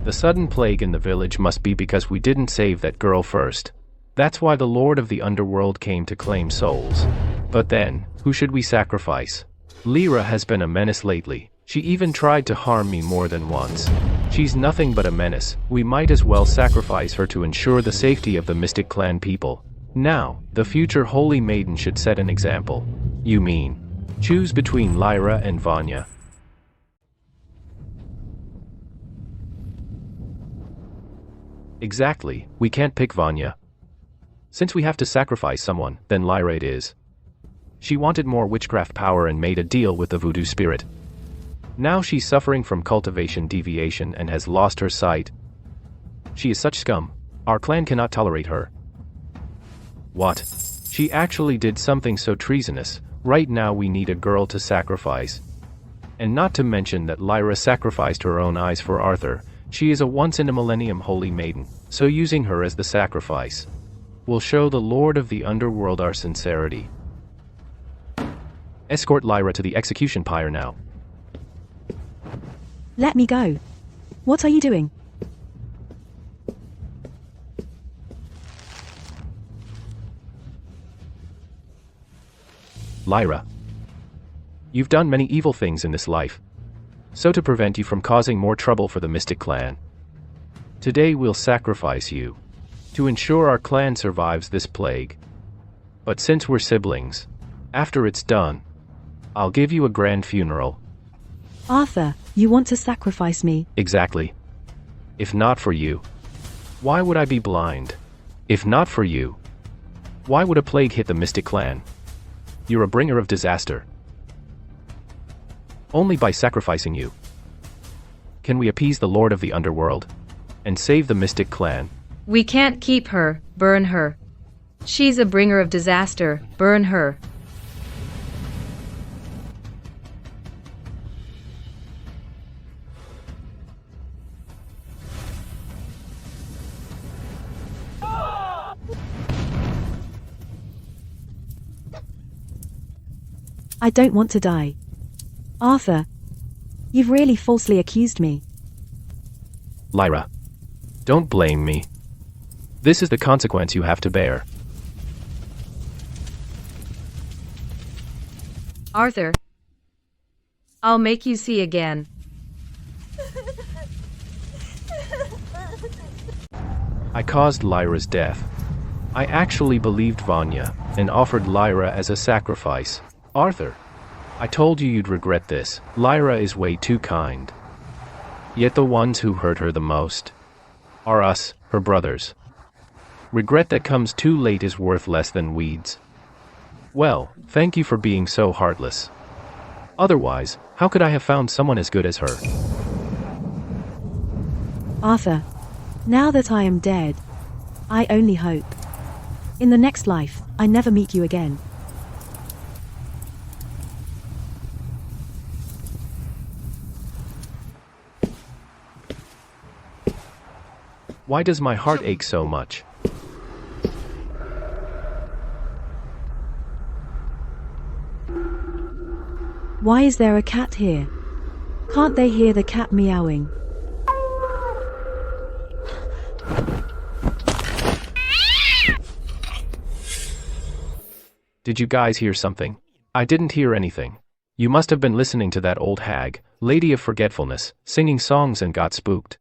The sudden plague in the village must be because we didn't save that girl first. That's why the Lord of the Underworld came to claim souls. But then, who should we sacrifice? Lyra has been a menace lately. She even tried to harm me more than once. She's nothing but a menace. We might as well sacrifice her to ensure the safety of the Mystic clan people. Now, the future Holy Maiden should set an example. You mean, choose between Lyra and Vanya. Exactly, we can't pick Vanya. Since we have to sacrifice someone, then Lyra it is. She wanted more witchcraft power and made a deal with the voodoo spirit. Now she's suffering from cultivation deviation and has lost her sight. She is such scum. Our clan cannot tolerate her. What? She actually did something so treasonous. Right now we need a girl to sacrifice. And not to mention that Lyra sacrificed her own eyes for Arthur. She is a once-in-a-millennium holy maiden, so using her as the sacrifice will show the Lord of the Underworld our sincerity. Escort Lyra to the execution pyre now. Let me go. What are you doing? Lyra, you've done many evil things in this life. So to prevent you from causing more trouble for the Mystic clan, today we'll sacrifice you to ensure our clan survives this plague. But since we're siblings, after it's done, I'll give you a grand funeral. Arthur, you want to sacrifice me? Exactly. If not for you, why would I be blind? If not for you, why would a plague hit the Mystic clan? You're a bringer of disaster. Only by sacrificing you can we appease the Lord of the Underworld and save the Mystic clan. We can't keep her, burn her. She's a bringer of disaster, burn her. I don't want to die. Arthur, you've really falsely accused me. Lyra, don't blame me. This is the consequence you have to bear. Arthur, I'll make you see again. I caused Lyra's death. I actually believed Vanya and offered Lyra as a sacrifice. Arthur, I told you you'd regret this. Lyra is way too kind. Yet the ones who hurt her the most are us, her brothers. Regret that comes too late is worth less than weeds. Well, thank you for being so heartless. Otherwise, how could I have found someone as good as her? Arthur, now that I am dead, I only hope in the next life, I never meet you again. Why does my heart ache so much? Why is there a cat here? Can't they hear the cat meowing? Did you guys hear something? I didn't hear anything. You must have been listening to that old hag, Lady of Forgetfulness, singing songs and got spooked.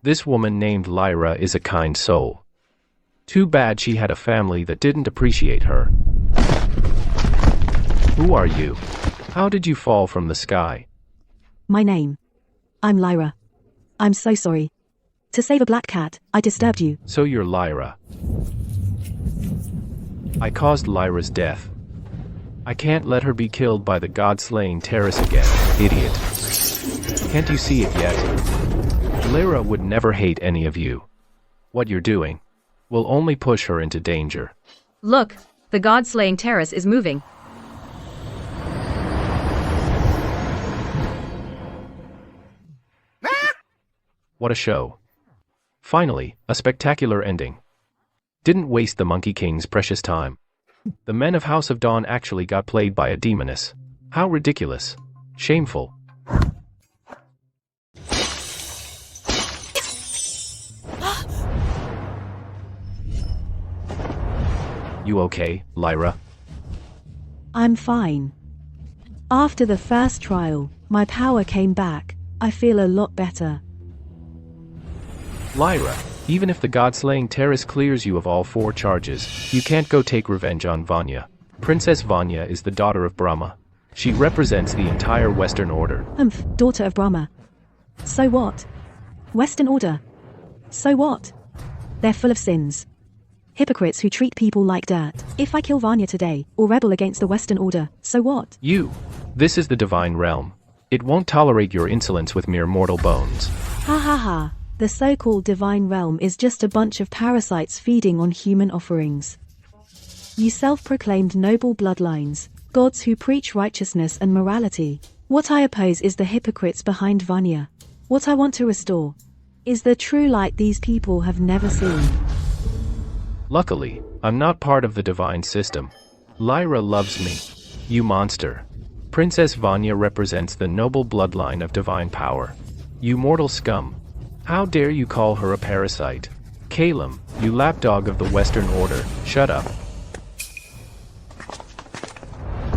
This woman named Lyra is a kind soul. Too bad she had a family that didn't appreciate her. Who are you? How did you fall from the sky? My name. I'm Lyra. I'm so sorry. To save a black cat, I disturbed you. So you're Lyra. I caused Lyra's death. I can't let her be killed by the god-slaying terrorists again, idiot. Can't you see it yet? Lyra would never hate any of you. What you're doing will only push her into danger. Look, the god-slaying terrace is moving. What a show. Finally, a spectacular ending. Didn't waste the Monkey King's precious time. The men of House of Dawn actually got played by a demoness. How ridiculous. Shameful. You okay, Lyra? I'm fine. After the first trial, my power came back. I feel a lot better. Lyra, even if the god-slaying terrorist clears you of all 4 charges, you can't go take revenge on Vanya. Princess Vanya is the daughter of Brahma. She represents the entire Western Order. Daughter of Brahma. So what? Western Order. So what? They're full of sins. Hypocrites who treat people like dirt. If I kill Vanya today, or rebel against the Western Order, so what? This is the divine realm. It won't tolerate your insolence with mere mortal bones. Ha ha ha. The so-called divine realm is just a bunch of parasites feeding on human offerings. You self-proclaimed noble bloodlines, gods who preach righteousness and morality. What I oppose is the hypocrites behind Vanya. What I want to restore is the true light these people have never seen. Luckily, I'm not part of the divine system. Lyra loves me. You monster. Princess Vanya represents the noble bloodline of divine power. You mortal scum. How dare you call her a parasite? Calum, you lapdog of the Western Order, shut up.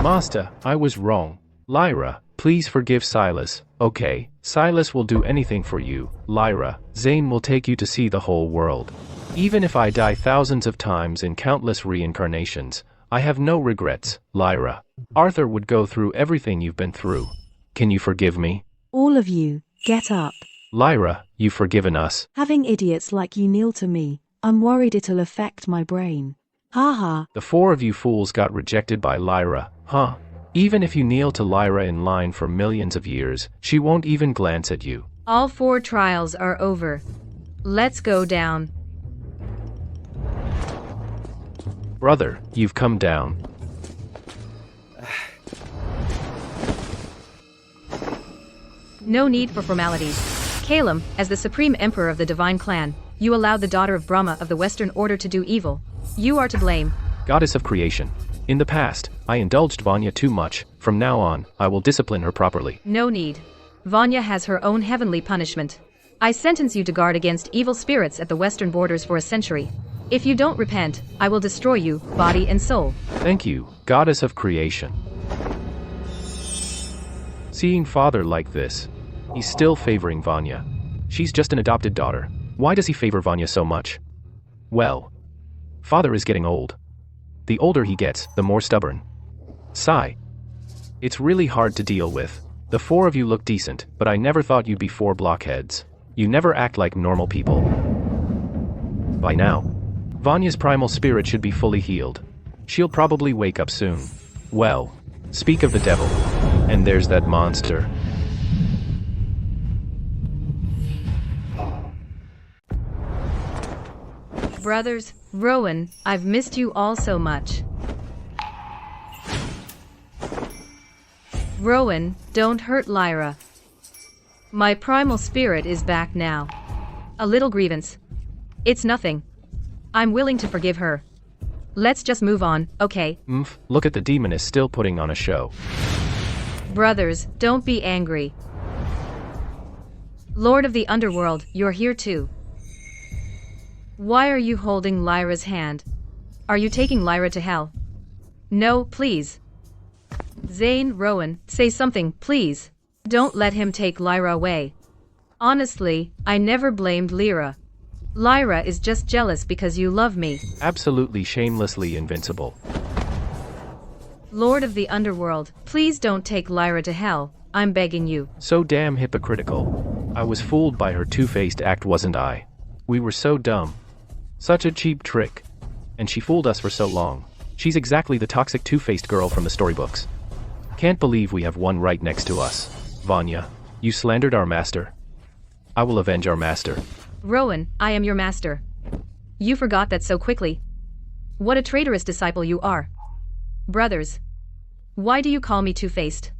Master, I was wrong. Lyra, please forgive Silas. Okay, Silas will do anything for you. Lyra, Zane will take you to see the whole world. Even if I die thousands of times in countless reincarnations, I have no regrets, Lyra. Arthur would go through everything you've been through. Can you forgive me? All of you, get up. Lyra, you've forgiven us. Having idiots like you kneel to me, I'm worried it'll affect my brain. Ha ha. The 4 of you fools got rejected by Lyra, huh? Even if you kneel to Lyra in line for millions of years, she won't even glance at you. All 4 trials are over. Let's go down. Brother, you've come down. No need for formalities. Calum, as the supreme emperor of the divine clan, you allowed the daughter of Brahma of the Western Order to do evil. You are to blame. Goddess of creation. In the past, I indulged Vanya too much. From now on, I will discipline her properly. No need. Vanya has her own heavenly punishment. I sentence you to guard against evil spirits at the western borders for a century. If you don't repent, I will destroy you, body and soul. Thank you, Goddess of creation. Seeing father like this, he's still favoring Vanya. She's just an adopted daughter. Why does he favor Vanya so much? Well, father is getting old. The older he gets, the more stubborn. Sigh. It's really hard to deal with. The 4 of you look decent, but I never thought you'd be 4 blockheads. You never act like normal people. By now, Vanya's primal spirit should be fully healed. She'll probably wake up soon. Well, speak of the devil. And there's that monster. Brothers, Rowan, I've missed you all so much. Rowan, don't hurt Lyra. My primal spirit is back now. A little grievance. It's nothing. I'm willing to forgive her. Let's just move on, okay? Look at the demoness still putting on a show. Brothers, don't be angry. Lord of the Underworld, you're here too. Why are you holding Lyra's hand? Are you taking Lyra to hell? No, please. Zane, Rowan, say something, please. Don't let him take Lyra away. Honestly, I never blamed Lyra. Lyra is just jealous because you love me. Absolutely shamelessly invincible. Lord of the Underworld, please don't take Lyra to hell, I'm begging you. So damn hypocritical. I was fooled by her two-faced act, wasn't I? We were so dumb. Such a cheap trick. And she fooled us for so long. She's exactly the toxic two-faced girl from the storybooks. Can't believe we have one right next to us. Vanya, you slandered our master. I will avenge our master. Rowan, I am your master. You forgot that so quickly. What a traitorous disciple you are. Brothers, why do you call me two-faced?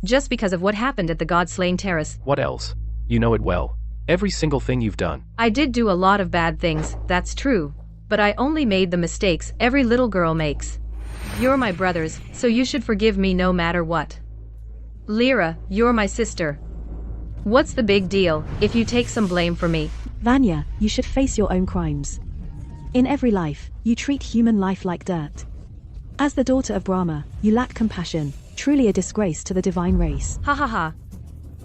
Just because of what happened at the God-slaying terrace. What else? You know it well. Every single thing you've done. I did do a lot of bad things, that's true. But I only made the mistakes every little girl makes. You're my brothers, so you should forgive me no matter what. Lyra, you're my sister. What's the big deal if you take some blame for me? Vanya, you should face your own crimes. In every life, you treat human life like dirt. As the daughter of Brahma, you lack compassion, truly a disgrace to the divine race. Ha ha ha.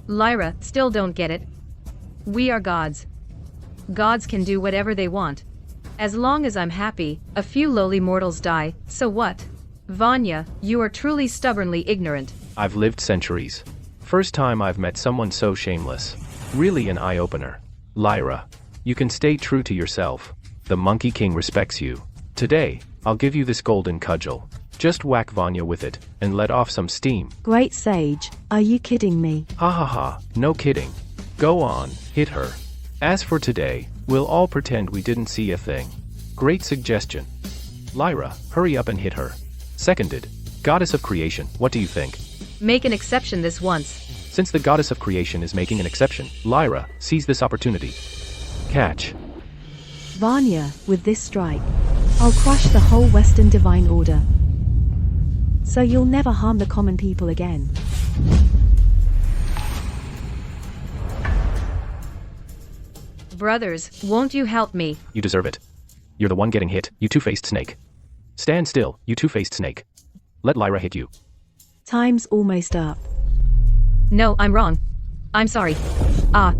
Lyra, still don't get it. We are gods. Gods can do whatever they want. As long as I'm happy, a few lowly mortals die, so what? Vanya, you are truly stubbornly ignorant. I've lived centuries. First time I've met someone so shameless. Really an eye-opener. Lyra, you can stay true to yourself. The Monkey King respects you. Today, I'll give you this golden cudgel. Just whack Vanya with it, and let off some steam. Great sage, are you kidding me? Ha ha ha, no kidding. Go on, hit her. As for today, we'll all pretend we didn't see a thing. Great suggestion. Lyra, hurry up and hit her. Seconded. Goddess of Creation, what do you think? Make an exception this once. Since the Goddess of Creation is making an exception, Lyra, seize this opportunity. Catch. Vanya, with this strike, I'll crush the whole Western Divine Order. So you'll never harm the common people again. Brothers, won't you help me? You deserve it. You're the one getting hit, you two-faced snake. Stand still, you two-faced snake. Let Lyra hit you. Time's almost up. No, I'm wrong. I'm sorry. Ah,